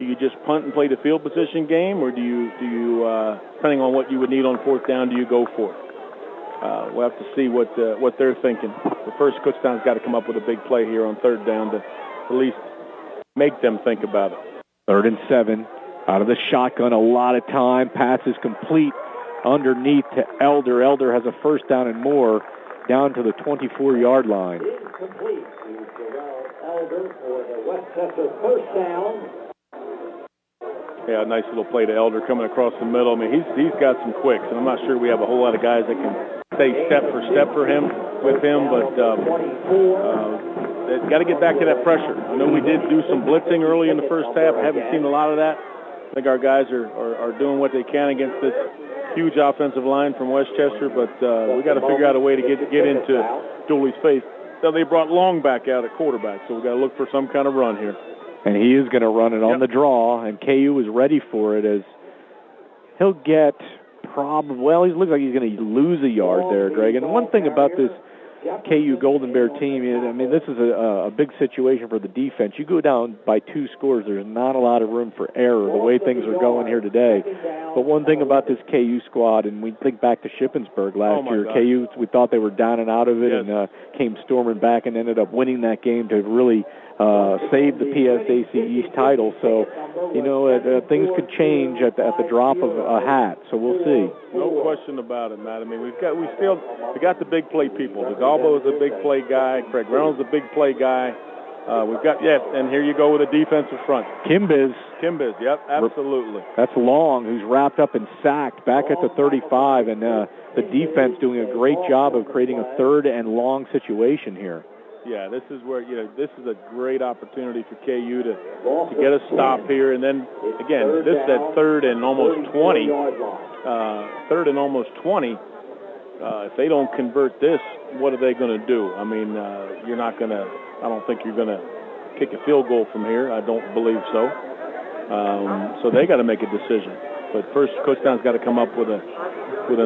[SPEAKER 4] do you just punt and play the field position game, or do you depending on what you would need on 4th down, do you go for it? We'll have to see what they're thinking. But first, Kutztown's got to come up with a big play here on 3rd down to at least make them think about it.
[SPEAKER 1] 3rd and 7. Out of the shotgun, a lot of time. Pass is complete underneath to Elder. Elder has a first down and more down to the 24-yard line.
[SPEAKER 5] Complete to Elder for the Westchester first down.
[SPEAKER 4] Yeah, a nice little play to Elder coming across the middle. I mean, he's got some quicks, and I'm not sure we have a whole lot of guys that can stay step for step with him, but they've got to get back to that pressure. I know we did do some blitzing early in the first half. I haven't seen a lot of that. I think our guys are doing what they can against this huge offensive line from Westchester, but we got to figure out a way to get into Dooley's face. So they brought Long back out at quarterback, so we got to look for some kind of run here.
[SPEAKER 1] And he is going to run it on the draw, and KU is ready for it as he'll get he looks like he's going to lose a yard there, Greg. And one thing about this KU Golden Bear team is, I mean, this is a big situation for the defense. You go down by 2 scores, there's not a lot of room for error the way things are going here today. But one thing about this KU squad, and we think back to Shippensburg last year, KU, we thought they were down and out of it and came storming back and ended up winning that game to really save the PSAC East title. So, things could change at the drop of a hat. So we'll see.
[SPEAKER 4] No question about it, Matt. I mean, we got the big play people. DeGalbo is a big play guy. Craig Reynolds is a big play guy. And here you go with a defensive front.
[SPEAKER 1] Kimbiz
[SPEAKER 4] Kimbiz, yep, absolutely.
[SPEAKER 1] That's Long, who's wrapped up and sacked back at the 35, and the defense doing a great job of creating a third and long situation here.
[SPEAKER 4] Yeah, this is where, this is a great opportunity for KU to get a stop here. And then, again, this is at third and almost 20. If they don't convert this, what are they going to do? I mean, I don't think you're going to kick a field goal from here. I don't believe so. So they got to make a decision. But first, Kutztown's got to come up with a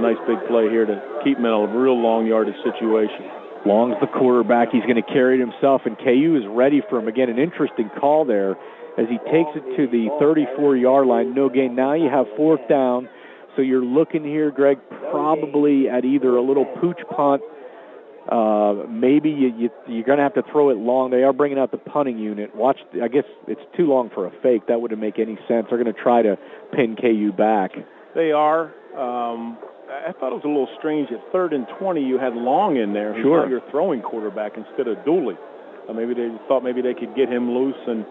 [SPEAKER 4] nice big play here to keep them in a real long yardage situation.
[SPEAKER 1] Long's the quarterback. He's going to carry it himself, and KU is ready for him. Again, an interesting call there as he takes it to the 34-yard line. No gain. Now you have fourth down. So you're looking here, Greg, probably at either a little pooch punt. Maybe you're going to have to throw it long. They are bringing out the punting unit. Watch. I guess it's too long for a fake. That wouldn't make any sense. They're going to try to pin KU back.
[SPEAKER 4] They are. I thought it was a little strange. At 3rd and 20, you had Long in there.
[SPEAKER 1] Sure.
[SPEAKER 4] Your throwing quarterback instead of Dooley. Maybe they thought they could get him loose and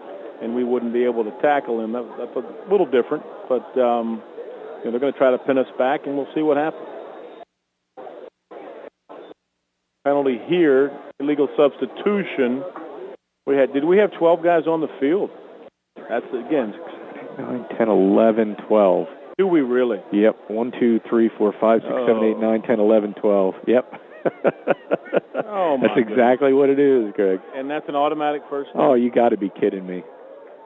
[SPEAKER 4] we wouldn't be able to tackle him. That's a little different. But they're going to try to pin us back, and we'll see what happens. Penalty here, illegal substitution. Did we have 12 guys on the field? That's, again,
[SPEAKER 1] 9, 10, 11, 12.
[SPEAKER 4] Do we really?
[SPEAKER 1] Yep. 1, 2, 3, 4, 5, 6, 7, 8, 9, 10, 11, 12. Yep. That's exactly what it is, Greg.
[SPEAKER 4] And that's an automatic first down.
[SPEAKER 1] Oh, you got to be kidding me.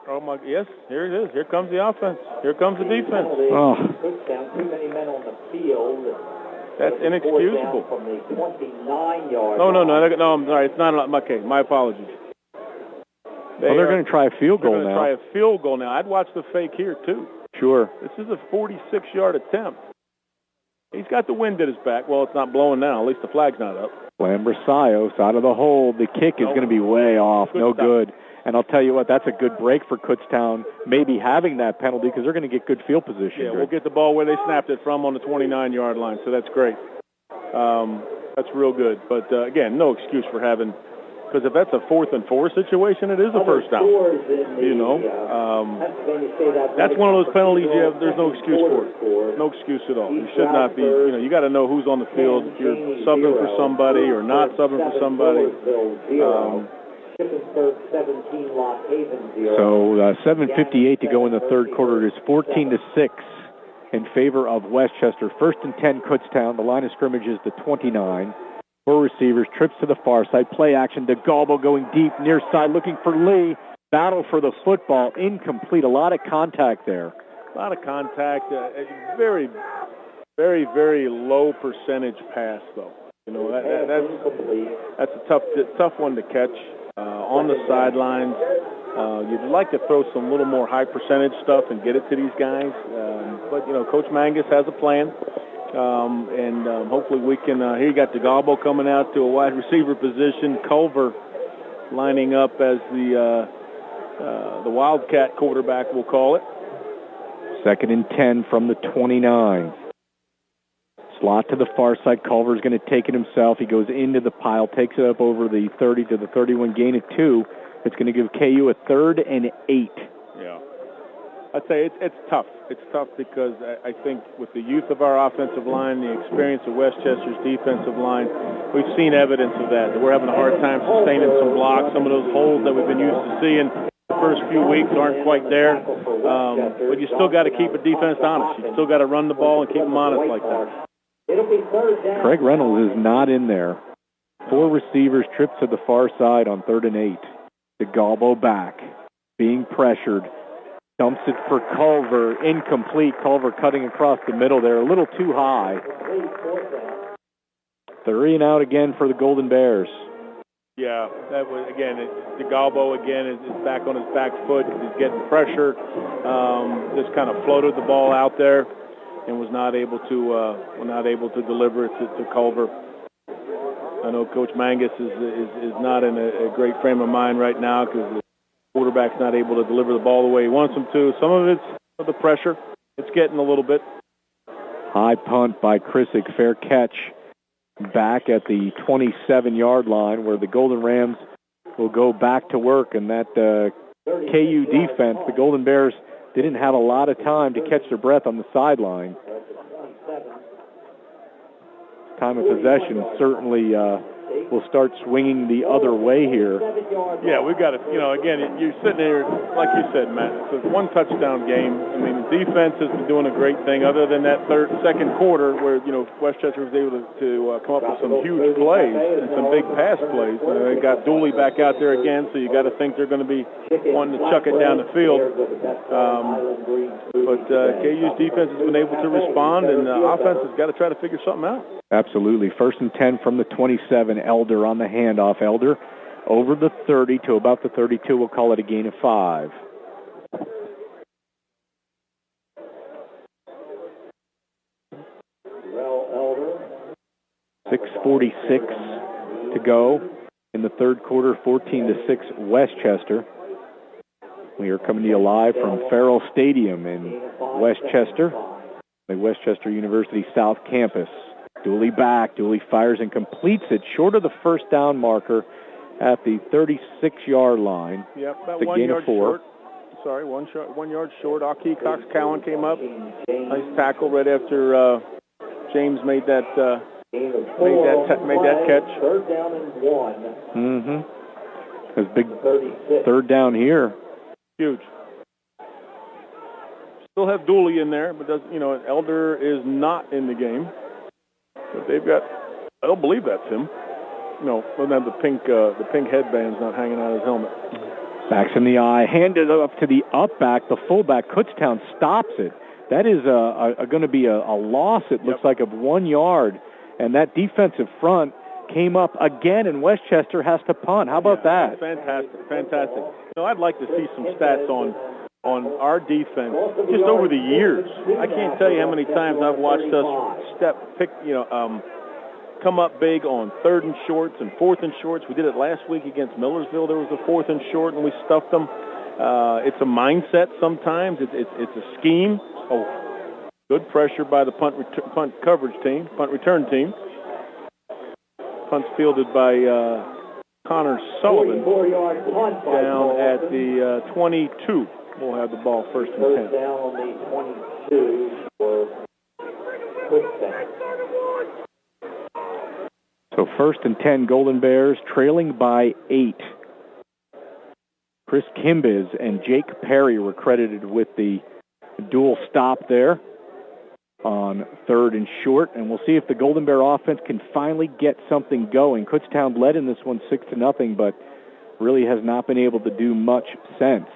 [SPEAKER 4] Oh, my. Yes, here it is. Here comes the offense. Here comes the defense.
[SPEAKER 1] Oh.
[SPEAKER 5] Too many men on the field.
[SPEAKER 4] That's inexcusable.
[SPEAKER 5] From the 29-yard
[SPEAKER 4] No, I'm sorry. It's not. Okay, my apologies.
[SPEAKER 1] They're going to try a field goal now.
[SPEAKER 4] They're going to try a field goal now. I'd watch the fake here, too.
[SPEAKER 1] Sure.
[SPEAKER 4] This is a 46-yard attempt. He's got the wind at his back. Well, it's not blowing now. At least the flag's not up.
[SPEAKER 1] Lambrosios out of the hole. The kick is going to be way off. No good. And I'll tell you what, that's a good break for Kutztown, maybe having that penalty because they're going to get good field position.
[SPEAKER 4] Yeah, we'll get the ball where they snapped it from on the 29-yard line, so that's great. That's real good. But, again, no excuse for having – because if that's a 4th and 4 situation, it is a first down. That's one of those penalties there's no excuse for it. No excuse at all. You should not be, you got to know who's on the field. If you're subbing for somebody or not subbing for somebody.
[SPEAKER 1] So 7:58 to go in the third quarter. It is 14-6 in favor of Westchester. 1st and 10, Kutztown. The line of scrimmage is the 29. 4 receivers, trips to the far side, play action. DeGalbo going deep, near side, looking for Lee. Battle for the football, incomplete. A lot of contact there.
[SPEAKER 4] A lot of contact. Very, very, very low percentage pass, though. That's a tough one to catch on the sidelines. You'd like to throw some little more high percentage stuff and get it to these guys, but Coach Mangus has a plan. And hopefully we can, here you got DeGalbo coming out to a wide receiver position. Culver lining up as the Wildcat quarterback, we'll call it.
[SPEAKER 1] 2nd and 10 from the 29. Slot to the far side. Culver's going to take it himself. He goes into the pile, takes it up over the 30 to the 31, gain of 2. It's going to give KU a 3rd and 8.
[SPEAKER 4] Yeah. I'd say it's tough. It's tough because I think with the youth of our offensive line, the experience of Westchester's defensive line, we've seen evidence of that. We're having a hard time sustaining some blocks. Some of those holes that we've been used to seeing the first few weeks aren't quite there. But you still got to keep a defense honest. You still got to run the ball and keep them honest like that.
[SPEAKER 1] Craig Reynolds is not in there. 4 receivers, trips to the far side on 3rd and 8. DeGalbo back, being pressured. Dumps it for Culver, incomplete. Culver cutting across the middle there, a little too high. 3 and out again for the Golden Bears.
[SPEAKER 4] Yeah, that was, again, DeGalbo again is back on his back foot. He's getting pressure. Just kind of floated the ball out there and was not able to deliver it to Culver. I know Coach Mangus is not in a great frame of mind right now because quarterback's not able to deliver the ball the way he wants him to. Some of it's the pressure. It's getting a little bit.
[SPEAKER 1] High punt by Krissick. Fair catch back at the 27-yard line where the Golden Rams will go back to work. And that KU defense, the Golden Bears didn't have a lot of time to catch their breath on the sideline. Time of possession certainly will start swinging the other way here.
[SPEAKER 4] Yeah, we've got to, again, you're sitting there, like you said, Matt, it's a one-touchdown game. I mean, the defense has been doing a great thing other than that second quarter where, Westchester was able to come up with some huge plays and some big pass plays. They got Dooley back out there again, so you got to think they're going to be wanting to chuck it down the field. But KU's defense has been able to respond, and the offense has got to try to figure something out.
[SPEAKER 1] Absolutely. 1st and 10 from the 27. Elder on the handoff. Elder over the 30 to about the 32. We'll call it a gain of 5.
[SPEAKER 5] Elder.
[SPEAKER 1] 6:46 to go in the third quarter. 14-6 Westchester. We are coming to you live from Farrell Stadium in Westchester, the Westchester University South Campus. Dooley back. Dooley fires and completes it short of the first down marker at the 36-yard line.
[SPEAKER 4] Yep, about
[SPEAKER 1] the
[SPEAKER 4] 1
[SPEAKER 1] gain
[SPEAKER 4] yard
[SPEAKER 1] of 4.
[SPEAKER 4] short. Sorry, 1 yard short. Aki Cox Cowan came up. Nice tackle right after James made that catch.
[SPEAKER 5] Third down and 1.
[SPEAKER 1] Mm-hmm. Because big third down here.
[SPEAKER 4] Huge. Still have Dooley in there, but Elder is not in the game. But they've got, I don't believe that's him. Doesn't have the pink headband's not hanging out of his helmet.
[SPEAKER 1] Backs in the eye, handed up to the up back, the fullback. Kutztown stops it. That is going to be a loss, it looks like, of 1 yard. And that defensive front came up again, and Westchester has to punt. How about that?
[SPEAKER 4] Fantastic. I'd like to see some stats on our defense just over the years. I can't tell you how many times I've watched us come up big on 3rd and shorts and 4th and shorts. We did it last week against Millersville. There was a 4th and short, and we stuffed them. It's a mindset sometimes. It's a scheme. Oh, good pressure by the punt return team. Punt's fielded by Connor Sullivan down at the 22. We'll have the ball 1st and 10.
[SPEAKER 5] First down on the 22 for Kutztown.
[SPEAKER 1] So 1st and 10, Golden Bears trailing by 8. Chris Kimbiz and Jake Perry were credited with the dual stop there on 3rd and short, and we'll see if the Golden Bear offense can finally get something going. Kutztown led in this one 6-0, but really has not been able to do much since.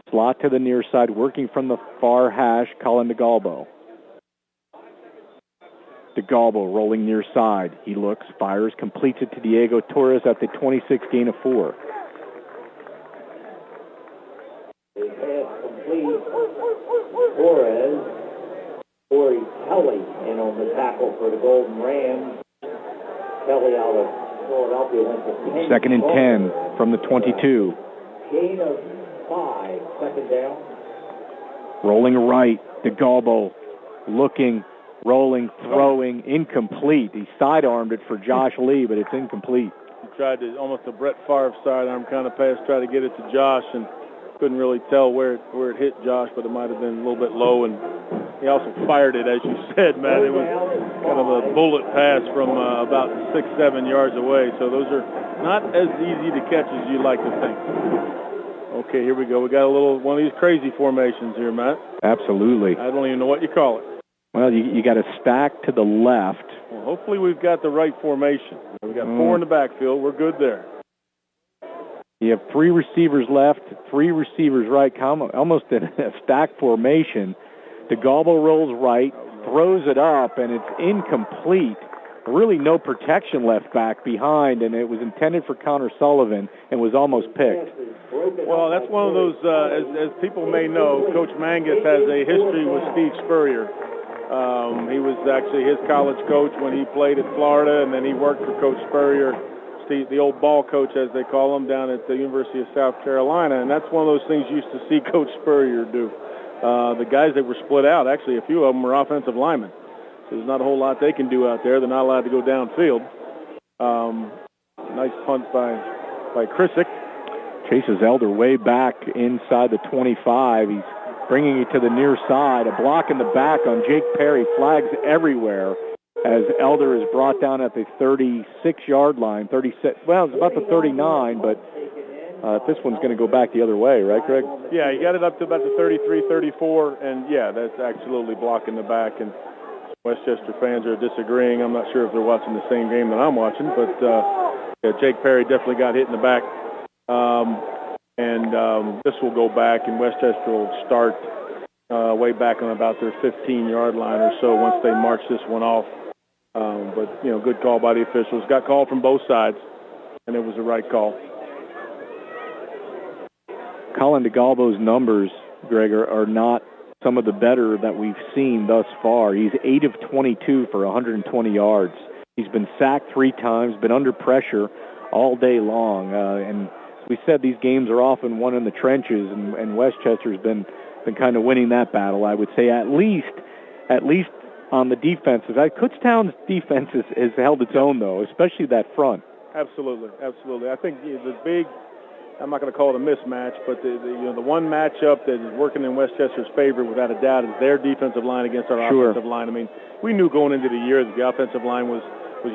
[SPEAKER 1] Slot to the near side, working from the far hash, Colin DeGalbo. DeGalbo rolling near side. He looks, fires, completes it to Diego Torres at the 26, gain of 4.
[SPEAKER 5] The pass complete. Torres. Corey Kelly in on the tackle for the Golden Rams. Kelly out of Philadelphia went to 10.
[SPEAKER 1] 2nd and 10 from the 22.
[SPEAKER 5] Gain of 5. 2nd down.
[SPEAKER 1] Rolling right. DeGalbo looking, rolling, throwing, incomplete. He sidearmed it for Josh Lee, but it's incomplete.
[SPEAKER 4] He tried to, almost a Brett Favre sidearm kind of pass, try to get it to Josh, and couldn't really tell where it hit Josh, but it might have been a little bit low, and he also fired it, as you said, Matt. It was kind of a bullet pass from about 6-7 yards away, so those are not as easy to catch as you'd like to think. Okay, here we go. We got one of these crazy formations here, Matt.
[SPEAKER 1] Absolutely.
[SPEAKER 4] I don't even know what you call it.
[SPEAKER 1] Well, you got to stack to the left.
[SPEAKER 4] Well, hopefully we've got the right formation. We got 4 in the backfield. We're good there.
[SPEAKER 1] You have 3 receivers left, 3 receivers right, almost in a stack formation. DeGalbo rolls right, throws it up, and it's incomplete. Really no protection left back behind, and it was intended for Connor Sullivan and was almost picked.
[SPEAKER 4] Well, that's one of those, as people may know, Coach Mangus has a history with Steve Spurrier. He was actually his college coach when he played at Florida, and then he worked for Coach Spurrier, Steve, the old ball coach, as they call him, down at the University of South Carolina. And that's one of those things you used to see Coach Spurrier do. The guys that were split out, actually a few of them were offensive linemen. So there's not a whole lot they can do out there. They're not allowed to go downfield. Nice punt by Krisick.
[SPEAKER 1] Chases Elder way back inside the 25. He's bringing it to the near side. A block in the back on Jake Perry. Flags everywhere as Elder is brought down at the 36-yard line. 36. Well, it's about the 39, but this one's going to go back the other way, right, Greg?
[SPEAKER 4] Yeah, he got it up to about the 33, 34, and yeah, that's absolutely blocking the back. And Westchester fans are disagreeing. I'm not sure if they're watching the same game that I'm watching, but yeah, Jake Perry definitely got hit in the back. This will go back, and Westchester will start way back on about their 15-yard line or so once they march this one off. But, good call by the officials. Got called from both sides, and it was the right call.
[SPEAKER 1] Colin DeGalbo's numbers, Greg, are not some of the better that we've seen thus far. He's 8 of 22 for 120 yards. He's been sacked 3 times, been under pressure all day long. And as we said, these games are often won in the trenches, and Westchester's been kind of winning that battle, I would say, at least on the defensive. Kutztown's defense has held its own, though, especially that front.
[SPEAKER 4] Absolutely. I think the big, I'm not going to call it a mismatch, but the one matchup that is working in Westchester's favor, without a doubt, is their defensive line against our offensive line. I mean, we knew going into the year that the offensive line was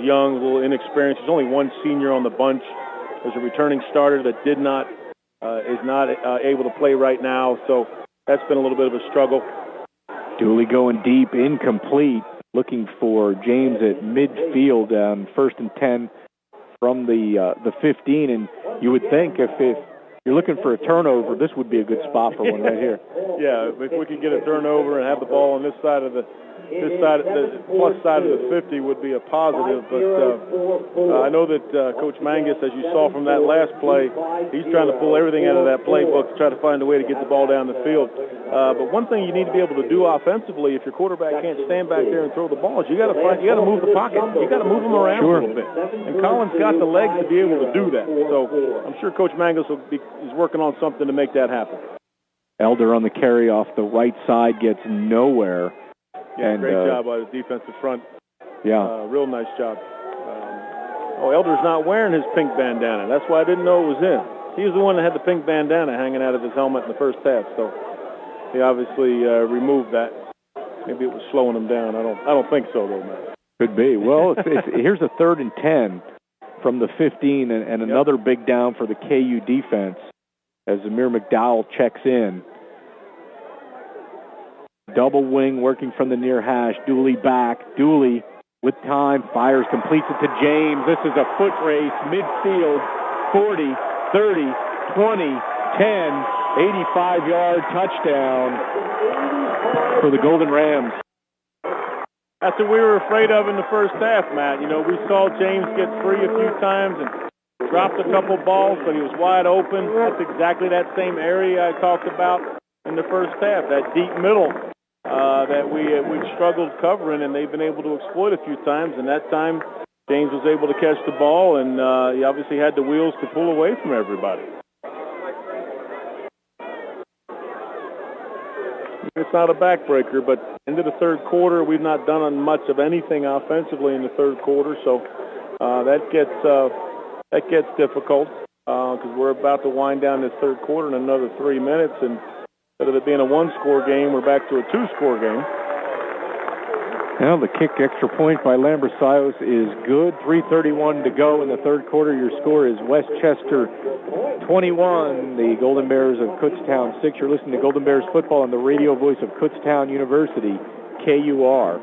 [SPEAKER 4] young, a little inexperienced. There's only one senior on the bunch. There's a returning starter that is not able to play right now, so that's been a little bit of a struggle.
[SPEAKER 1] Dooley going deep, incomplete, looking for James at midfield on 1st and 10 from the 15, and you would think if you're looking for a turnover, this would be a good spot for one right here.
[SPEAKER 4] Yeah, if we could get a turnover and have the ball on the plus side of the 50 would be a positive. But I know that Coach Mangus, as you saw from that last play, he's trying to pull everything out of that playbook to try to find a way to get the ball down the field. But one thing you need to be able to do offensively, if your quarterback can't stand back there and throw the ball, is you got to move the pocket. You got to move them around a little bit. And Colin's got the legs to be able to do that. So I'm sure Coach Mangus is working on something to make that happen.
[SPEAKER 1] Elder on the carry off the right side gets nowhere.
[SPEAKER 4] Yeah, great job by the defensive front.
[SPEAKER 1] Yeah.
[SPEAKER 4] Real nice job. Elder's not wearing his pink bandana. That's why I didn't know it was him. He was the one that had the pink bandana hanging out of his helmet in the first half, so he obviously removed that. Maybe it was slowing him down. I don't think so, though, man.
[SPEAKER 1] Could be. Well, here's a 3rd and 10 from the 15, and another big down for the KU defense as Amir McDowell checks in. Double wing working from the near hash. Dooley back. Dooley with time fires, completes it to James. This is a foot race, midfield, 40, 30, 20, 10, 85-yard touchdown for the Golden Rams.
[SPEAKER 4] That's what we were afraid of in the first half, Matt. We saw James get free a few times and dropped a couple balls, but he was wide open. That's exactly that same area I talked about in the first half, that deep middle that we've struggled covering, and they've been able to exploit a few times. And that time, James was able to catch the ball, and he obviously had the wheels to pull away from everybody. It's not a backbreaker, but into the third quarter, we've not done much of anything offensively in the third quarter, so that gets difficult because we're about to wind down this third quarter in another 3 minutes, and instead of it being a one-score game, we're back to a two-score game.
[SPEAKER 1] Now the kick extra point by Lambrosios is good. 3:31 to go in the third quarter. Your score is Westchester 21, the Golden Bears of Kutztown 6. You're listening to Golden Bears football on the radio voice of Kutztown University, KUR.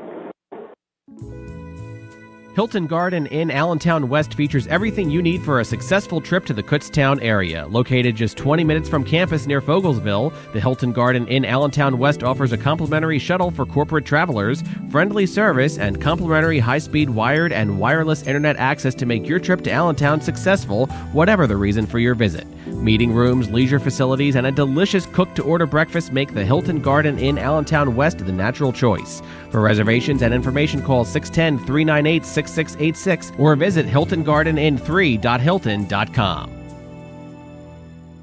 [SPEAKER 3] Hilton Garden Inn Allentown West features everything you need for a successful trip to the Kutztown area. Located just 20 minutes from campus near Fogelsville, the Hilton Garden Inn Allentown West offers a complimentary shuttle for corporate travelers, friendly service, and complimentary high-speed wired and wireless internet access to make your trip to Allentown successful, whatever the reason for your visit. Meeting rooms, leisure facilities, and a delicious cook-to-order breakfast make the Hilton Garden Inn Allentown West the natural choice. For reservations and information, call 610-398-6686 or visit HiltonGardenIn3.Hilton.com.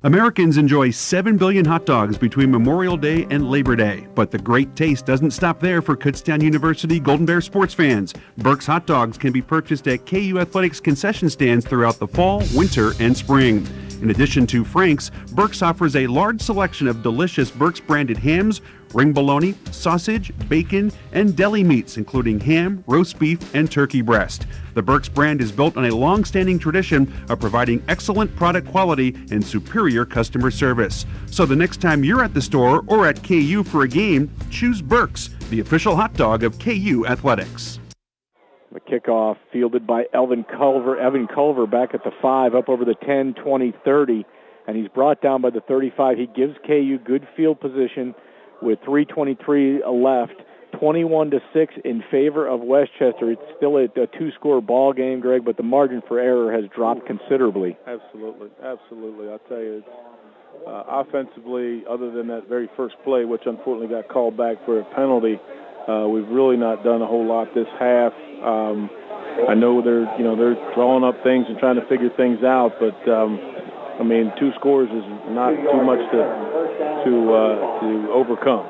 [SPEAKER 2] Americans enjoy 7 billion hot dogs between Memorial Day and Labor Day. But the great taste doesn't stop there for Kutztown University Golden Bear sports fans. Burke's hot dogs can be purchased at KU Athletics concession stands throughout the fall, winter, and spring. In addition to Frank's, Burke's offers a large selection of delicious Burke's branded hams, ring bologna, sausage, bacon, and deli meats, including ham, roast beef, and turkey breast. The Burke's brand is built on a long-standing tradition of providing excellent product quality and superior customer service. So the next time you're at the store or at KU for a game, choose Burke's, the official hot dog of KU Athletics.
[SPEAKER 1] The kickoff fielded by Evan Culver back at the 5, up over the 10, 20, 30, and he's brought down by the 35. He gives KU good field position with 3:23 left, 21-6 in favor of Westchester. It's still a two-score ball game, Greg, but the margin for error has dropped considerably.
[SPEAKER 4] Absolutely. I'll tell you, it's, offensively, other than that very first play, which unfortunately got called back for a penalty, we've really not done a whole lot this half. I know they're drawing up things and trying to figure things out, but I mean, 2 scores is not too much to overcome.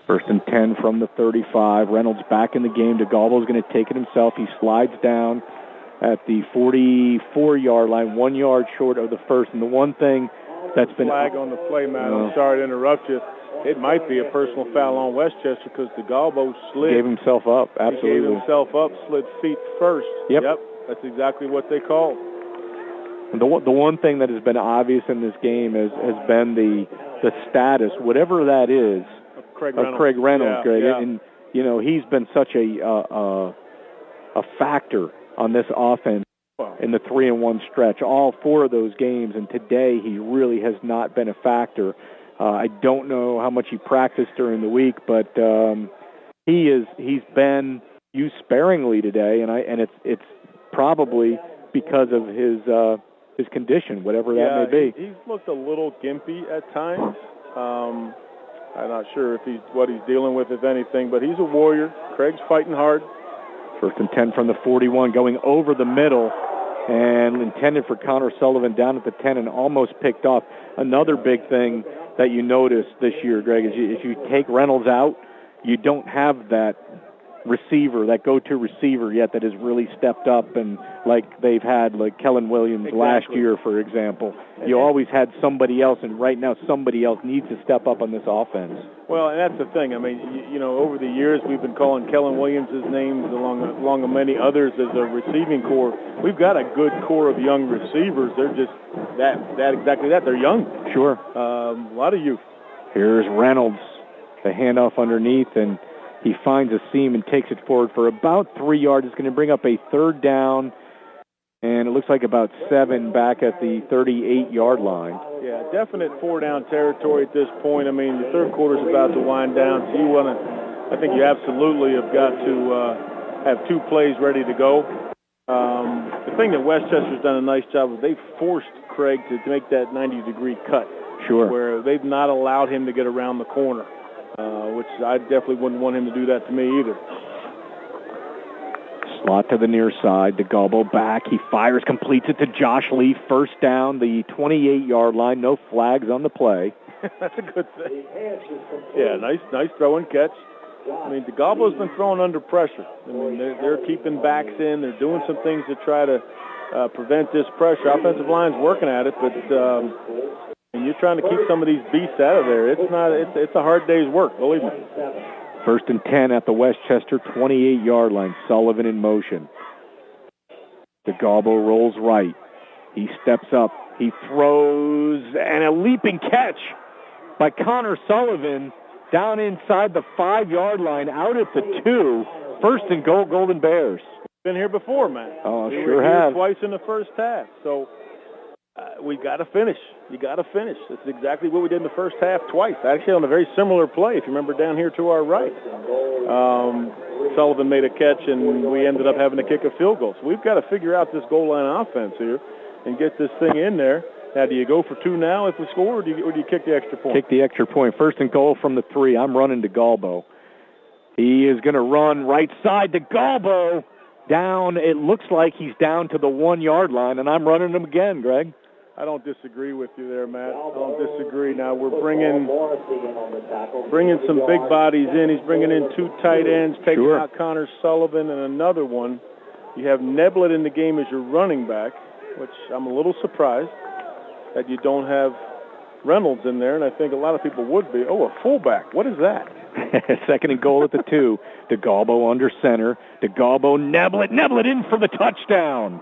[SPEAKER 1] First and 10 from the 35. Reynolds back in the game. DeGalbo's going to take it himself. He slides down at the 44-yard line, 1 yard short of the first. And the one thing that's been
[SPEAKER 4] flag on the play, man. I'm sorry to interrupt you. It might be a personal foul on Westchester because DeGalbo slid.
[SPEAKER 1] Gave himself up, absolutely.
[SPEAKER 4] He gave himself up, slid feet first.
[SPEAKER 1] Yep.
[SPEAKER 4] That's exactly what they called.
[SPEAKER 1] The one thing that has been obvious in this game has been the status, whatever that is,
[SPEAKER 4] of Craig
[SPEAKER 1] Reynolds. Greg.
[SPEAKER 4] Yeah.
[SPEAKER 1] And, he's been such a factor on this offense in the 3-1 stretch, all 4 of those games, and today he really has not been a factor. I don't know how much he practiced during the week, but he's been used sparingly today, and it's probably because of his condition, whatever that may be.
[SPEAKER 4] He's looked a little gimpy at times. I'm not sure if what he's dealing with, if anything, but he's a warrior. Craig's fighting hard.
[SPEAKER 1] First and 10 from the 41, going over the middle, and intended for Connor Sullivan down at the 10 and almost picked off. Another big thing that you notice this year, Greg, is if you take Reynolds out, you don't have that receiver, that go-to receiver yet that has really stepped up, and like they've had like Kellen Williams last year, for example. You always had somebody else, and right now somebody else needs to step up on this offense.
[SPEAKER 4] Well, and that's the thing. I mean, over the years we've been calling Kellen Williams' names along with many others as a receiving core. We've got a good core of young receivers. They're just exactly that. They're young.
[SPEAKER 1] Sure.
[SPEAKER 4] A lot of youth.
[SPEAKER 1] Here's Reynolds, the handoff underneath, and he finds a seam and takes it forward for about 3 yards. It's going to bring up a 3rd down, and it looks like about 7 back at the 38-yard line.
[SPEAKER 4] Yeah, definite 4-down territory at this point. I mean, the third quarter's about to wind down, so I think you absolutely have got to have 2 plays ready to go. The thing that Westchester's done a nice job of, they've forced Craig to make that 90-degree cut.
[SPEAKER 1] Sure.
[SPEAKER 4] Where they've not allowed him to get around the corner. Which I definitely wouldn't want him to do that to me either.
[SPEAKER 1] Slot to the near side. DeGalbo back. He fires, completes it to Josh Lee. First down, the 28-yard line. No flags on the play.
[SPEAKER 4] That's a good thing. Yeah, nice throw and catch. I mean, DeGalbo's been thrown under pressure. I mean, they're keeping backs in. They're doing some things to try to prevent this pressure. Offensive line's working at it, but and you're trying to keep some of these beasts out of there. It's a hard day's work, believe me.
[SPEAKER 1] First and 10 at the Westchester 28-yard line. Sullivan in motion. DeGalbo rolls right. He steps up. He throws, and a leaping catch by Connor Sullivan down inside the 5-yard line, out at the 2. First and goal, Golden Bears.
[SPEAKER 4] Been here before, man.
[SPEAKER 1] Oh,
[SPEAKER 4] we
[SPEAKER 1] sure
[SPEAKER 4] were
[SPEAKER 1] have.
[SPEAKER 4] Here twice in the first half. So we got to finish. You got to finish. That's exactly what we did in the first half twice. Actually, on a very similar play, if you remember, down here to our right. Sullivan made a catch, and we ended up having to kick a field goal. So we've got to figure out this goal line offense here and get this thing in there. Now, do you go for 2 now if we score, or do you kick the extra point?
[SPEAKER 1] Kick the extra point. First and goal from the 3. I'm running to DeGalbo. He is going to run right side to DeGalbo. Down, it looks like he's down to the 1-yard line, and I'm running him again, Greg.
[SPEAKER 4] I don't disagree with you there, Matt. I don't disagree. Now we're bringing some big bodies in. He's bringing in 2 tight ends, taking out Connor Sullivan and another one. You have Neblett in the game as your running back, which I'm a little surprised. that you don't have Reynolds in there, and I think a lot of people would be. Oh, a fullback. What is that?
[SPEAKER 1] Second and goal at the 2. DeGalbo under center. DeGalbo, Neblett in for the touchdown.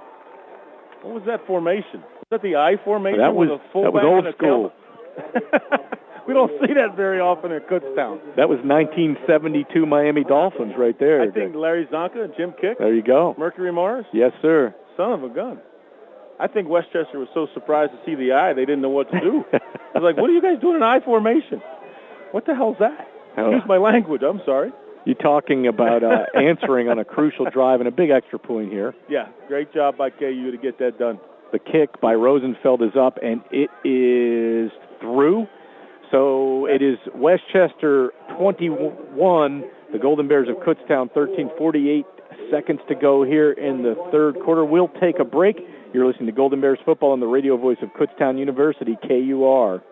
[SPEAKER 4] What was that formation? Was that the I formation?
[SPEAKER 1] That was old school.
[SPEAKER 4] We don't see that very often in Kutztown.
[SPEAKER 1] That was 1972 Miami Dolphins right there.
[SPEAKER 4] I think Larry Zonka and Jim Kick.
[SPEAKER 1] There you go.
[SPEAKER 4] Mercury Morris.
[SPEAKER 1] Yes, sir.
[SPEAKER 4] Son of a gun. I think Westchester was so surprised to see the I, they didn't know what to do. I was like, what are you guys doing in I formation? What the hell's that? Excuse my language. I'm sorry.
[SPEAKER 1] You're talking about answering on a crucial drive and a big extra point here.
[SPEAKER 4] Yeah, great job by KU to get that done.
[SPEAKER 1] The kick by Rosenfeld is up, and it is through. So it is Westchester 21, the Golden Bears of Kutztown 13, 48 seconds to go here in the third quarter. We'll take a break. You're listening to Golden Bears football on the radio voice of Kutztown University, KUR.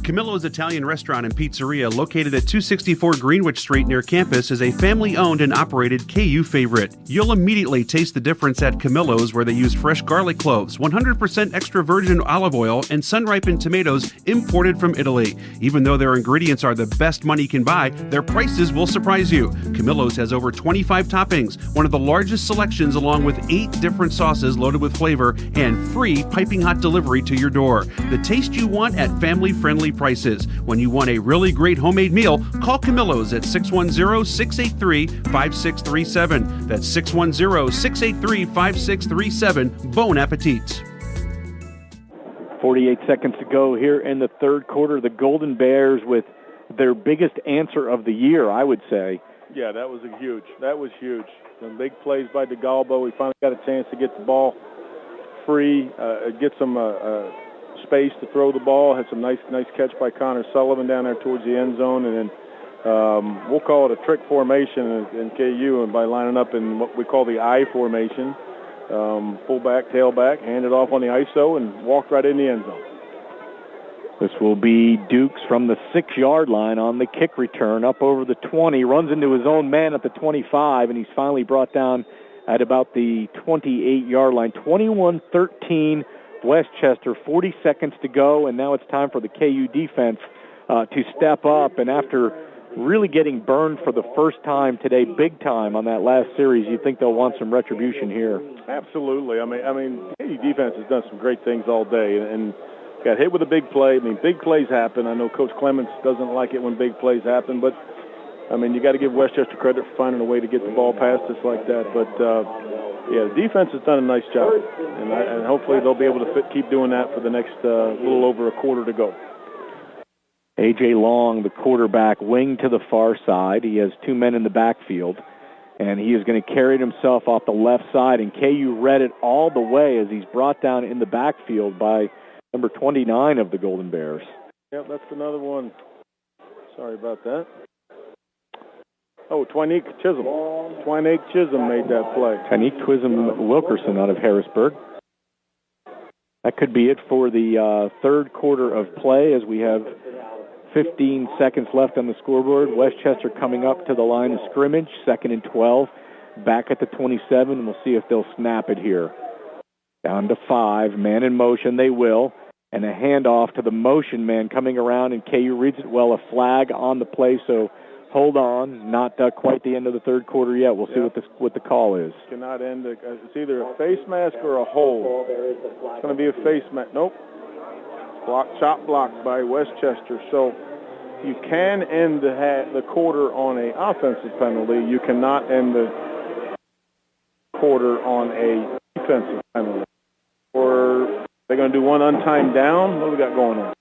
[SPEAKER 2] Camillo's Italian Restaurant and Pizzeria, located at 264 Greenwich Street near campus, is a family-owned and operated KU favorite. You'll immediately taste the difference at Camillo's, where they use fresh garlic cloves, 100% extra virgin olive oil, and sun-ripened tomatoes imported from Italy. Even though their ingredients are the best money can buy, their prices will surprise you. Camillo's has over 25 toppings, one of the largest selections, along with 8 different sauces loaded with flavor, and free piping hot delivery to your door. The taste you want at family-friendly prices. When you want a really great homemade meal, call Camillo's at 610-683-5637. That's 610-683-5637. Bon appetit.
[SPEAKER 1] 48 seconds to go here in the third quarter. The Golden Bears with their biggest answer of the year, I would say.
[SPEAKER 4] Yeah, that was huge. That was huge. Some big plays by DeGalbo. We finally got a chance to get the ball free, get some space to throw the ball. Had some nice catch by Connor Sullivan down there towards the end zone, and then we'll call it a trick formation in KU, and by lining up in what we call the I formation, fullback, tailback, hand it off on the ISO, and walked right in the end zone.
[SPEAKER 1] This will be Dukes from the 6-yard line on the kick return, up over the 20, runs into his own man at the 25, and he's finally brought down at about the 28-yard line. 21-13 Westchester, 40 seconds to go, and now it's time for the KU defense to step up. And after really getting burned for the first time today, big time on that last series, you think they'll want some retribution here.
[SPEAKER 4] Absolutely. I mean, KU defense has done some great things all day, and got hit with a big play. I mean, big plays happen. I know Coach Clements doesn't like it when big plays happen, but, I mean, you got to give Westchester credit for finding a way to get the ball past us like that. But, yeah, the defense has done a nice job, and hopefully they'll be able to keep doing that for the next little over a quarter to go.
[SPEAKER 1] A.J. Long, the quarterback, wing to the far side. He has 2 men in the backfield, and he is going to carry it himself off the left side, and KU read it all the way as he's brought down in the backfield by number 29 of the Golden Bears.
[SPEAKER 4] Yep, that's another one. Sorry about that. Oh, Twineek Chisholm. Twineek Chisholm made that play.
[SPEAKER 1] Twineek Chisholm Wilkerson out of Harrisburg. That could be it for the third quarter of play as we have 15 seconds left on the scoreboard. Westchester coming up to the line of scrimmage, 2nd and 12. Back at the 27, and we'll see if they'll snap it here. Down to 5, man in motion, they will. And a handoff to the motion man coming around, and KU reads it well. A flag on the play, so hold on. Not quite the end of the third quarter yet. We'll see what the call is.
[SPEAKER 4] Cannot end. It's either a face mask or a hold. It's going to be a face mask. Nope. Chop blocked by Westchester. So you can end the quarter on an offensive penalty. You cannot end the quarter on a defensive penalty. Or they're going to do one untimed down. What do we got going on?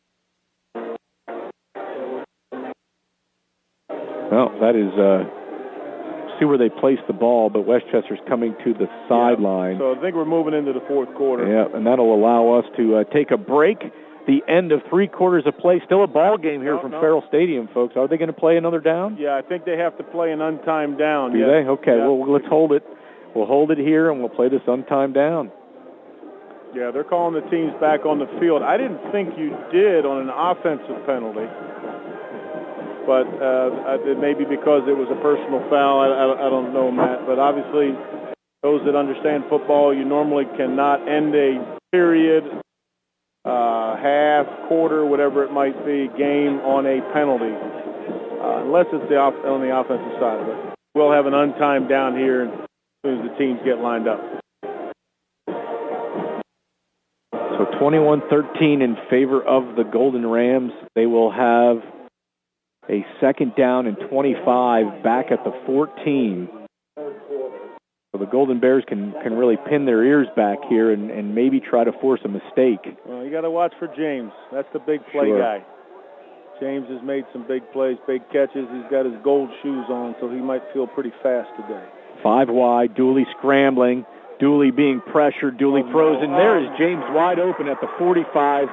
[SPEAKER 1] Well, that is see where they place the ball, but Westchester's coming to the sideline.
[SPEAKER 4] So I think we're moving into the fourth quarter.
[SPEAKER 1] Yeah, and that'll allow us to take a break. The end of 3 quarters of play. Still a ball game here from Farrell Stadium, folks. Are they going to play another down?
[SPEAKER 4] Yeah, I think they have to play an untimed down.
[SPEAKER 1] Do they? Okay, well, let's hold it. We'll hold it here, and we'll play this untimed down.
[SPEAKER 4] Yeah, they're calling the teams back on the field. I didn't think you did on an offensive penalty, but it may be because it was a personal foul. I don't know, Matt. But obviously, those that understand football, you normally cannot end a period half, quarter, whatever it might be, game on a penalty, unless it's on the offensive side of it. We'll have an untimed down here as soon as the teams get lined up.
[SPEAKER 1] So 21-13 in favor of the Golden Rams. They will have a second down and 25 back at the 14. So the Golden Bears can really pin their ears back here and maybe try to force a mistake.
[SPEAKER 4] Well, you got to watch for James. That's the big play guy. James has made some big plays, big catches. He's got his gold shoes on, so he might feel pretty fast today.
[SPEAKER 1] 5 wide, Dooley scrambling, Dooley being pressured, Dooley throws, and there is James wide open at the 45,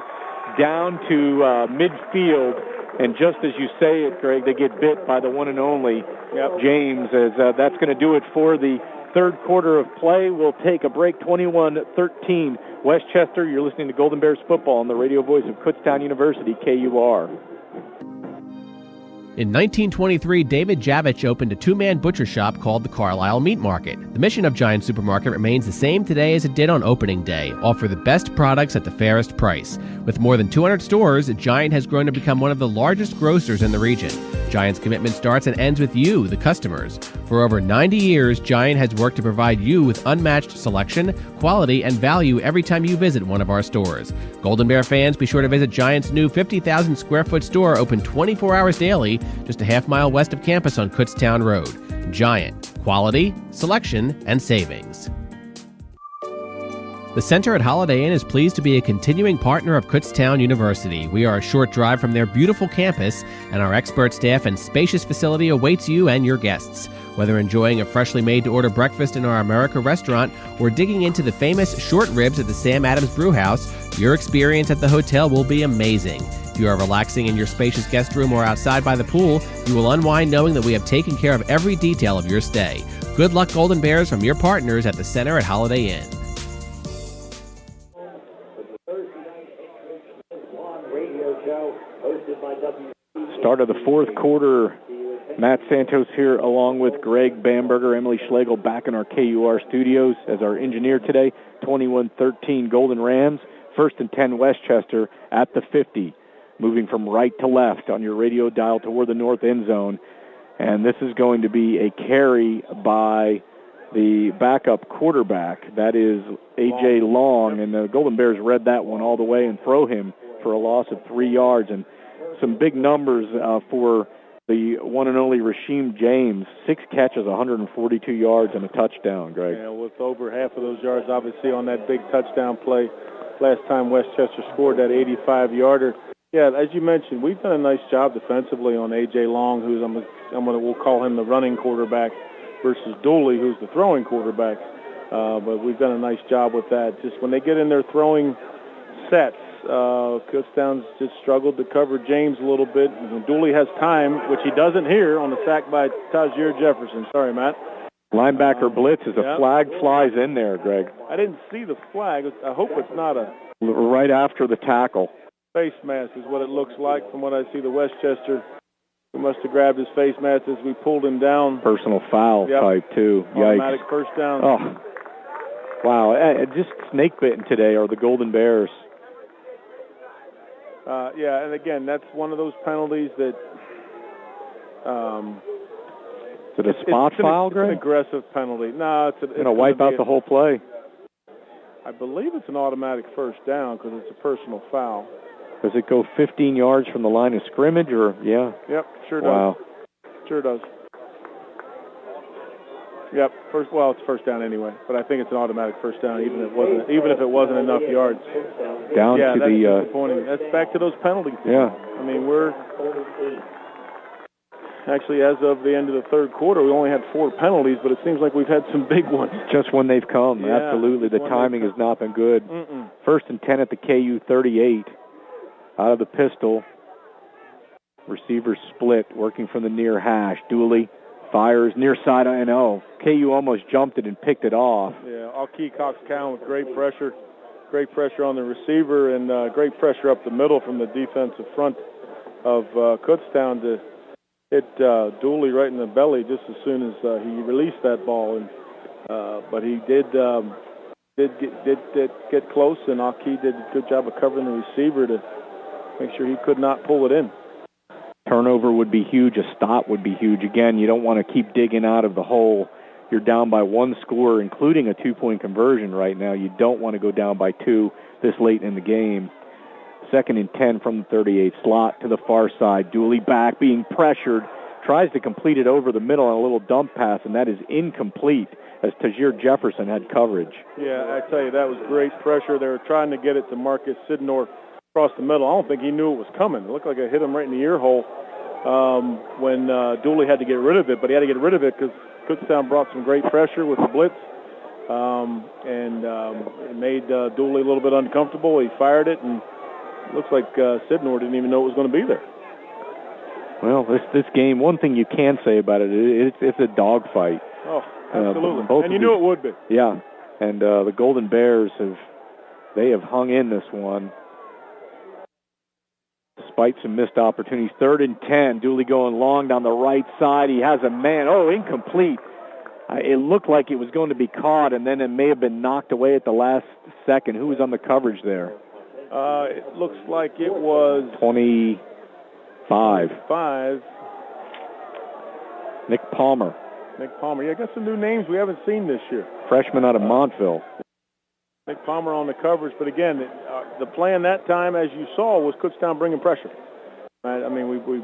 [SPEAKER 1] down to midfield. And just as you say it, Greg, they get bit by the one and only James. As that's going to do it for the third quarter of play. We'll take a break. 21-13 Westchester. You're listening to Golden Bears football on the radio voice of Kutztown University, KUR.
[SPEAKER 3] In 1923, David Javich opened a two-man butcher shop called the Carlisle Meat Market. The mission of Giant Supermarket remains the same today as it did on opening day: offer the best products at the fairest price. With more than 200 stores, Giant has grown to become one of the largest grocers in the region. Giant's commitment starts and ends with you, the customers. For over 90 years, Giant has worked to provide you with unmatched selection, quality, and value every time you visit one of our stores. Golden Bear fans, be sure to visit Giant's new 50,000 square foot store, open 24 hours daily, just a half-mile west of campus on Kutztown Road. Giant. Quality, selection, and savings. The Center at Holiday Inn is pleased to be a continuing partner of Kutztown University. We are a short drive from their beautiful campus, and our expert staff and spacious facility awaits you and your guests. Whether enjoying a freshly made-to-order breakfast in our America restaurant or digging into the famous short ribs at the Sam Adams Brewhouse, your experience at the hotel will be amazing. If you are relaxing in your spacious guest room or outside by the pool, you will unwind knowing that we have taken care of every detail of your stay. Good luck, Golden Bears, from your partners at the Center at Holiday Inn.
[SPEAKER 1] Start of the fourth quarter. Matt Santos here along with Greg Bamberger, Emily Schlegel back in our KUR studios as our engineer today. 21-13 Golden Rams. 1st and 10 Westchester at the 50. Moving from right to left on your radio dial toward the north end zone. And this is going to be a carry by the backup quarterback. That is A.J. Long. And the Golden Bears read that one all the way and throw him for a loss of 3 yards. And some big numbers for the one and only Rasheem James. 6 catches, 142 yards, and a touchdown, Greg.
[SPEAKER 4] Yeah, with over half of those yards, obviously, on that big touchdown play last time Westchester scored that 85-yarder. Yeah, as you mentioned, we've done a nice job defensively on A.J. Long, who's we'll call him the running quarterback, versus Dooley, who's the throwing quarterback. But we've done a nice job with that. Just when they get in their throwing sets, Kutztown's just struggled to cover James a little bit. And Dooley has time, which he doesn't here on the sack by Tajir Jefferson. Sorry, Matt.
[SPEAKER 1] Linebacker blitz as a flag flies in there, Greg.
[SPEAKER 4] I didn't see the flag. I hope it's not a...
[SPEAKER 1] Right after the tackle.
[SPEAKER 4] Face mask is what it looks like from what I see. The Westchester, we must have grabbed his face mask as we pulled him down.
[SPEAKER 1] Personal foul type, too.
[SPEAKER 4] Automatic
[SPEAKER 1] Yikes.
[SPEAKER 4] first down.
[SPEAKER 1] Oh, wow. Just snake-bitten today are the Golden Bears.
[SPEAKER 4] Yeah, and again, that's one of those penalties that...
[SPEAKER 1] Is it a spot foul, Greg?
[SPEAKER 4] It's an aggressive penalty. No, it's
[SPEAKER 1] going to wipe out the whole play.
[SPEAKER 4] I believe it's an automatic first down because it's a personal foul.
[SPEAKER 1] Does it go 15 yards from the line of scrimmage, or yeah?
[SPEAKER 4] Yep, sure does.
[SPEAKER 1] Wow.
[SPEAKER 4] Sure does. Yep, it's first down anyway, but I think it's an automatic first down, even if it wasn't enough yards.
[SPEAKER 1] Down to
[SPEAKER 4] that's
[SPEAKER 1] the.
[SPEAKER 4] Disappointing. That's back to those penalties.
[SPEAKER 1] Yeah.
[SPEAKER 4] I mean, we're actually, as of the end of the third quarter, we only had 4 penalties, but it seems like we've had some big ones.
[SPEAKER 1] Just when they've come, absolutely. The timing has not been good. 1st and 10 at the KU 38. Out of the pistol. Receivers split, working from the near hash. Dooley fires near side. I know. KU almost jumped it and picked it off.
[SPEAKER 4] Yeah, Alki Cox-Cowan with great pressure on the receiver, and great pressure up the middle from the defensive front of Kutztown to hit Dooley right in the belly just as soon as he released that ball. And but he did did get close, and Aki did a good job of covering the receiver to make sure he could not pull it in.
[SPEAKER 1] Turnover would be huge. A stop would be huge. Again, you don't want to keep digging out of the hole. You're down by one score, including a 2-point conversion right now. You don't want to go down by 2 this late in the game. 2nd and 10 from the 38 slot to the far side. Dooley back, being pressured. Tries to complete it over the middle on a little dump pass, and that is incomplete as Tajir Jefferson had coverage.
[SPEAKER 4] Yeah, I tell you, that was great pressure. They were trying to get it to Marcus Sidnor across the middle. I don't think he knew it was coming. It looked like it hit him right in the ear hole when Dooley had to get rid of it, but he had to get rid of it because Kutztown brought some great pressure with the blitz, and it made Dooley a little bit uncomfortable. He fired it, and it looks like Sidnor didn't even know it was going to be there.
[SPEAKER 1] Well, this game, one thing you can say about it, it's a dogfight.
[SPEAKER 4] Oh, absolutely.
[SPEAKER 1] And
[SPEAKER 4] you knew it would be.
[SPEAKER 1] Yeah, and the Golden Bears have hung in this one despite some missed opportunities. 3rd and 10, Dooley going long down the right side. He has a man. Oh, incomplete. It looked like it was going to be caught, and then it may have been knocked away at the last second. Who was on the coverage there?
[SPEAKER 4] It looks like it was
[SPEAKER 1] 25. Nick Palmer.
[SPEAKER 4] Yeah, got some new names we haven't seen this year.
[SPEAKER 1] Freshman out of Montville.
[SPEAKER 4] Nick Palmer on the coverage, but again, the plan that time, as you saw, was Kutztown bringing pressure. Right? I mean, we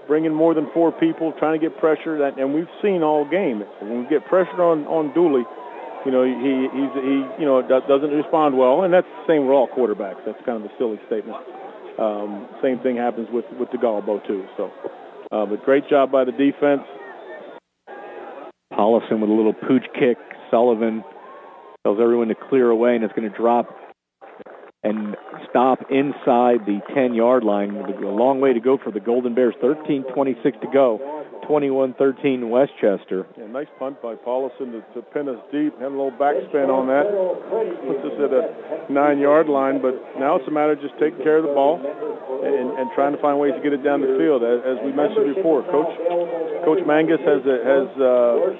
[SPEAKER 4] bring in more than 4 people trying to get pressure, and we've seen all game. When we get pressure on Dooley, he doesn't respond well, and that's the same with all quarterbacks. That's kind of a silly statement. Same thing happens with DeGalbo too. So, but great job by the defense.
[SPEAKER 1] Paulison with a little pooch kick. Sullivan tells everyone to clear away, and it's going to drop and stop inside the 10-yard line. A long way to go for the Golden Bears. 13:26 to go. 21-13 Westchester.
[SPEAKER 4] Yeah, nice punt by Paulison to pin us deep. Had a little backspin on that. Puts us at a 9-yard line, but now it's a matter of just taking care of the ball and trying to find ways to get it down the field. As we mentioned before, Coach Mangus has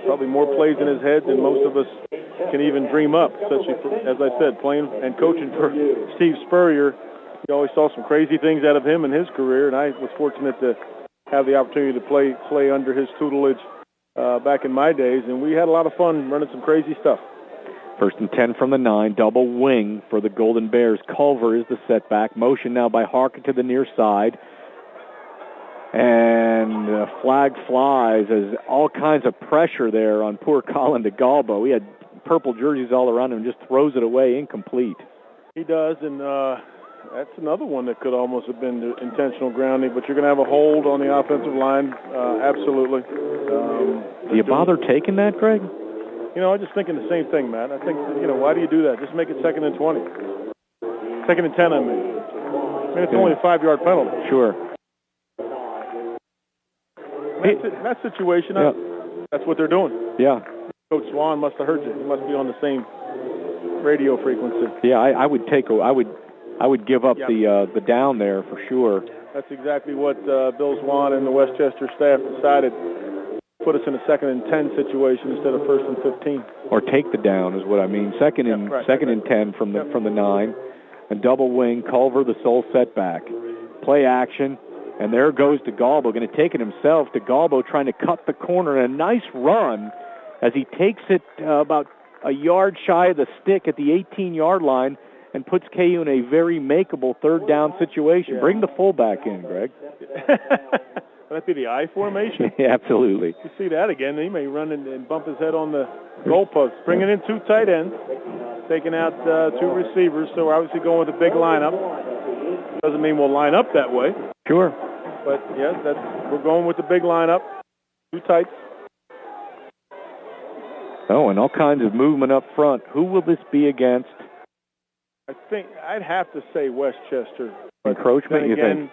[SPEAKER 4] probably more plays in his head than most of us can even dream up, especially, as I said, playing and coaching for Steve Spurrier. We always saw some crazy things out of him in his career, and I was fortunate to have the opportunity to play under his tutelage back in my days, and we had a lot of fun running some crazy stuff.
[SPEAKER 1] 1st and 10 from the 9, double wing for the Golden Bears. Culver is the setback. Motion now by Harkin to the near side. And flag flies as all kinds of pressure there on poor Colin DeGalbo. He had purple jerseys all around him, just throws it away, incomplete.
[SPEAKER 4] He does, and that's another one that could almost have been intentional grounding, but you're going to have a hold on the offensive line, absolutely.
[SPEAKER 1] Do you bother taking that, Greg?
[SPEAKER 4] I'm just thinking the same thing, Matt. I think, why do you do that? Just make it 2nd and 20. 2nd and 10, I mean. It's only a 5-yard penalty.
[SPEAKER 1] Sure.
[SPEAKER 4] In that situation,
[SPEAKER 1] yeah.
[SPEAKER 4] That's what they're doing.
[SPEAKER 1] Yeah.
[SPEAKER 4] Coach Swan must have heard you. He must be on the same radio frequency.
[SPEAKER 1] Yeah, I would give up the down there for sure.
[SPEAKER 4] That's exactly what Bill Swan and the Westchester staff decided. Put us in a 2nd and 10 situation instead of 1st and 15.
[SPEAKER 1] Or take the down is what I mean. Second and 10 from the 9, and double wing. Culver the sole setback. Play action, and there goes DeGalbo, going to take it himself. DeGalbo trying to cut the corner, and a nice run as he takes it about a yard shy of the stick at the 18-yard line and puts KU in a very makeable 3rd down situation. Yeah. Bring the fullback in, Greg.
[SPEAKER 4] Would that be the I formation?
[SPEAKER 1] Yeah, absolutely.
[SPEAKER 4] You see that again, he may run and bump his head on the goalpost. Bringing in 2 tight ends, taking out 2 receivers, so we're obviously going with a big lineup. Doesn't mean we'll line up that way.
[SPEAKER 1] Sure.
[SPEAKER 4] But, yes, we're going with the big lineup, 2 tights.
[SPEAKER 1] Oh, and all kinds of movement up front. Who will this be against?
[SPEAKER 4] I think I'd have to say Westchester.
[SPEAKER 1] Encroachment, you think?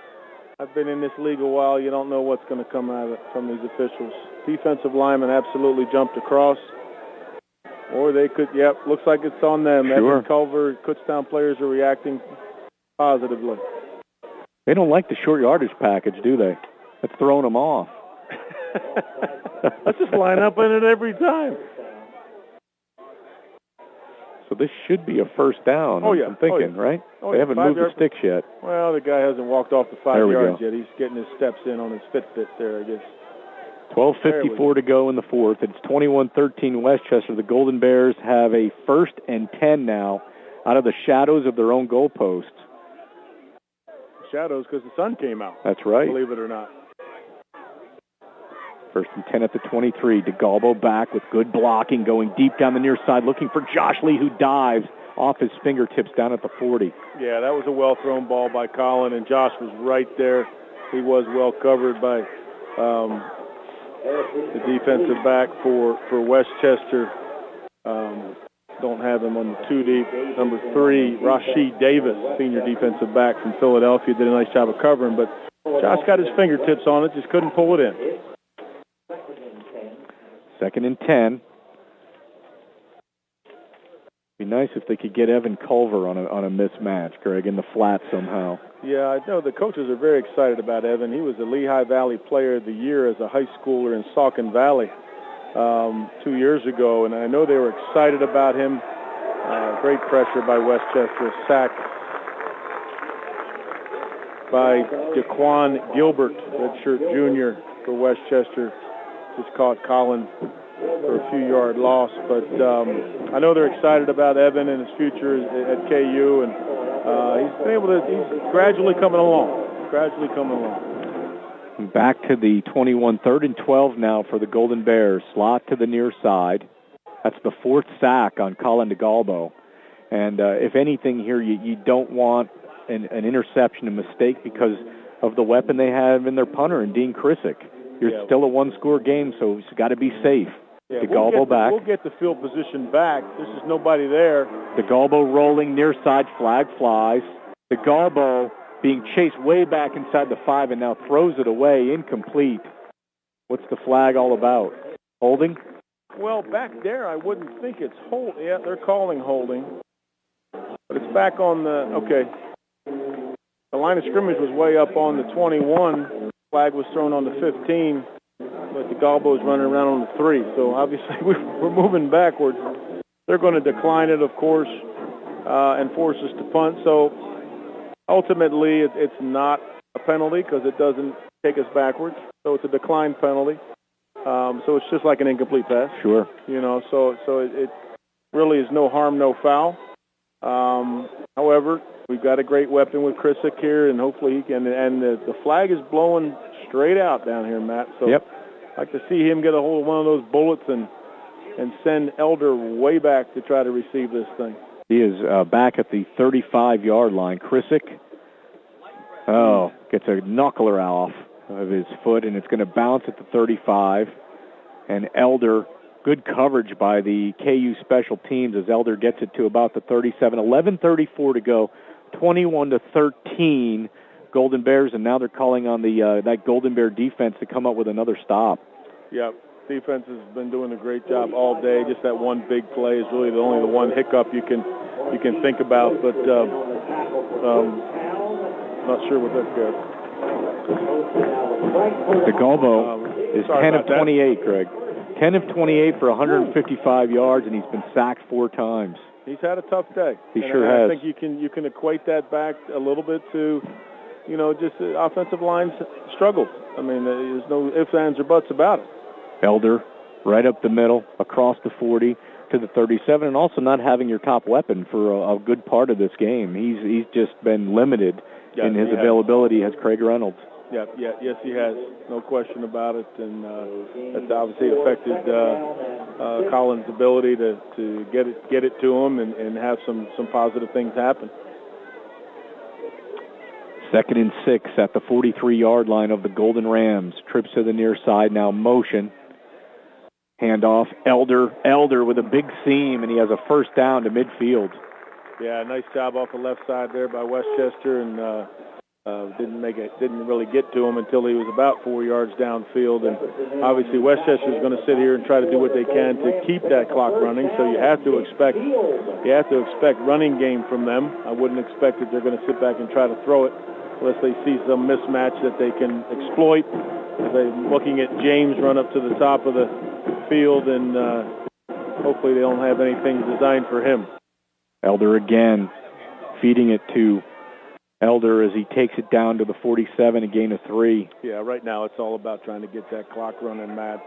[SPEAKER 4] I've been in this league a while. You don't know what's going to come out of it from these officials. Defensive linemen absolutely jumped across. Or they could, looks like it's on them.
[SPEAKER 1] Sure.
[SPEAKER 4] Evan Culver, Kutztown players are reacting positively.
[SPEAKER 1] They don't like the short yardage package, do they? That's throwing them off.
[SPEAKER 4] Let's just line up in it every time.
[SPEAKER 1] So this should be a first down, I'm thinking, right? They haven't moved the sticks yet.
[SPEAKER 4] Well, the guy hasn't walked off the 5 yards yet. He's getting his steps in on his Fitbit there, I guess.
[SPEAKER 1] 12:54 to go in the fourth. It's 21-13 Westchester. The Golden Bears have a 1st and 10 now out of the shadows of their own goalposts.
[SPEAKER 4] Shadows because the sun came out.
[SPEAKER 1] That's right.
[SPEAKER 4] Believe it or not.
[SPEAKER 1] 1st and 10 at the 23. DeGalbo back with good blocking, going deep down the near side, looking for Josh Lee, who dives off his fingertips down at the 40.
[SPEAKER 4] Yeah, that was a well-thrown ball by Colin, and Josh was right there. He was well covered by the defensive back for Westchester. Don't have him on the 2 deep. Number 3, Rashid Davis, senior defensive back from Philadelphia, did a nice job of covering, but Josh got his fingertips on it, just couldn't pull it in.
[SPEAKER 1] 2nd and 10. Be nice if they could get Evan Culver on a mismatch, Greg, in the flat somehow.
[SPEAKER 4] Yeah, I know the coaches are very excited about Evan. He was the Lehigh Valley Player of the Year as a high schooler in Saucon Valley 2 years ago, and I know they were excited about him. Great pressure by Westchester, sack by Daquan Gilbert, redshirt junior for Westchester. Just caught Colin for a few-yard loss, but I know they're excited about Evan and his future at KU, and he's gradually coming along.
[SPEAKER 1] Back to the 21, 3rd and 12 now for the Golden Bears. Slot to the near side. That's the 4th sack on Colin DeGalbo. And if anything here, you don't want an interception, a mistake, because of the weapon they have in their punter, and Dean Krissick. You're still a one-score game, so it's got to be safe.
[SPEAKER 4] Yeah,
[SPEAKER 1] DeGalbo back.
[SPEAKER 4] We'll get the field position back. There's just nobody there.
[SPEAKER 1] DeGalbo rolling near side, flag flies. DeGalbo being chased way back inside the 5 and now throws it away, incomplete. What's the flag all about? Holding?
[SPEAKER 4] Well, back there, I wouldn't think it's holding. Yeah, they're calling holding. But it's back on the, okay. The line of scrimmage was way up on the 21. Flag was thrown on the 15. But DeGalbo's running around on the 3. So obviously we're moving backwards. They're going to decline it, of course, and force us to punt. So ultimately it's not a penalty because it doesn't take us backwards. So it's a decline penalty. So it's just like an incomplete pass.
[SPEAKER 1] Sure.
[SPEAKER 4] You know, so it really is no harm, no foul. However, we've got a great weapon with Krissick here, and hopefully he can. And the flag is blowing straight out down here, Matt. So
[SPEAKER 1] yep.
[SPEAKER 4] I'd like to see him get a hold of one of those bullets and send Elder way back to try to receive this thing.
[SPEAKER 1] He is back at the 35-yard line. Krissick, gets a knuckler off of his foot, and it's going to bounce at the 35. And Elder, good coverage by the KU special teams as Elder gets it to about the 37. 11:34 to go, 21-13 Golden Bears, and now they're calling on the that Golden Bear defense to come up with another stop.
[SPEAKER 4] Yep, defense has been doing a great job all day. Just that one big play is really the one hiccup you can think about, but not sure what that's good.
[SPEAKER 1] DeGalbo is 10 of 28, Greg. 10 of 28 for 155 yards, and he's been sacked 4 times.
[SPEAKER 4] He's had a tough day.
[SPEAKER 1] He sure has.
[SPEAKER 4] I think you can equate that back a little bit to, just the offensive line's struggles. I mean, there's no ifs, ands, or buts about it.
[SPEAKER 1] Elder, right up the middle, across the 40 to the 37, and also not having your top weapon for a good part of this game. He's just been limited in his availability as Craig Reynolds.
[SPEAKER 4] Yes, he has, no question about it, and that's obviously affected Colin's ability to get it to him and have some positive things happen.
[SPEAKER 1] 2nd and 6 at the 43-yard line of the Golden Rams. Trips to the near side, now motion. Handoff, Elder with a big seam, and he has a first down to midfield.
[SPEAKER 4] Yeah, nice job off the left side there by Westchester, and didn't really get to him until he was about 4 yards downfield. And obviously Westchester is going to sit here and try to do what they can to keep that clock running. So you have to expect running game from them. I wouldn't expect that they're going to sit back and try to throw it unless they see some mismatch that they can exploit. They're looking at James run up to the top of the field, and hopefully they don't have anything designed for him.
[SPEAKER 1] Elder again, feeding it to Elder as he takes it down to the 47, a gain of 3.
[SPEAKER 4] Yeah, right now it's all about trying to get that clock running, Matt.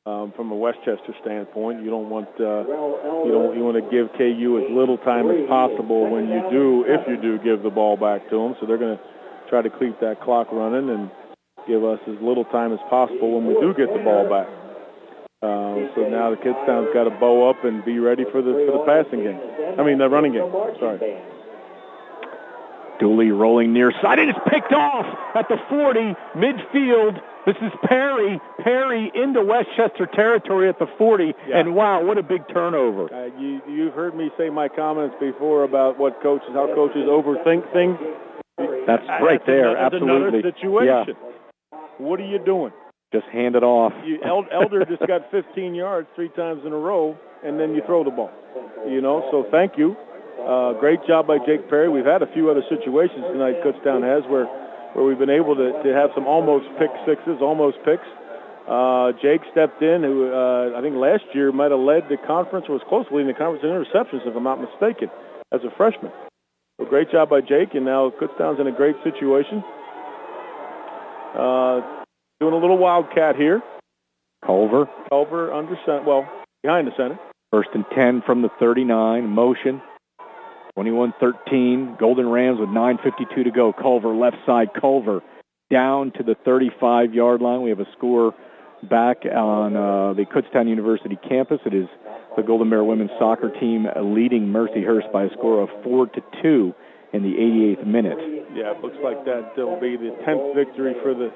[SPEAKER 4] From a Westchester standpoint, you don't want you want to give KU as little time as possible when you do, if you do give the ball back to them. So they're going to try to keep that clock running and give us as little time as possible when we do get the ball back. So now the Kutztown's got to bow up and be ready for the passing game. I mean the running game. Sorry.
[SPEAKER 1] Dooley rolling near side, and it's picked off at the 40, midfield. This is Perry. Perry into Westchester territory at the 40, and wow, what a big turnover.
[SPEAKER 4] You've heard me say my comments before about how coaches overthink things.
[SPEAKER 1] That's right there, absolutely.
[SPEAKER 4] Another situation.
[SPEAKER 1] Yeah.
[SPEAKER 4] What are you doing?
[SPEAKER 1] Just hand it off.
[SPEAKER 4] Elder just got 15 yards 3 times in a row, and then you throw the ball. So thank you. Great job by Jake Perry. We've had a few other situations tonight Kutztown has where we've been able to have some almost pick sixes, almost picks. Jake stepped in, who I think last year might have led the conference, or was close to leading the conference in interceptions, if I'm not mistaken, as a freshman. So great job by Jake, and now Kutztown's in a great situation. Doing a little wildcat here.
[SPEAKER 1] Culver
[SPEAKER 4] under center, behind the center.
[SPEAKER 1] 1st and 10 from the 39, motion. 21-13, Golden Rams with 9:52 to go. Culver, left side, Culver down to the 35-yard line. We have a score back on the Kutztown University campus. It is the Golden Bear women's soccer team leading Mercyhurst by a score of 4-2 in the 88th minute.
[SPEAKER 4] Yeah, it looks like that will be the 10th victory for the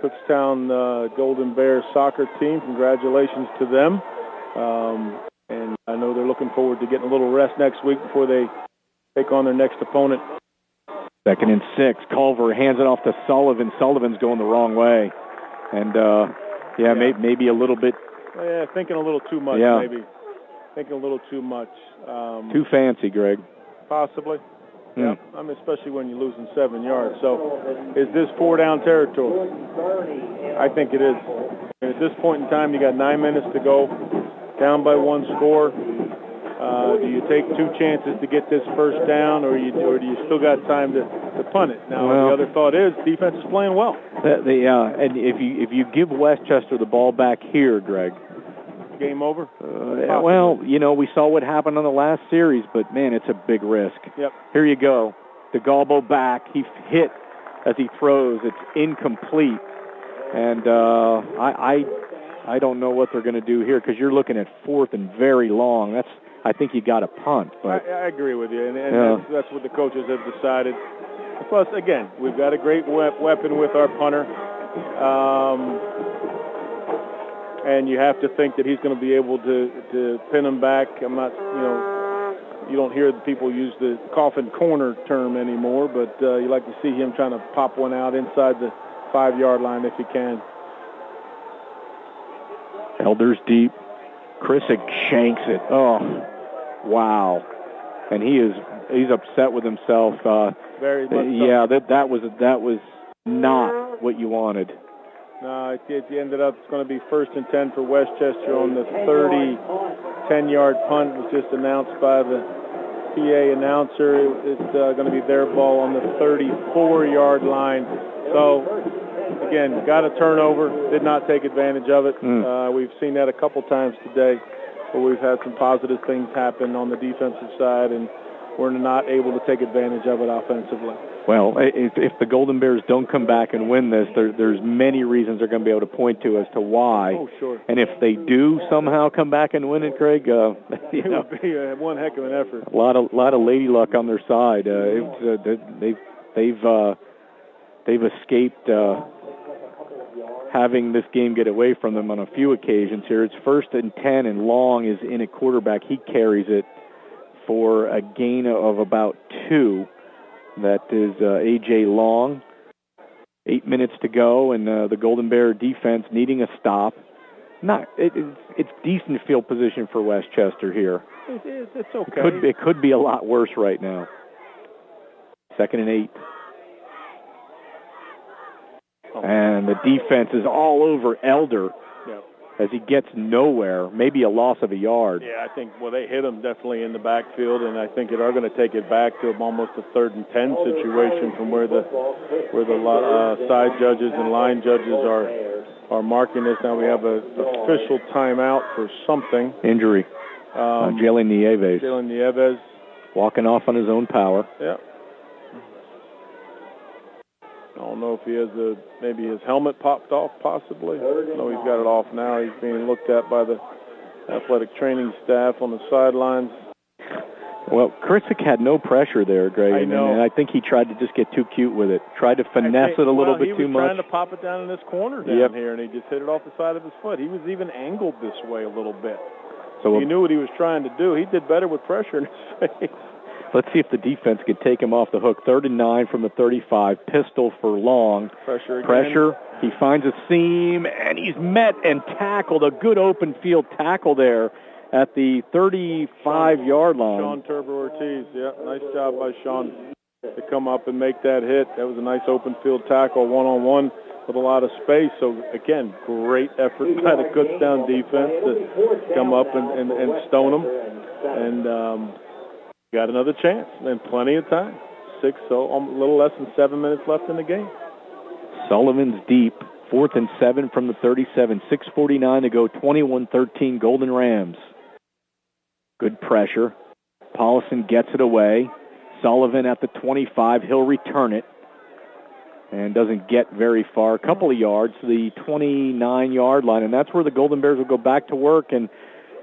[SPEAKER 4] Kutztown Golden Bear soccer team. Congratulations to them. And I know they're looking forward to getting a little rest next week before they take on their next opponent.
[SPEAKER 1] 2nd and 6. Culver hands it off to Sullivan. Sullivan's going the wrong way. And, maybe a little bit.
[SPEAKER 4] Yeah, thinking a little too much, maybe. Thinking a little too much.
[SPEAKER 1] Too fancy, Greg.
[SPEAKER 4] Possibly. Yeah, I mean, especially when you're losing 7 yards. So is this 4-down territory? I think it is. And at this point in time, you got 9 minutes to go, down by 1 score. Do you take 2 chances to get this first down, or do you still got time to punt it? Now, the other thought is defense is playing well.
[SPEAKER 1] And if you give Westchester the ball back here, Greg,
[SPEAKER 4] game over?
[SPEAKER 1] We saw what happened on the last series, but, man, it's a big risk.
[SPEAKER 4] Yep.
[SPEAKER 1] Here you go. DeGalbo back. He hit as he throws. It's incomplete. And I don't know what they're going to do here because you're looking at 4th and very long. I think you got to punt. But
[SPEAKER 4] I agree with you, and that's what the coaches have decided. Plus, again, we've got a great weapon with our punter. And you have to think that he's going to be able to pin him back. I'm not, you don't hear the people use the coffin corner term anymore, but you like to see him trying to pop one out inside the 5-yard line if he can.
[SPEAKER 1] Elder's deep. Krissick shanks it. Oh, wow. And he's upset with himself.
[SPEAKER 4] Very much
[SPEAKER 1] so. That was not what you wanted.
[SPEAKER 4] No, it ended up, it's going to be 1st and 10 for Westchester on the 30, 10-yard punt was just announced by the PA announcer. It's going to be their ball on the 34-yard line. So, again, got a turnover, did not take advantage of it. We've seen that a couple times today where we've had some positive things happen on the defensive side, and we're not able to take advantage of it offensively.
[SPEAKER 1] Well, if the Golden Bears don't come back and win this, there's many reasons they're going to be able to point to as to why.
[SPEAKER 4] Oh, sure.
[SPEAKER 1] And if they do somehow come back and win it, Craig,
[SPEAKER 4] it would be one heck of an effort.
[SPEAKER 1] A lot of lady luck on their side. They've escaped having this game get away from them on a few occasions here. It's 1st and 10, and Long is in at quarterback. He carries it for a gain of about 2. That is A.J. Long. 8 minutes to go, and the Golden Bear defense needing a stop. It's decent field position for Westchester here.
[SPEAKER 4] It's okay.
[SPEAKER 1] It could be a lot worse right now. 2nd and 8. And the defense is all over Elder.
[SPEAKER 4] Yep.
[SPEAKER 1] as he gets nowhere, maybe a loss of a yard.
[SPEAKER 4] Yeah, I think, they hit him definitely in the backfield, and I think they are going to take it back to almost a 3rd and 10 situation from where the side judges and line judges are marking this. Now we have an official timeout for something.
[SPEAKER 1] Injury. Jalen Nieves. Walking off on his own power.
[SPEAKER 4] Yeah. I don't know if he has maybe his helmet popped off, possibly. No, he's got it off now. He's being looked at by the athletic training staff on the sidelines.
[SPEAKER 1] Well, Krissick had no pressure there, Greg.
[SPEAKER 4] I know.
[SPEAKER 1] And I think he tried to just get too cute with it. Tried to finesse it a little bit too much.
[SPEAKER 4] He was trying to pop it down in this corner down here, and he just hit it off the side of his foot. He was even angled this way a little bit. So he knew what he was trying to do. He did better with pressure in his face.
[SPEAKER 1] Let's see if the defense could take him off the hook. 3rd and 9 from the 35. Pistol for Long.
[SPEAKER 4] Pressure again.
[SPEAKER 1] Pressure. He finds a seam, and he's met and tackled. A good open field tackle there at the 35-yard line.
[SPEAKER 4] Sean Turbo-Ortiz, yeah. Nice job by Sean to come up and make that hit. That was a nice open field tackle, one-on-one with a lot of space. So, again, great effort by the Kutztown defense to come up and stone them. And got another chance and plenty of time. A little less than 7 minutes left in the game.
[SPEAKER 1] Sullivan's deep. 4th and 7 from the 37. 6:49 to go. 21-13 Golden Rams. Good pressure. Paulson gets it away. Sullivan at the 25. He'll return it. And doesn't get very far. A couple of yards to the 29-yard line. And that's where the Golden Bears will go back to work. And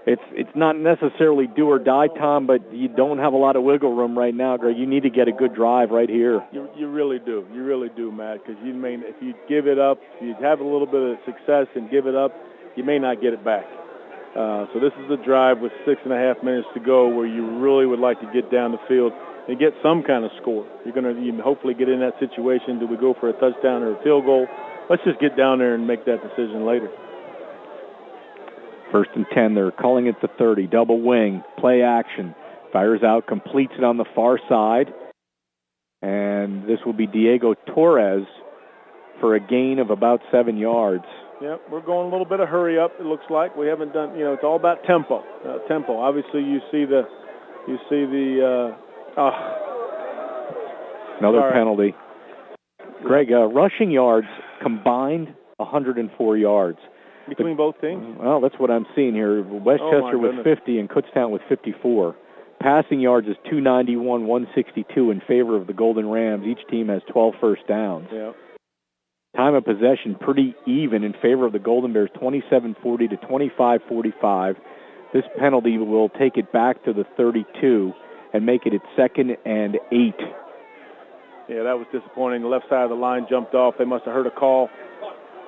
[SPEAKER 1] it's not necessarily do or die, Tom, but you don't have a lot of wiggle room right now, Greg. You need to get a good drive right here.
[SPEAKER 4] You really do. You really do, Matt, because if you give it up, if you have a little bit of success and give it up, you may not get it back. So this is the drive with 6.5 minutes to go where you really would like to get down the field and get some kind of score. You're going to hopefully get in that situation. Do we go for a touchdown or a field goal? Let's just get down there and make that decision later.
[SPEAKER 1] 1st and 10, they're calling it the 30. Double wing, play action. Fires out, completes it on the far side. And this will be Diego Torres for a gain of about 7 yards.
[SPEAKER 4] Yep, we're going a little bit of hurry up, it looks like. We haven't done, it's all about tempo. Tempo. Obviously, you see the
[SPEAKER 1] another penalty. Greg, rushing yards combined 104 yards.
[SPEAKER 4] Between both teams?
[SPEAKER 1] Well, that's what I'm seeing here. Westchester with 50 and Kutztown with 54. Passing yards is 291, 162 in favor of the Golden Rams. Each team has 12 first downs.
[SPEAKER 4] Yeah.
[SPEAKER 1] Time of possession pretty even in favor of the Golden Bears, 27-40 to 25-45. This penalty will take it back to the 32 and make it 2nd and 8.
[SPEAKER 4] Yeah, that was disappointing. The left side of the line jumped off. They must have heard a call.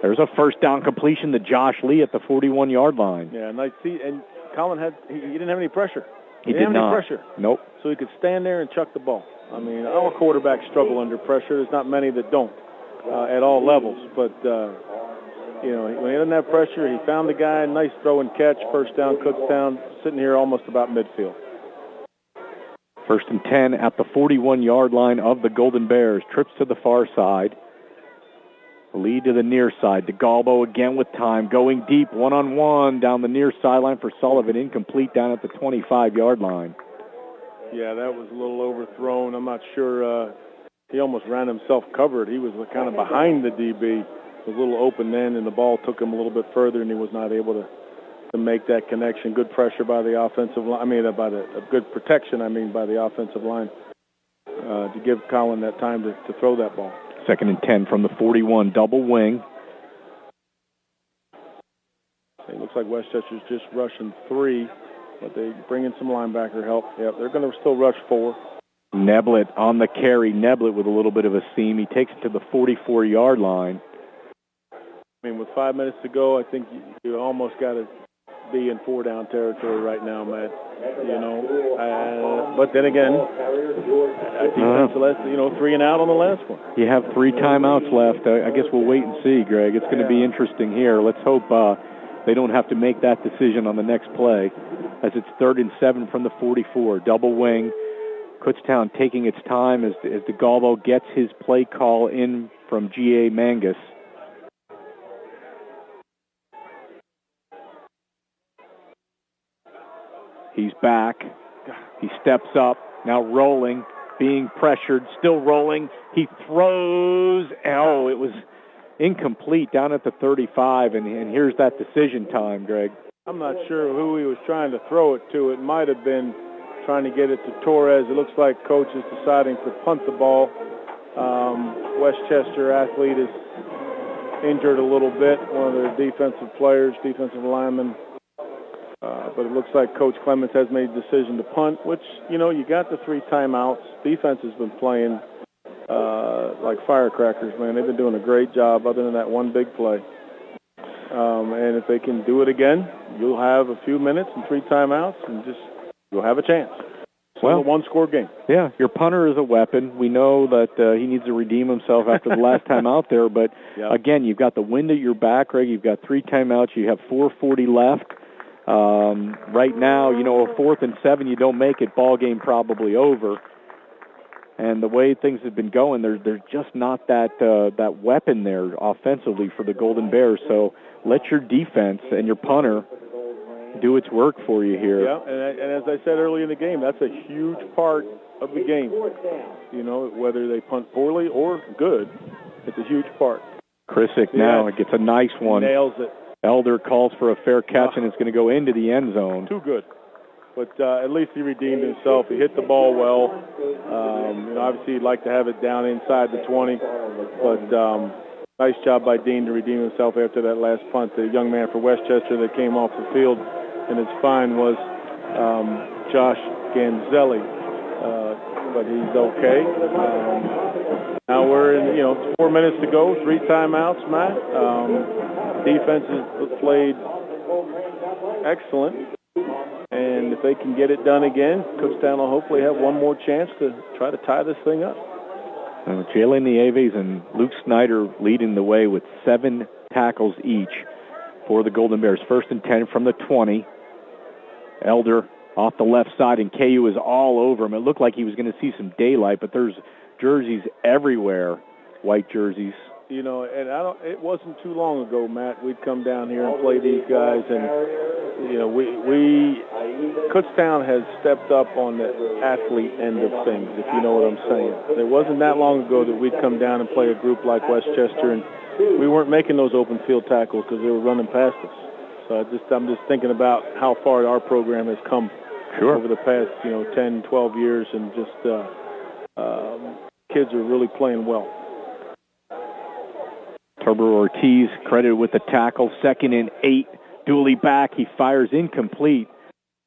[SPEAKER 1] There's a first down completion to Josh Lee at the 41-yard line.
[SPEAKER 4] Yeah, nice. And Colin he didn't have any pressure.
[SPEAKER 1] He did not.
[SPEAKER 4] Didn't have any pressure.
[SPEAKER 1] Nope.
[SPEAKER 4] So he could stand there and chuck the ball. I mean, our quarterbacks struggle under pressure. There's not many that don't at all levels. But, when he didn't have pressure, he found the guy. Nice throw and catch. First down, Kutztown, sitting here almost about midfield.
[SPEAKER 1] 1st and 10 at the 41-yard line of the Golden Bears. Trips to the far side. Lead to the near side. DeGalbo again with time. Going deep, one-on-one down the near sideline for Sullivan. Incomplete down at the 25-yard line.
[SPEAKER 4] Yeah, that was a little overthrown. I'm not sure. He almost ran himself covered. He was kind of behind the DB. It was a little open then, and the ball took him a little bit further, and he was not able to make that connection. Good pressure by the offensive line. Good protection, by the offensive line to give Colin that time to throw that ball.
[SPEAKER 1] 2nd and 10 from the 41, double wing.
[SPEAKER 4] It looks like Westchester's just rushing 3, but they bring in some linebacker help. Yep, they're going to still rush 4.
[SPEAKER 1] Neblett on the carry. Neblett with a little bit of a seam. He takes it to the 44-yard line.
[SPEAKER 4] With 5 minutes to go, I think you almost got to be in 4-down territory right now, Matt. But then again, defense, 3 and out on the last one.
[SPEAKER 1] You have 3 timeouts left. I guess we'll wait and see, Greg. It's going to be interesting here. Let's hope they don't have to make that decision on the next play, as it's 3rd and 7 from the 44. Double wing. Kutztown taking its time as DeGalbo gets his play call in from G.A. Mangus. He's back. He steps up, now rolling, being pressured, still rolling. He throws. Oh, it was incomplete down at the 35, and here's that decision time, Greg.
[SPEAKER 4] I'm not sure who he was trying to throw it to. It might have been trying to get it to Torres. It looks like coach is deciding to punt the ball. Westchester athlete is injured a little bit, one of their defensive players, defensive linemen. But it looks like Coach Clements has made the decision to punt, which, you know, you got the 3 timeouts. Defense has been playing like firecrackers, man. They've been doing a great job other than that one big play. And if they can do it again, you'll have a few minutes and 3 timeouts, and you'll have a chance. Well, a one-score game.
[SPEAKER 1] Yeah, your punter is a weapon. We know that he needs to redeem himself after the last time out there. But, again, you've got the wind at your back, Greg. You've got 3 timeouts. You have 4:40 left. Right now, you know, a 4th and 7, you don't make it, ball game probably over. And the way things have been going, there's just not that weapon there offensively for the Golden Bears. So let your defense and your punter do its work for you here.
[SPEAKER 4] Yeah, and as I said early in the game, that's a huge part of the game. You know, whether they punt poorly or good, it's a huge part.
[SPEAKER 1] Krisick now gets a nice one.
[SPEAKER 4] Nails it.
[SPEAKER 1] Elder calls for a fair catch, and it's going to go into the end zone.
[SPEAKER 4] Too good. But at least he redeemed himself. He hit the ball well. You know, obviously he'd like to have it down inside the 20. But nice job by Dean to redeem himself after that last punt. The young man for Westchester that came off the field in his fine was Josh Ganzelli. But he's okay. Now we're in, you know, 4 minutes to go, 3 timeouts, Matt. Defense has played excellent. And if they can get it done again, Kutztown will hopefully have one more chance to try to tie this thing up.
[SPEAKER 1] Jalen Nieves and Luke Snyder leading the way with 7 tackles each for the Golden Bears. 1st and 10 from the 20. Elder off the left side, and KU is all over him. It looked like he was going to see some daylight, but there's jerseys everywhere, white jerseys.
[SPEAKER 4] You know, and it wasn't too long ago, Matt, we'd come down here and play these guys, and, you know, Kutztown has stepped up on the athlete end of things, if you know what I'm saying. It wasn't that long ago that we'd come down and play a group like Westchester, and we weren't making those open field tackles because they were running past us. So I'm just thinking about how far our program has come over the past, 10, 12 years, and just kids are really playing well.
[SPEAKER 1] Turbo Ortiz credited with the tackle. 2nd and 8. Dooley back. He fires incomplete.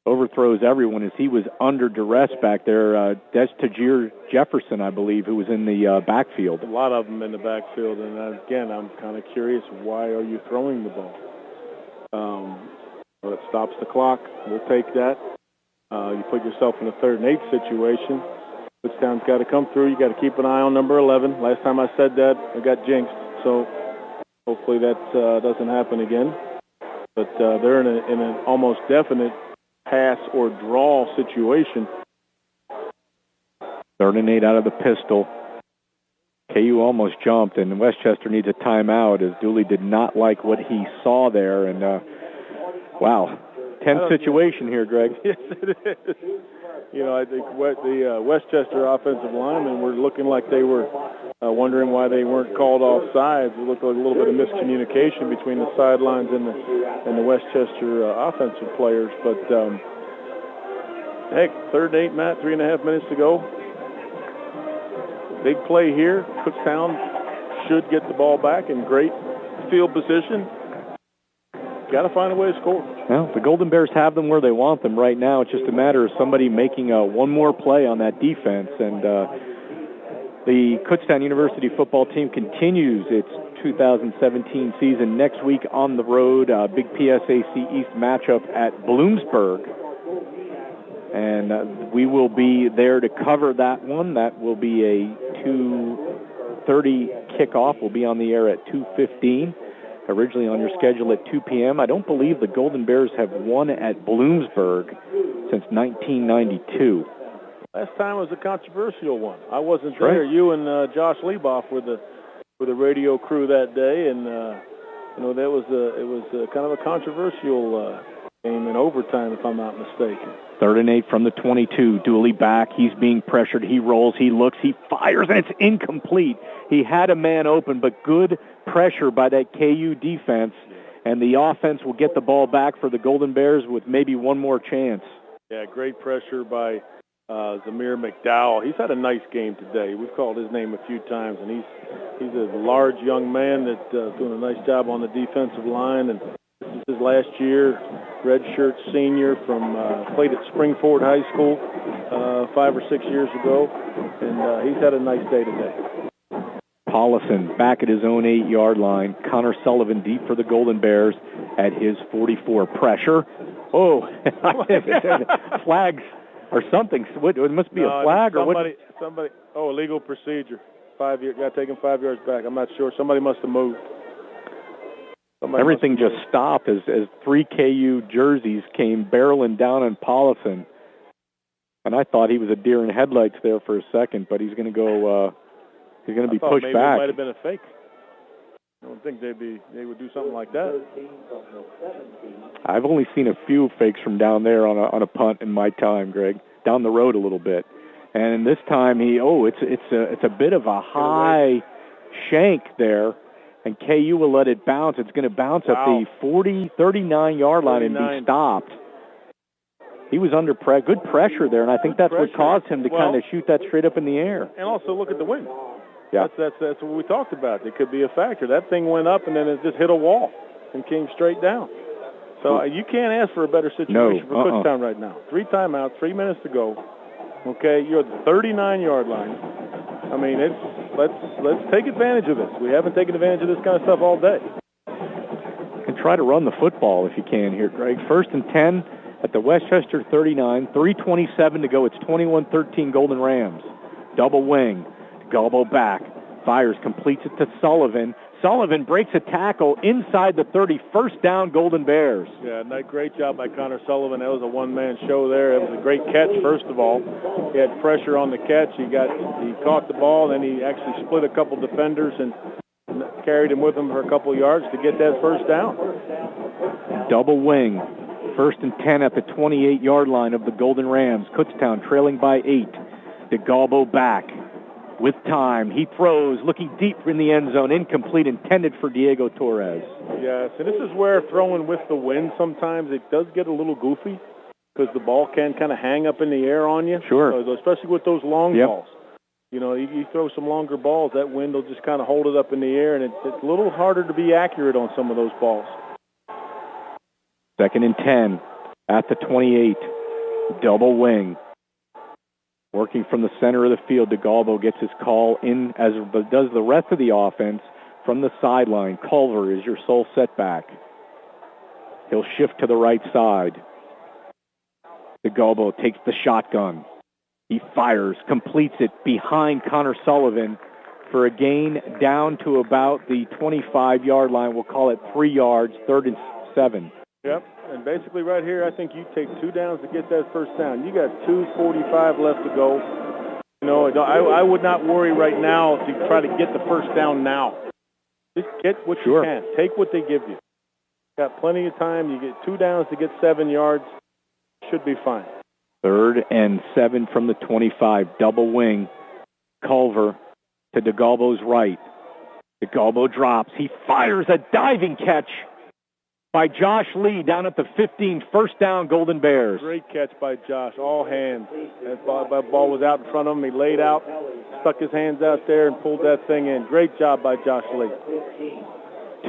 [SPEAKER 1] Overthrows everyone as he was under duress back there. Des Tajir Jefferson, I believe, who was in the backfield.
[SPEAKER 4] A lot of them in the backfield. And again, I'm kind of curious, why are you throwing the ball? Well, it stops the clock. We'll take that. You put yourself in a 3rd and 8 situation. Kutztown's got to come through. You got to keep an eye on number 11. Last time I said that, I got jinxed. So hopefully that doesn't happen again. But they're in an almost definite pass or draw situation.
[SPEAKER 1] 3rd and 8 out of the pistol. KU almost jumped, and Westchester needs a timeout as Dooley did not like what he saw there. And, wow, tense situation here, Greg.
[SPEAKER 4] Yes, it is. You know, I think the Westchester offensive linemen were looking like they were wondering why they weren't called offsides. It looked like a little bit of miscommunication between the sidelines and the Westchester offensive players. But, heck, 3rd and 8, Matt, 3.5 minutes to go. Big play here. Kutztown should get the ball back in great field position. Got to find a way to score.
[SPEAKER 1] Well, the Golden Bears have them where they want them right now. It's just a matter of somebody making one more play on that defense. And the Kutztown University football team continues its 2017 season next week on the road. Big PSAC East matchup at Bloomsburg. And we will be there to cover that one. That will be a 2:30 kickoff. We'll be on the air at 2:15. Originally on your schedule at 2 p.m. I don't believe the Golden Bears have won at Bloomsburg since 1992.
[SPEAKER 4] Last time was a controversial one. I wasn't there. Right. You and Josh Lieboff were the radio crew that day, and that was it was kind of a controversial game in overtime, if I'm not mistaken.
[SPEAKER 1] 3rd and 8 from the 22. Dooley back. He's being pressured. He rolls. He looks. He fires, and it's incomplete. He had a man open, but good pressure by that KU defense, and the offense will get the ball back for the Golden Bears with maybe one more chance.
[SPEAKER 4] Yeah, great pressure by Zamir McDowell. He's had a nice game today. We've called his name a few times, and he's a large young man that's doing a nice job on the defensive line, and this is his last year, redshirt senior from played at Springford High School 5 or 6 years ago, and he's had a nice day today.
[SPEAKER 1] Paulison back at his own 8-yard line. Connor Sullivan deep for the Golden Bears at his 44. Pressure. Oh, flags or something. It must be a flag or what?
[SPEAKER 4] Somebody. Oh, illegal procedure. 5 years. Got taken 5 yards back. I'm not sure. Somebody must have moved.
[SPEAKER 1] Everything just stopped as 3 KU jerseys came barreling down on Paulison. And I thought he was a deer in headlights there for a second, but he's going to go. He's going to be pushed
[SPEAKER 4] maybe
[SPEAKER 1] back.
[SPEAKER 4] It might have been a fake. I don't think they would do something like that.
[SPEAKER 1] I've only seen a few fakes from down there on a punt in my time, Greg. Down the road a little bit, and this time it's a bit of a high shank there, and KU will let it bounce. It's going to bounce at the 39-yard line and be stopped. He was under good pressure there, and I think that's what caused him to kind of shoot that straight up in the air.
[SPEAKER 4] And also look at the wind.
[SPEAKER 1] Yeah.
[SPEAKER 4] That's what we talked about. It could be a factor. That thing went up, and then it just hit a wall and came straight down. So you can't ask for a better situation for Kutztown right now. 3 timeouts, 3 minutes to go. Okay, you're at the 39-yard line. I mean, let's take advantage of this. We haven't taken advantage of this kind of stuff all day.
[SPEAKER 1] And try to run the football if you can here, Greg. 1st and 10 at the Westchester 39. 3:27 to go. It's 21-13 Golden Rams. Double wing. Galbo back. Fires, completes it to Sullivan. Sullivan breaks a tackle inside the 30. First down, Golden Bears.
[SPEAKER 4] Yeah, great job by Connor Sullivan. That was a one-man show there. It was a great catch, first of all. He had pressure on the catch. He caught the ball, then he actually split a couple defenders and carried him with him for a couple yards to get that first down.
[SPEAKER 1] Double wing. 1st and 10 at the 28-yard line of the Golden Rams. Kutztown trailing by 8. DeGalbo back. With time, he throws, looking deep in the end zone, incomplete, intended for Diego Torres.
[SPEAKER 4] Yes, and this is where throwing with the wind sometimes it does get a little goofy because the ball can kind of hang up in the air on you.
[SPEAKER 1] Sure.
[SPEAKER 4] So, especially with those long balls. You know, you throw some longer balls, that wind will just kind of hold it up in the air, and it's a little harder to be accurate on some of those balls.
[SPEAKER 1] 2nd and 10 at the 28. Double wing. Working from the center of the field, DeGalbo gets his call in, as does the rest of the offense, from the sideline. Culver is your sole setback. He'll shift to the right side. DeGalbo takes the shotgun. He fires, completes it behind Connor Sullivan for a gain down to about the 25-yard line. We'll call it 3 yards, 3rd and 7.
[SPEAKER 4] Yep. And basically right here, I think you take 2 downs to get that first down. You got 2:45 left to go. You know, I would not worry right now to try to get the first down now. Just get what you can. Take what they give you. Got plenty of time. You get 2 downs to get 7 yards. Should be fine.
[SPEAKER 1] 3rd and 7 from the 25. Double wing. Culver to DeGalbo's right. DeGalbo drops. He fires a diving catch by Josh Lee down at the 15. First down, Golden Bears.
[SPEAKER 4] Great catch by Josh, all hands. That ball was out in front of him. He laid out, stuck his hands out there, and pulled that thing in. Great job by Josh Lee.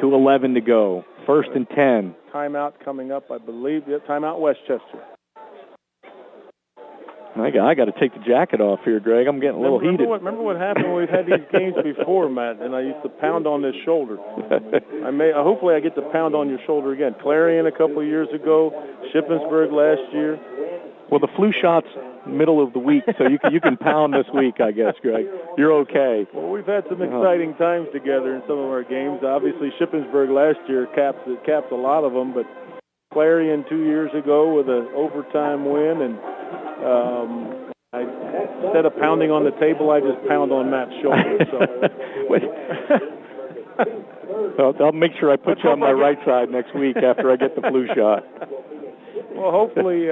[SPEAKER 1] 2:11 to go. 1st and 10.
[SPEAKER 4] Timeout coming up, I believe. Yep, timeout Westchester.
[SPEAKER 1] I got to take the jacket off here, Greg. I'm getting a little heated.
[SPEAKER 4] Remember what happened when we've had these games before, Matt, and I used to pound on this shoulder. Hopefully I get to pound on your shoulder again. Clarion a couple of years ago, Shippensburg last year.
[SPEAKER 1] Well, the flu shot's middle of the week, so you can pound this week, I guess, Greg. You're okay.
[SPEAKER 4] Well, we've had some exciting times together in some of our games. Obviously, Shippensburg last year capped a lot of them, but Clarion 2 years ago with an overtime win, and instead of pounding on the table, I just pound on Matt's shoulder.
[SPEAKER 1] So. I'll make sure I put you on my right side next week after I get the flu shot.
[SPEAKER 4] Well, hopefully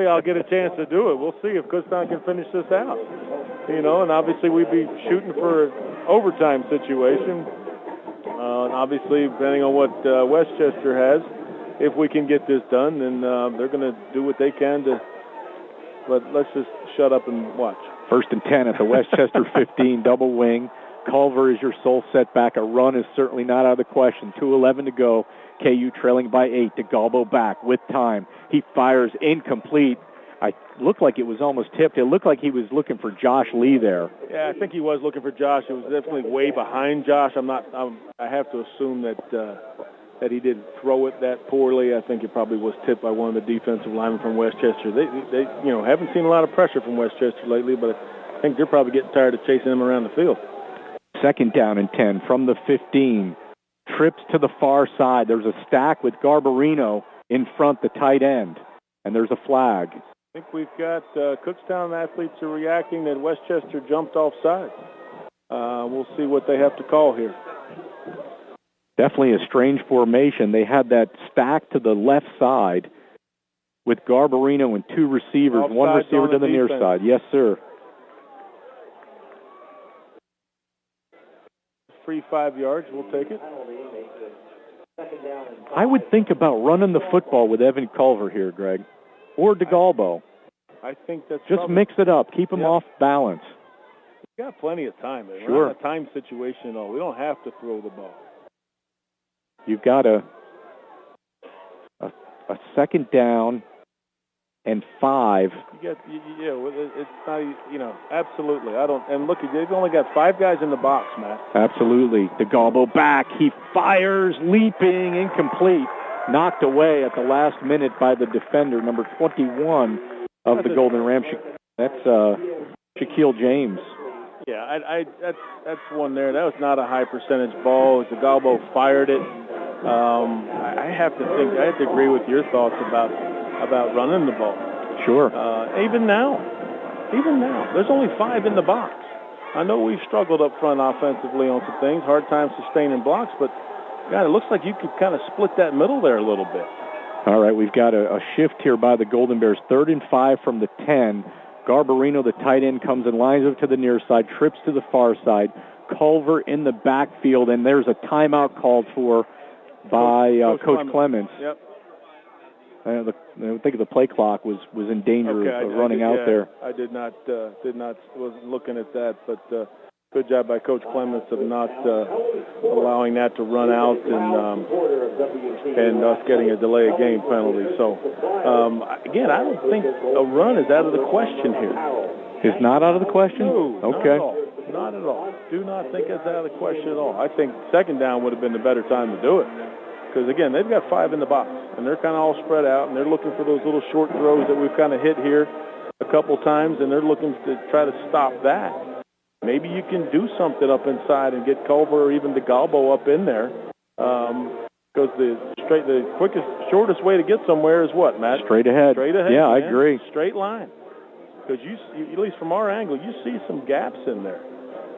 [SPEAKER 4] I'll get a chance to do it. We'll see if Kutztown can finish this out. And obviously we'd be shooting for an overtime situation. And obviously, depending on what Westchester has, if we can get this done, then they're going to do what they can to. But let's just shut up and watch.
[SPEAKER 1] 1st and 10 at the Westchester 15, double wing. Culver is your sole setback. A run is certainly not out of the question. 2:11 to go. KU trailing by 8. DeGalbo back with time. He fires incomplete. I looked like it was almost tipped. It looked like he was looking for Josh Lee there.
[SPEAKER 4] Yeah, I think he was looking for Josh. It was definitely way behind Josh. I have to assume that he didn't throw it that poorly. I think it probably was tipped by one of the defensive linemen from Westchester. They haven't seen a lot of pressure from Westchester lately, but I think they're probably getting tired of chasing him around the field.
[SPEAKER 1] 2nd down and 10 from the 15. Trips to the far side. There's a stack with Garbarino in front, the tight end, and there's a flag.
[SPEAKER 4] I think we've got Kutztown athletes are reacting that Westchester jumped off sides. We'll see what they have to call here.
[SPEAKER 1] Definitely a strange formation. They had that stack to the left side with Garbarino and 2 receivers,
[SPEAKER 4] Offsides,
[SPEAKER 1] one receiver to the near side. Yes, sir.
[SPEAKER 4] Free 5 yards. We'll take it.
[SPEAKER 1] I would think about running the football with Evan Culver here, Greg, or DeGalbo.
[SPEAKER 4] I think that's
[SPEAKER 1] just mix it up. Keep them off balance.
[SPEAKER 4] We've got plenty of time. We're
[SPEAKER 1] Sure.
[SPEAKER 4] not in a time situation at all. We don't have to throw the ball.
[SPEAKER 1] You've got a 2nd down and 5.
[SPEAKER 4] It's not, absolutely. And look, they've only got 5 guys in the box, Matt.
[SPEAKER 1] Absolutely. DeGalbo back. He fires, leaping, incomplete. Knocked away at the last minute by the defender, number 21 of the Golden Rams. That's Shaquille James.
[SPEAKER 4] Yeah, that's one there. That was not a high percentage ball. DeGalbo fired it. I have to agree with your thoughts about running the ball.
[SPEAKER 1] Sure.
[SPEAKER 4] Even now, there's only 5 in the box. I know we've struggled up front offensively on some things, hard time sustaining blocks, but God, it looks like you could kind of split that middle there a little bit.
[SPEAKER 1] All right, we've got a shift here by the Golden Bears. 3rd and 5 from the 10. Garbarino, the tight end, comes and lines up to the near side, trips to the far side. Culver in the backfield, and there's a timeout called for by Coach Clements.
[SPEAKER 4] Yep.
[SPEAKER 1] I think the play clock was in danger of running out there.
[SPEAKER 4] I wasn't looking at that, but good job by Coach Clements of not allowing that to run out and us getting a delay of game penalty. So, again, I don't think a run is out of the question here.
[SPEAKER 1] It's not out of the question?
[SPEAKER 4] No,
[SPEAKER 1] okay.
[SPEAKER 4] Not at all. Do not think it's out of the question at all. I think 2nd down would have been the better time to do it. Because, again, they've got 5 in the box, and they're kind of all spread out, and they're looking for those little short throws that we've kind of hit here a couple times, and they're looking to try to stop that. Maybe you can do something up inside and get Culver or even DeGalbo up in there. Because the quickest, shortest way to get somewhere is what, Matt?
[SPEAKER 1] Straight ahead.
[SPEAKER 4] Straight ahead.
[SPEAKER 1] Yeah,
[SPEAKER 4] man.
[SPEAKER 1] I agree.
[SPEAKER 4] Straight line. Because you, at least from our angle, you see some gaps in there.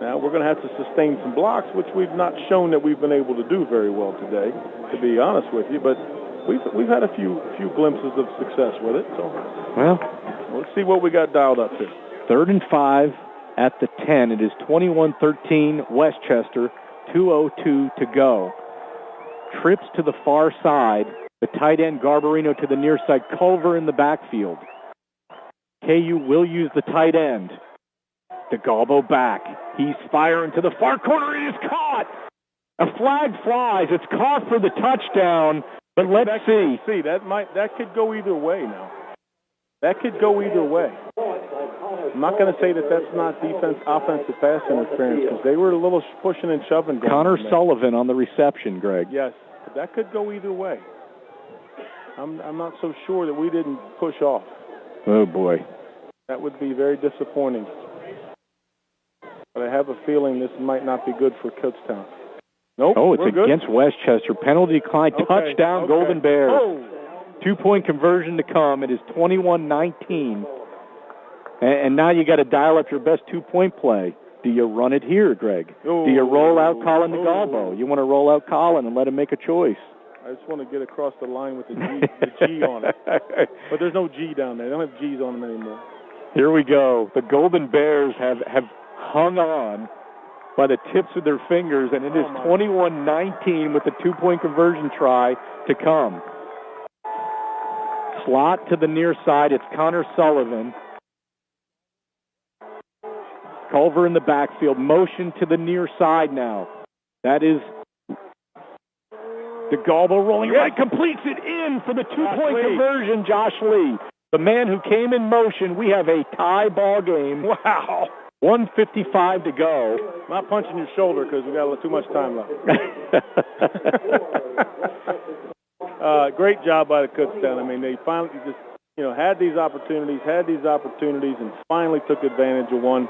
[SPEAKER 4] Now, we're going to have to sustain some blocks, which we've not shown that we've been able to do very well today, to be honest with you. But we've had a few glimpses of success with it. So,
[SPEAKER 1] well,
[SPEAKER 4] let's see what we got dialed up to.
[SPEAKER 1] 3rd and 5 at the 10. It is 21-13 Westchester, 2:02 to go. Trips to the far side. The tight end Garbarino to the near side. Culver in the backfield. KU will use the tight end. DeGalbo back. He's firing to the far corner. It is caught. A flag flies. It's caught for the touchdown. But let's see.
[SPEAKER 4] That could go either way now. That could go either way. I'm not going to say that that's not offensive pass interference because they were a little pushing and shoving.
[SPEAKER 1] Connor Sullivan on the reception, Greg.
[SPEAKER 4] Yes, but that could go either way. I'm not so sure that we didn't push off.
[SPEAKER 1] Oh, boy.
[SPEAKER 4] That would be very disappointing. But I have a feeling this might not be good for Kutztown. Nope.
[SPEAKER 1] Oh, it's against Westchester. Penalty decline. Touchdown, Golden Bears.
[SPEAKER 4] Oh.
[SPEAKER 1] 2-point conversion to come. It is 21-19. And now you got to dial up your best 2-point play. Do you run it here, Greg? Do you roll out Colin DeGalbo? You want to roll out Colin and let him make a choice?
[SPEAKER 4] I just want to get across the line with the G on it. But there's no G down there. They don't have G's on them anymore.
[SPEAKER 1] Here we go. The Golden Bears have hung on by the tips of their fingers, and it is 21-19 with the two-point conversion try to come. Slot to the near side. It's Connor Sullivan. Culver in the backfield. Motion to the near side now. That is DeGalbo rolling right. Completes it in for the two-point conversion, Josh Lee. The man who came in motion. We have a tie ball game.
[SPEAKER 4] Wow.
[SPEAKER 1] 1:55 to go.
[SPEAKER 4] Not punching your shoulder because we got too much time left. Great job by the Kutztown. I mean, they finally just, had these opportunities, and finally took advantage of one.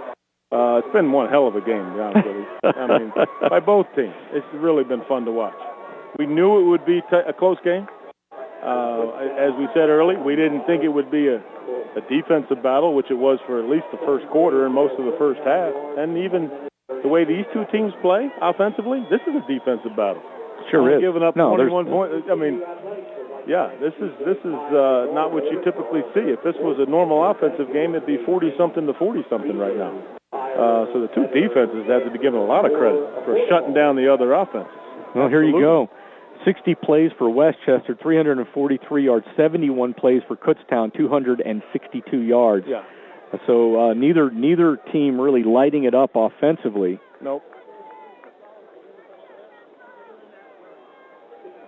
[SPEAKER 4] It's been one hell of a game, to be honest with you. I mean, by both teams. It's really been fun to watch. We knew it would be a close game. As we said early, we didn't think it would be a defensive battle, which it was for at least the first quarter and most of the first half. And even the way these two teams play offensively, this is a defensive battle.
[SPEAKER 1] Sure is.
[SPEAKER 4] Giving up 21 points. I mean, yeah, this is not what you typically see. If this was a normal offensive game, it'd be 40-something to 40-something right now. So the two defenses have to be given a lot of credit for shutting down the other offenses.
[SPEAKER 1] Well, here you go. 60 plays for Westchester, 343 yards, 71 plays for Kutztown, 262 yards.
[SPEAKER 4] Yeah.
[SPEAKER 1] So neither team really lighting it up offensively.
[SPEAKER 4] Nope.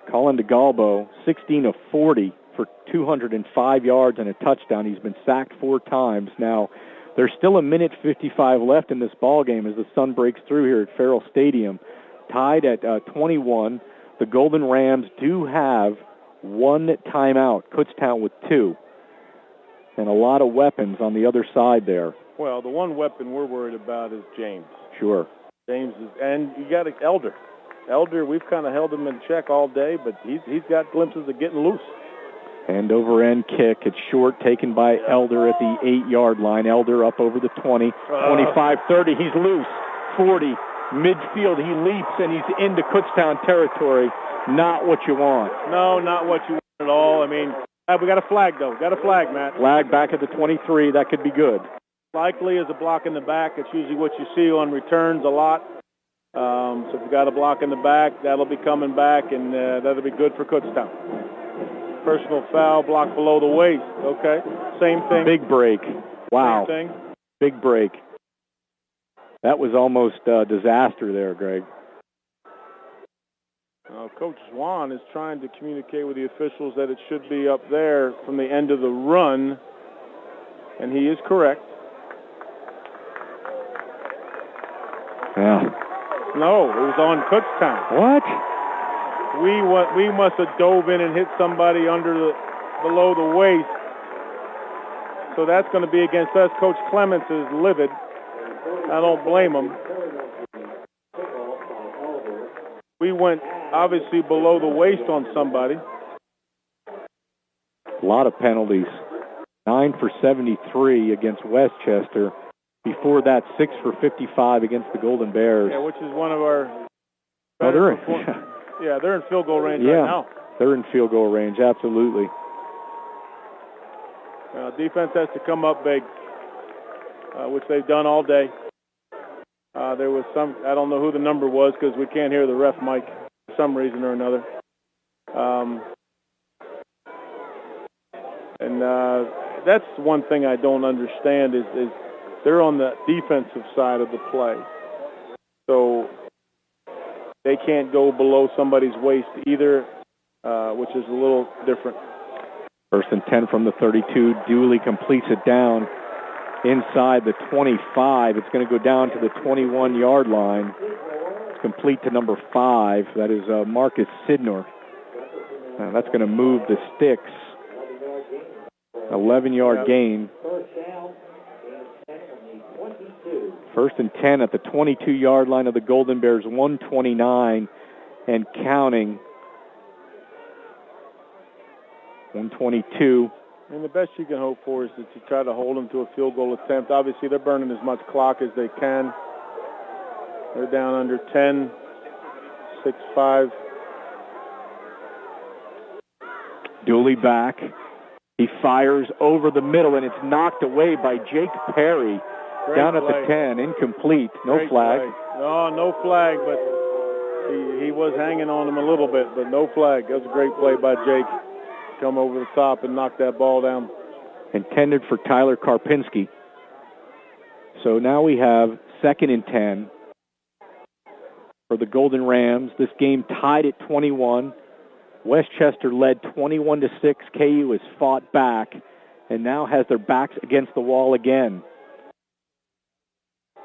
[SPEAKER 1] Colin DeGalbo, 16 of 40 for 205 yards and a touchdown. He's been sacked 4 times. Now, there's still 1:55 left in this ball game as the sun breaks through here at Farrell Stadium. Tied at 21. The Golden Rams do have 1 timeout, Kutztown with 2. And a lot of weapons on the other side there.
[SPEAKER 4] Well, the one weapon we're worried about is James.
[SPEAKER 1] Sure.
[SPEAKER 4] James is, and you got Elder. Elder, we've kind of held him in check all day, but he's got glimpses of getting loose.
[SPEAKER 1] End over end kick. It's short, taken by Elder at the 8-yard line. Elder up over the 20, 25, 30. He's loose. 40. Midfield, he leaps, and he's into Kutztown territory. Not what you want.
[SPEAKER 4] No, not what you want at all. I mean, we got a flag, though. Got a flag, Matt.
[SPEAKER 1] Flag back at the 23. That could be good.
[SPEAKER 4] Likely is a block in the back. It's usually what you see on returns a lot. So if you got a block in the back, that'll be coming back, and that'll be good for Kutztown. Personal foul, block below the waist. Okay, same thing.
[SPEAKER 1] Big break. Wow.
[SPEAKER 4] Same thing.
[SPEAKER 1] Big break. That was almost a disaster there, Greg.
[SPEAKER 4] Coach Swan is trying to communicate with the officials that it should be up there from the end of the run, and he is correct.
[SPEAKER 1] Yeah.
[SPEAKER 4] No, it was on Kutztown.
[SPEAKER 1] What?
[SPEAKER 4] We must have dove in and hit somebody below the waist. So that's going to be against us. Coach Clements is livid. I don't blame him. We went obviously below the waist on somebody.
[SPEAKER 1] A lot of penalties. 9 for 73 against Westchester. Before that, 6 for 55 against the Golden Bears.
[SPEAKER 4] Yeah, which is one of our
[SPEAKER 1] they're
[SPEAKER 4] in field goal range right now.
[SPEAKER 1] They're in field goal range, absolutely.
[SPEAKER 4] Defense has to come up big, which they've done all day. There was I don't know who the number was because we can't hear the ref mic for some reason or another. And that's one thing I don't understand is they're on the defensive side of the play. So they can't go below somebody's waist either, which is a little different.
[SPEAKER 1] 1st and 10 from the 32. Dooley completes it down inside the 25. It's going to go down to the 21-yard line. It's complete to number 5. That is Marcus Sidnor. That's going to move the sticks. 11-yard gain. 1st and 10 at the 22-yard line of the Golden Bears, 129 and counting. 122.
[SPEAKER 4] I mean, the best you can hope for is that you try to hold them to a field goal attempt. Obviously, they're burning as much clock as they can. They're down under 10, 6-5.
[SPEAKER 1] Dooley back. He fires over the middle, and it's knocked away by Jake Perry.
[SPEAKER 4] Great
[SPEAKER 1] down
[SPEAKER 4] play.
[SPEAKER 1] at the 10, incomplete, no
[SPEAKER 4] Great
[SPEAKER 1] flag.
[SPEAKER 4] play. No flag, but he was hanging on him a little bit, but no flag. That was a great play by Jake. Come over the top and knock that ball down.
[SPEAKER 1] Intended for Tyler Karpinski. So now we have 2nd and 10 for the Golden Rams. This game tied at 21. Westchester led 21-6. KU has fought back and now has their backs against the wall again.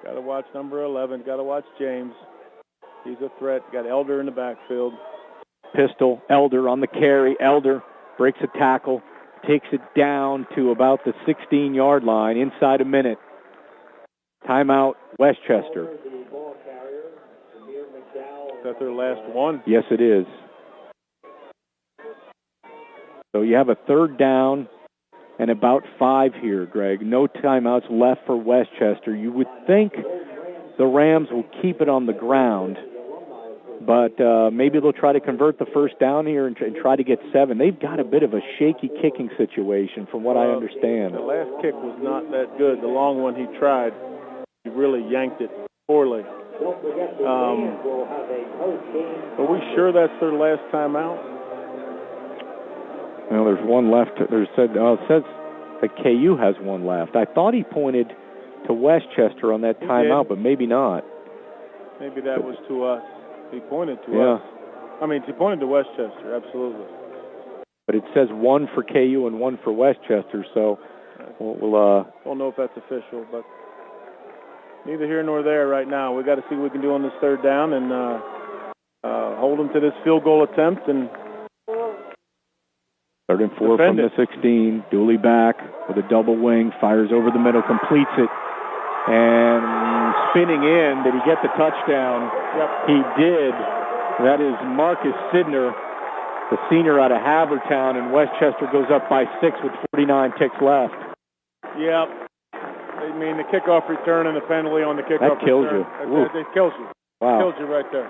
[SPEAKER 4] Got to watch number 11. Got to watch James. He's a threat. Got Elder in the backfield.
[SPEAKER 1] Pistol, Elder on the carry. Elder breaks a tackle, takes it down to about the 16-yard line, inside a minute. Timeout, Westchester.
[SPEAKER 4] Is that their last one?
[SPEAKER 1] Yes, it is. So you have a 3rd down and about 5 here, Greg. No timeouts left for Westchester. You would think the Rams will keep it on the ground, but maybe they'll try to convert the 1st down here and try to get 7. They've got a bit of a shaky kicking situation from what I understand.
[SPEAKER 4] The last kick was not that good. The long one he tried, he really yanked it poorly. Are we sure that's their last timeout?
[SPEAKER 1] Well, there's one left. It says that KU has one left. I thought he pointed to Westchester on that timeout, but maybe not.
[SPEAKER 4] Maybe that was to us. He pointed to us. I mean, he pointed to Westchester, absolutely.
[SPEAKER 1] But it says 1 for KU and 1 for Westchester, so we'll
[SPEAKER 4] don't know if that's official, but neither here nor there right now. We got to see what we can do on this 3rd down and hold them to this field goal attempt. And
[SPEAKER 1] 3rd and 4 from the 16. Dooley back with a double wing, fires over the middle, completes it, and spinning in. Did he get the touchdown?
[SPEAKER 4] Yep.
[SPEAKER 1] He did. That is Marcus Sidner, the senior out of Havertown, and Westchester goes up by 6 with 49 ticks left.
[SPEAKER 4] Yep. I mean, the kickoff return and the penalty on the kickoff
[SPEAKER 1] that kills
[SPEAKER 4] return.
[SPEAKER 1] you.
[SPEAKER 4] It kills you.
[SPEAKER 1] Wow.
[SPEAKER 4] It kills you right there.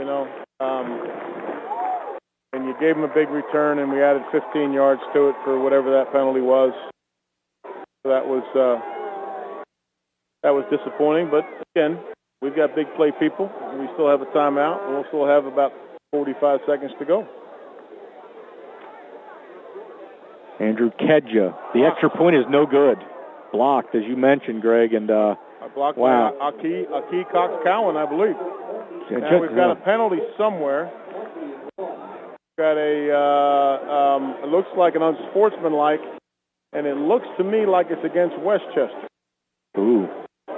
[SPEAKER 4] You know, and you gave him a big return, and we added 15 yards to it for whatever that penalty was. So that was disappointing. But again, we've got big play people. We still have a timeout, and we'll still have about 45 seconds to go.
[SPEAKER 1] Andrew Kedja. The extra point is no good. Blocked, as you mentioned, Greg, and
[SPEAKER 4] I blocked
[SPEAKER 1] wow.
[SPEAKER 4] Aki Cox-Cowan, I believe. Now we've got a penalty somewhere. Got it looks like an unsportsmanlike, and it looks to me like it's against Westchester.
[SPEAKER 1] Ooh.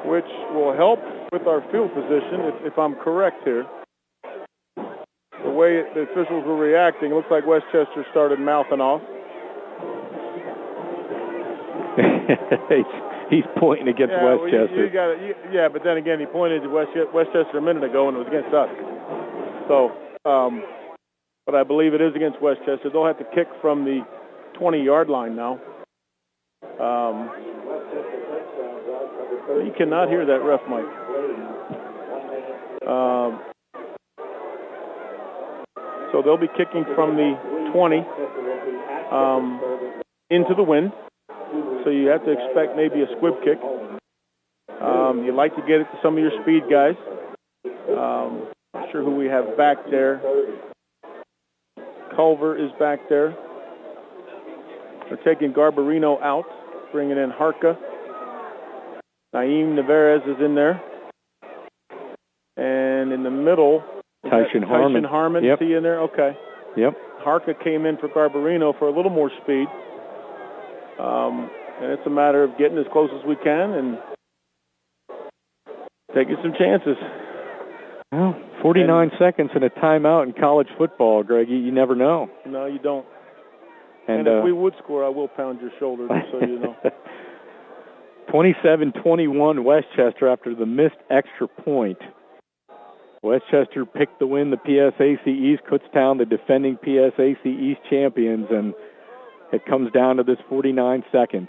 [SPEAKER 4] Which will help with our field position, if I'm correct here. The way the officials were reacting, it looks like Westchester started mouthing off.
[SPEAKER 1] He's pointing against Westchester.
[SPEAKER 4] Well, but then again, he pointed to Westchester a minute ago, and it was against us. So, but I believe it is against Westchester. They'll have to kick from the 20-yard line now. You cannot hear that ref mic. So they'll be kicking from the 20 into the wind. So you have to expect maybe a squib kick. You'd like to get it to some of your speed guys. Not sure who we have back there. Culver is back there. They're taking Garbarino out, bringing in Harka. Naeem Navarez is in there. And in the middle,
[SPEAKER 1] Tyson
[SPEAKER 4] Harmon.
[SPEAKER 1] Yep.
[SPEAKER 4] Is he in there? Okay.
[SPEAKER 1] Yep.
[SPEAKER 4] Harka came in for Garbarino for a little more speed. And it's a matter of getting as close as we can and taking some chances.
[SPEAKER 1] Well, 49 seconds and a timeout in college football, Greg. You never know.
[SPEAKER 4] No, you don't.
[SPEAKER 1] And
[SPEAKER 4] if we would score, I will pound your shoulder, just so you know.
[SPEAKER 1] 27-21 Westchester after the missed extra point. Westchester picked to win the PSAC East. Kutztown, the defending PSAC East champions, and it comes down to this 49 seconds.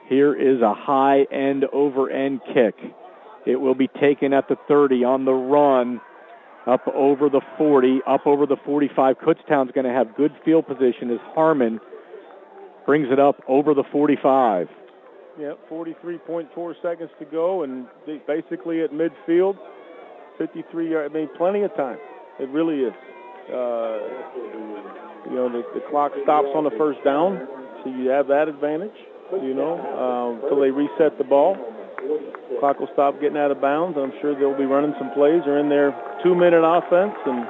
[SPEAKER 1] Here is a high end-over-end kick. It will be taken at the 30 on the run. up over the 40, up over the 45. Kutztown's going to have good field position as Harmon brings it up over the 45.
[SPEAKER 4] Yeah, 43.4 seconds to go, and basically at midfield, 53 yards. I mean, plenty of time. It really is. The clock stops on the first down, so you have that advantage, until they reset the ball. Clock will stop getting out of bounds. I'm sure they'll be running some plays. They're in their 2-minute offense and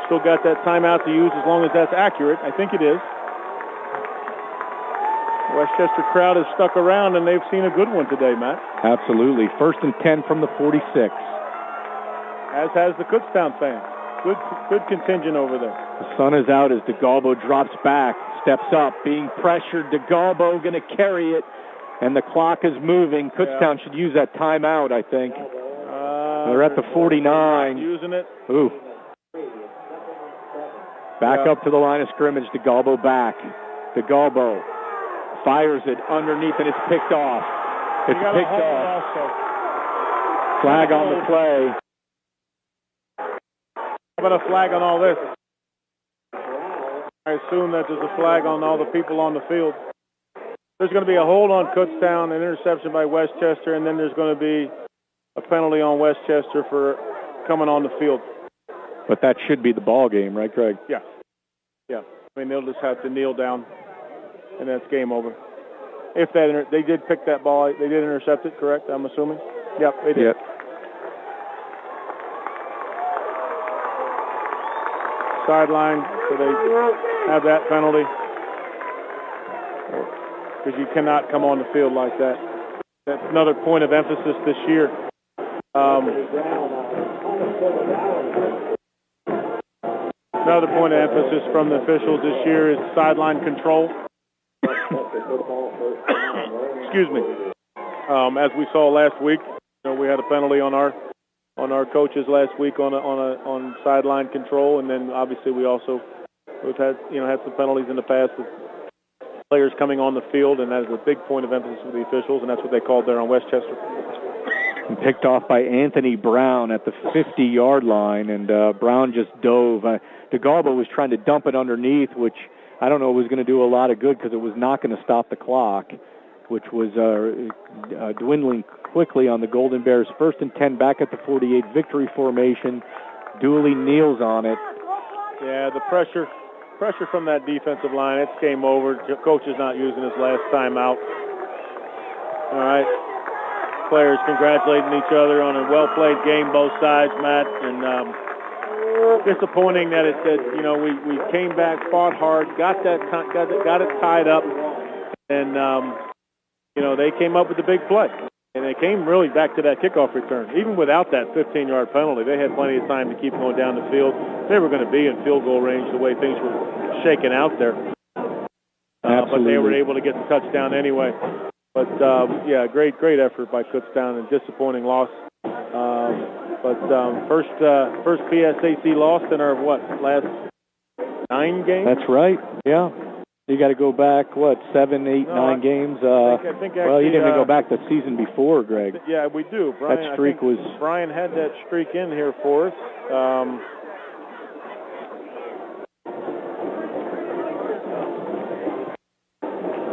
[SPEAKER 4] still got that timeout to use as long as that's accurate. I think it is. Westchester crowd has stuck around, and they've seen a good one today, Matt.
[SPEAKER 1] Absolutely. 1st and 10 from the 46.
[SPEAKER 4] As has the Kutztown fans. Good contingent over there.
[SPEAKER 1] The sun is out as DeGalbo drops back, steps up, being pressured. DeGalbo going to carry it, and the clock is moving. Kutztown should use that timeout, I think. They're at the 49.
[SPEAKER 4] Using it.
[SPEAKER 1] Ooh. Back up to the line of scrimmage. DeGalbo back. DeGalbo fires it underneath, and it's picked off. It's picked off. Flag on the play.
[SPEAKER 4] How about a flag on all this? I assume that there's a flag on all the people on the field. There's going to be a hold on Kutztown, an interception by Westchester, and then there's going to be a penalty on Westchester for coming on the field.
[SPEAKER 1] But that should be the ball game, right, Greg?
[SPEAKER 4] Yeah. I mean, they'll just have to kneel down, and that's game over. If they did pick that ball, they did intercept it, correct? I'm assuming. Yep, they did.
[SPEAKER 1] Yep.
[SPEAKER 4] Sideline, so they have that penalty. Because you cannot come on the field like that. That's another point of emphasis this year. Another point of emphasis from the officials this year is sideline control. Excuse me. As we saw last week, we had a penalty on our coaches last week on sideline control, and then obviously we've had some penalties in the past with players coming on the field, and that is a big point of emphasis for the officials, and that's what they called there on Westchester.
[SPEAKER 1] And picked off by Anthony Brown at the 50-yard line, and Brown just dove. DeGalbo was trying to dump it underneath, which I don't know was going to do a lot of good because it was not going to stop the clock, which was dwindling quickly on the Golden Bears. 1st and 10 back at the 48, victory formation. Dooley kneels on it.
[SPEAKER 4] Yeah, the pressure from that defensive line. It's game over. Coach is not using his last timeout. All right. Players congratulating each other on a well-played game, both sides, Matt. And disappointing that we came back, fought hard, got it tied up, and they came up with the big play. And they came really back to that kickoff return. Even without that 15-yard penalty, they had plenty of time to keep going down the field. They were going to be in field goal range the way things were shaking out there. But they were able to get the touchdown anyway. But, great effort by Kutztown and disappointing loss. First PSAC loss in our, last 9 games?
[SPEAKER 1] That's right, yeah. You got to go back, 7, 8, 9 games?
[SPEAKER 4] I think actually,
[SPEAKER 1] well, you didn't even go back the season before, Greg.
[SPEAKER 4] Yeah, we do. Brian,
[SPEAKER 1] that streak was...
[SPEAKER 4] Brian had that streak in here for us. I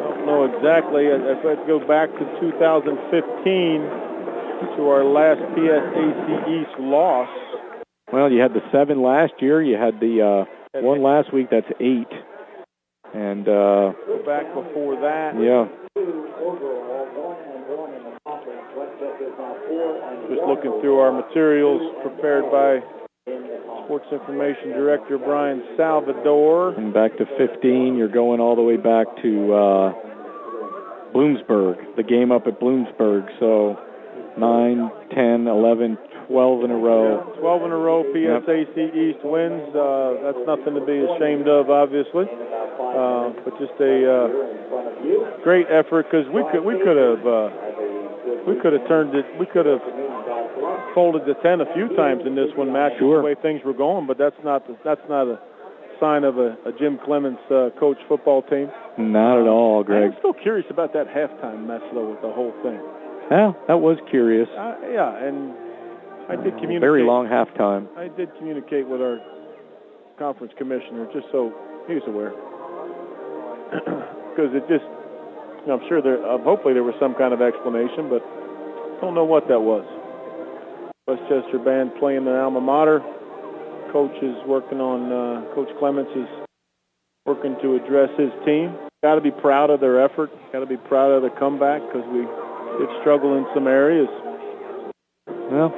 [SPEAKER 4] don't know exactly. If I go back to 2015 to our last PSAC East loss.
[SPEAKER 1] Well, you had the 7 last year. You had the one last week. That's 8. And
[SPEAKER 4] go back before that.
[SPEAKER 1] Yeah.
[SPEAKER 4] Just looking through our materials prepared by Sports Information Director Brian Salvador.
[SPEAKER 1] And back to 15, you're going all the way back to Bloomsburg, the game up at Bloomsburg. So 9, 10, 11, 12 in a row.
[SPEAKER 4] Yeah, 12 in a row PSAC East wins. That's nothing to be ashamed of, obviously. But just a great effort because we could have folded the 10 a few times in this one, Matt.
[SPEAKER 1] Sure.
[SPEAKER 4] The way things were going, but that's not a sign of a Jim Clements coach football team.
[SPEAKER 1] Not at all, Greg.
[SPEAKER 4] I'm still curious about that halftime mess though with the whole thing.
[SPEAKER 1] Yeah, that was curious.
[SPEAKER 4] And I did communicate.
[SPEAKER 1] Very long halftime.
[SPEAKER 4] I did communicate with our conference commissioner just so he was aware. Because it just, I'm sure hopefully there was some kind of explanation, but I don't know what that was. Westchester band playing their alma mater. Coach is working on, Coach Clements is working to address his team. Got to be proud of their effort. Got to be proud of the comeback because we did struggle in some areas.
[SPEAKER 1] Well,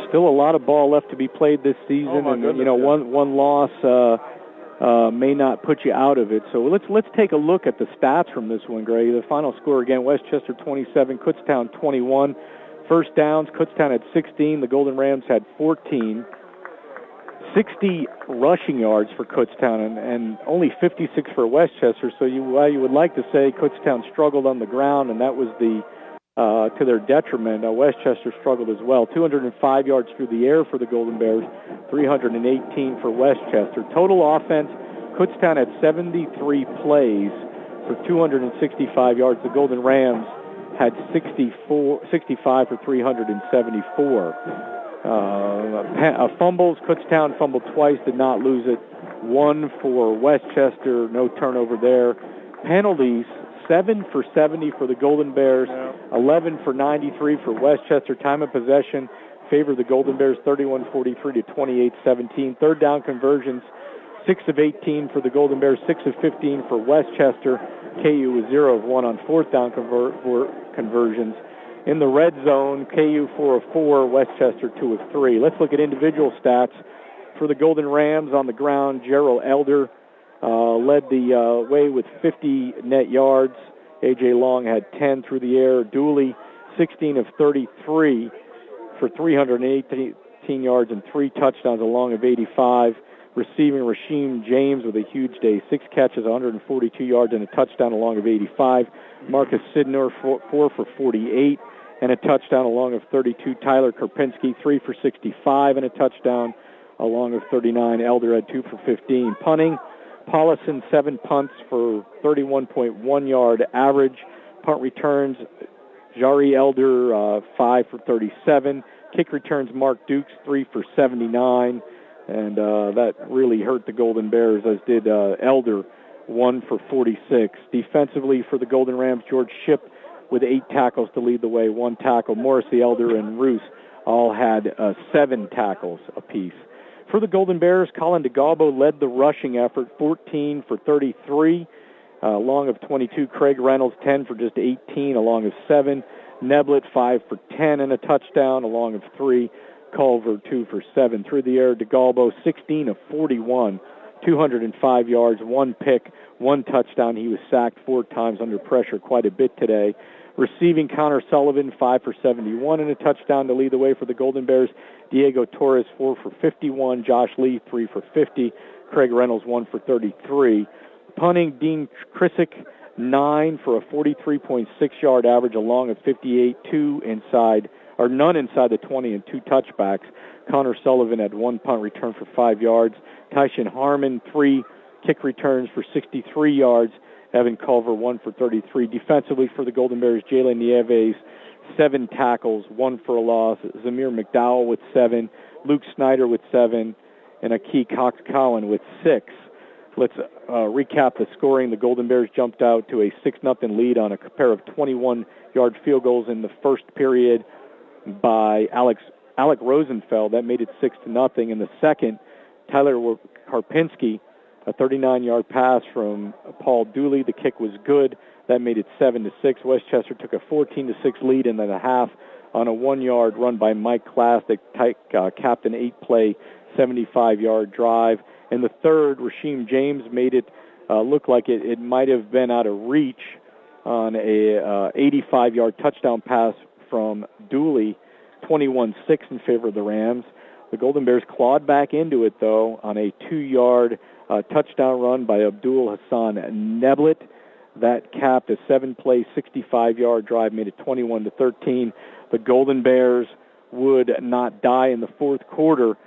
[SPEAKER 1] still a lot of ball left to be played this season, and
[SPEAKER 4] goodness,
[SPEAKER 1] one loss may not put you out of it. So let's take a look at the stats from this one, Greg. The final score again: Westchester 27, Kutztown 21. First downs, Kutztown had 16. The Golden Rams had 14. 60 rushing yards for Kutztown and only 56 for Westchester. So while you would like to say Kutztown struggled on the ground, and that was to their detriment, Westchester struggled as well. 205 yards through the air for the Golden Bears, 318 for Westchester. Total offense, Kutztown had 73 plays for 265 yards. The Golden Rams had 65 for 374. Fumbles, Kutztown fumbled twice, did not lose it. 1 for Westchester, no turnover there. Penalties, 7 for 70 for the Golden Bears, 11 for 93 for Westchester. Time of possession favored the Golden Bears 31-43 to 28-17. Third down conversions, 6 of 18 for the Golden Bears, 6 of 15 for Westchester. KU was 0 of 1 on fourth down conversions. In the red zone, KU 4 of 4, Westchester 2 of 3. Let's look at individual stats. For the Golden Rams on the ground, Gerald Elder led the way with 50 net yards. A.J. Long had 10 through the air. Dooley, 16 of 33 for 318 yards and 3 touchdowns, a long of 85. Receiving, Rasheem James with a huge day, 6 catches, 142 yards, and a touchdown, a long of 85. Marcus Sidnor, 4 for 48, and a touchdown, a long of 32. Tyler Karpinski, 3 for 65, and a touchdown, a long of 39. Elder had 2 for 15. Punting, Paulison, 7 punts for 31.1 yard average. Punt returns, Jari Elder, 5 for 37. Kick returns, Mark Dukes, 3 for 79. And that really hurt the Golden Bears, as did Elder, 1 for 46. Defensively for the Golden Rams, George Shipp with 8 tackles to lead the way, 1 tackle. Morrissey, Elder, and Roos all had 7 tackles apiece. For the Golden Bears, Colin DeGalbo led the rushing effort, 14 for 33, long of 22. Craig Reynolds, 10 for just 18, a long of 7. Neblett, 5 for 10 and a touchdown, a long of 3. Culver, 2 for 7. Through the air, DeGalbo, 16 of 41, 205 yards, 1 pick, 1 touchdown. He was sacked 4 times under pressure quite a bit today. Receiving, Connor Sullivan, 5 for 71 and a touchdown to lead the way for the Golden Bears. Diego Torres, 4 for 51. Josh Lee, 3 for 50. Craig Reynolds, 1 for 33. Punting, Dean Krisick, 9 for a 43.6-yard average, a long of 58, none inside the 20 and 2 touchbacks. Connor Sullivan had 1 punt return for 5 yards. Tyshawn Harmon, 3 kick returns for 63 yards. Evan Culver, 1 for 33. Defensively for the Golden Bears, Jalen Nieves, 7 tackles, 1 for a loss. Zamir McDowell with 7. Luke Snyder with 7. And Aki Cox-Cowan with 6. Let's recap the scoring. The Golden Bears jumped out to a 6-0 lead on a pair of 21-yard field goals in the first period by Alec Rosenfeld. That made it 6-0. In the second, Tyler Karpinski, a 39-yard pass from Paul Dooley. The kick was good. That made it 7-6. Westchester took a 14-6 lead in the half on a 1-yard run by Mike Klass that capped an 8-play, 75-yard drive. In the third, Rasheem James made it look like it might have been out of reach on a 85-yard touchdown pass from Dooley, 21-6 in favor of the Rams. The Golden Bears clawed back into it, though, on a 2-yard touchdown run by Abdul Hassan Neblett. That capped a 7-play, 65-yard drive, made it 21-13. The Golden Bears would not die in the fourth quarter.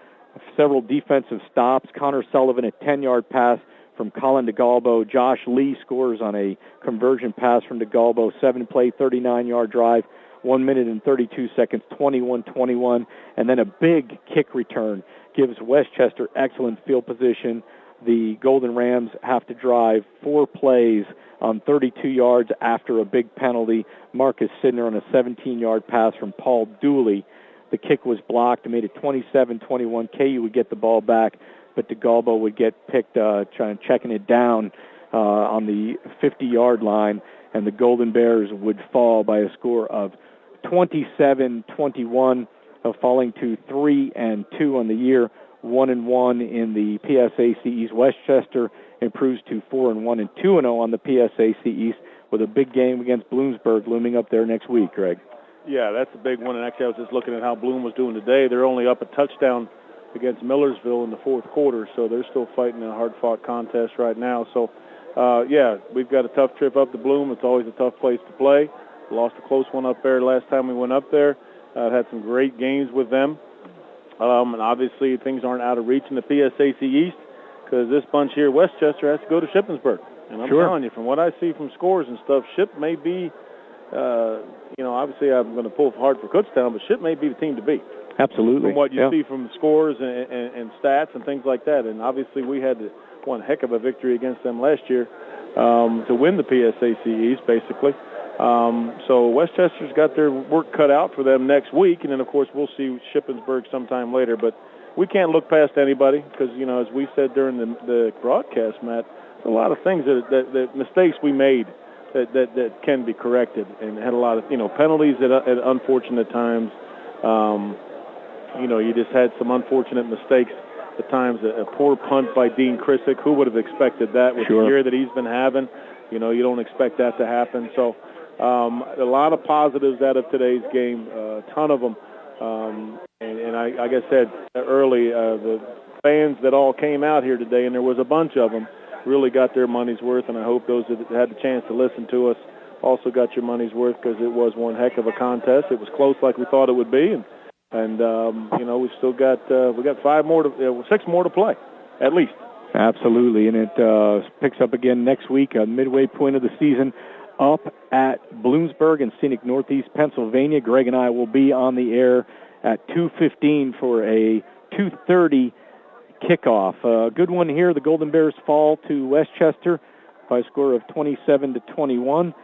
[SPEAKER 1] Several defensive stops. Connor Sullivan, a 10-yard pass from Colin DeGalbo. Josh Lee scores on a conversion pass from DeGalbo. 7-play, 39-yard drive. 1 minute and 32 seconds, 21-21, and then a big kick return gives Westchester excellent field position. The Golden Rams have to drive 4 plays on 32 yards after a big penalty. Marcus Sidner on a 17-yard pass from Paul Dooley. The kick was blocked and made it 27-21. KU would get the ball back, but DeGalbo would get picked checking it down on the 50-yard line, and the Golden Bears would fall by a score of 27-21, falling to 3-2 on the year, 1-1 in the PSAC East. Westchester improves to 4-1 and 2-0 on the PSAC East, with a big game against Bloomsburg looming up there next week, Greg.
[SPEAKER 4] Yeah, that's a big one. And actually, I was just looking at how Bloom was doing today. They're only up a touchdown against Millersville in the fourth quarter, so they're still fighting in a hard-fought contest right now. So, we've got a tough trip up to Bloom. It's always a tough place to play. Lost a close one up there last time we went up there. Had some great games with them. And obviously, things aren't out of reach in the PSAC East because this bunch here, Westchester, has to go to Shippensburg. And I'm telling you, from what I see from scores and stuff, Ship may be, obviously I'm going to pull hard for Kutztown, but Ship may be the team to beat.
[SPEAKER 1] Absolutely.
[SPEAKER 4] From what you see from scores and stats and things like that. And obviously we had one heck of a victory against them last year to win the PSAC East, basically. So Westchester's got their work cut out for them next week, and then, of course, we'll see Shippensburg sometime later. But we can't look past anybody because, as we said during the broadcast, Matt, there's a lot of things that mistakes we made that can be corrected, and had a lot of, penalties at unfortunate times. You just had some unfortunate mistakes at times. A poor punt by Dean Krissick. Who would have expected that with the year that he's been having? You don't expect that to happen. So a lot of positives out of today's game, a ton of them. And like I said early, the fans that all came out here today, and there was a bunch of them, really got their money's worth, and I hope those that had the chance to listen to us also got your money's worth because it was one heck of a contest. It was close like we thought it would be, and we've still got 6 more to play, at least.
[SPEAKER 1] Absolutely, and it picks up again next week, a midway point of the season, up at Bloomsburg in scenic Northeast Pennsylvania. Greg and I will be on the air at 2:15 for a 2:30 kickoff. A good one here. The Golden Bears fall to Westchester by a score of 27-21.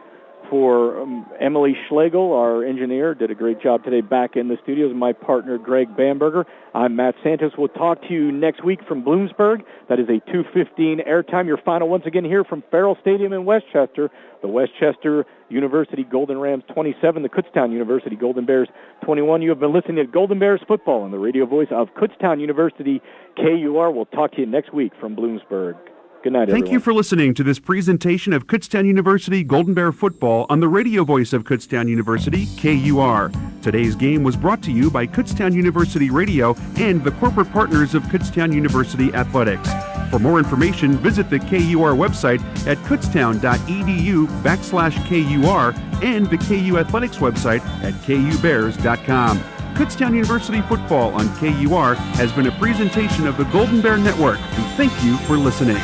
[SPEAKER 1] For Emily Schlegel, our engineer, did a great job today back in the studios. My partner, Greg Bamberger. I'm Matt Santos. We'll talk to you next week from Bloomsburg. That is a 2:15 airtime. Your final once again here from Farrell Stadium in Westchester. The Westchester University Golden Rams 27, the Kutztown University Golden Bears 21. You have been listening to Golden Bears football on the radio voice of Kutztown University, KUR. We'll talk to you next week from Bloomsburg. Good night, everyone.
[SPEAKER 2] Thank you for listening to this presentation of Kutztown University Golden Bear football on the radio voice of Kutztown University, KUR. Today's game was brought to you by Kutztown University Radio and the corporate partners of Kutztown University Athletics. For more information, visit the KUR website at kutztown.edu/KUR and the KU Athletics website at kubears.com. Kutztown University football on KUR has been a presentation of the Golden Bear Network, and thank you for listening.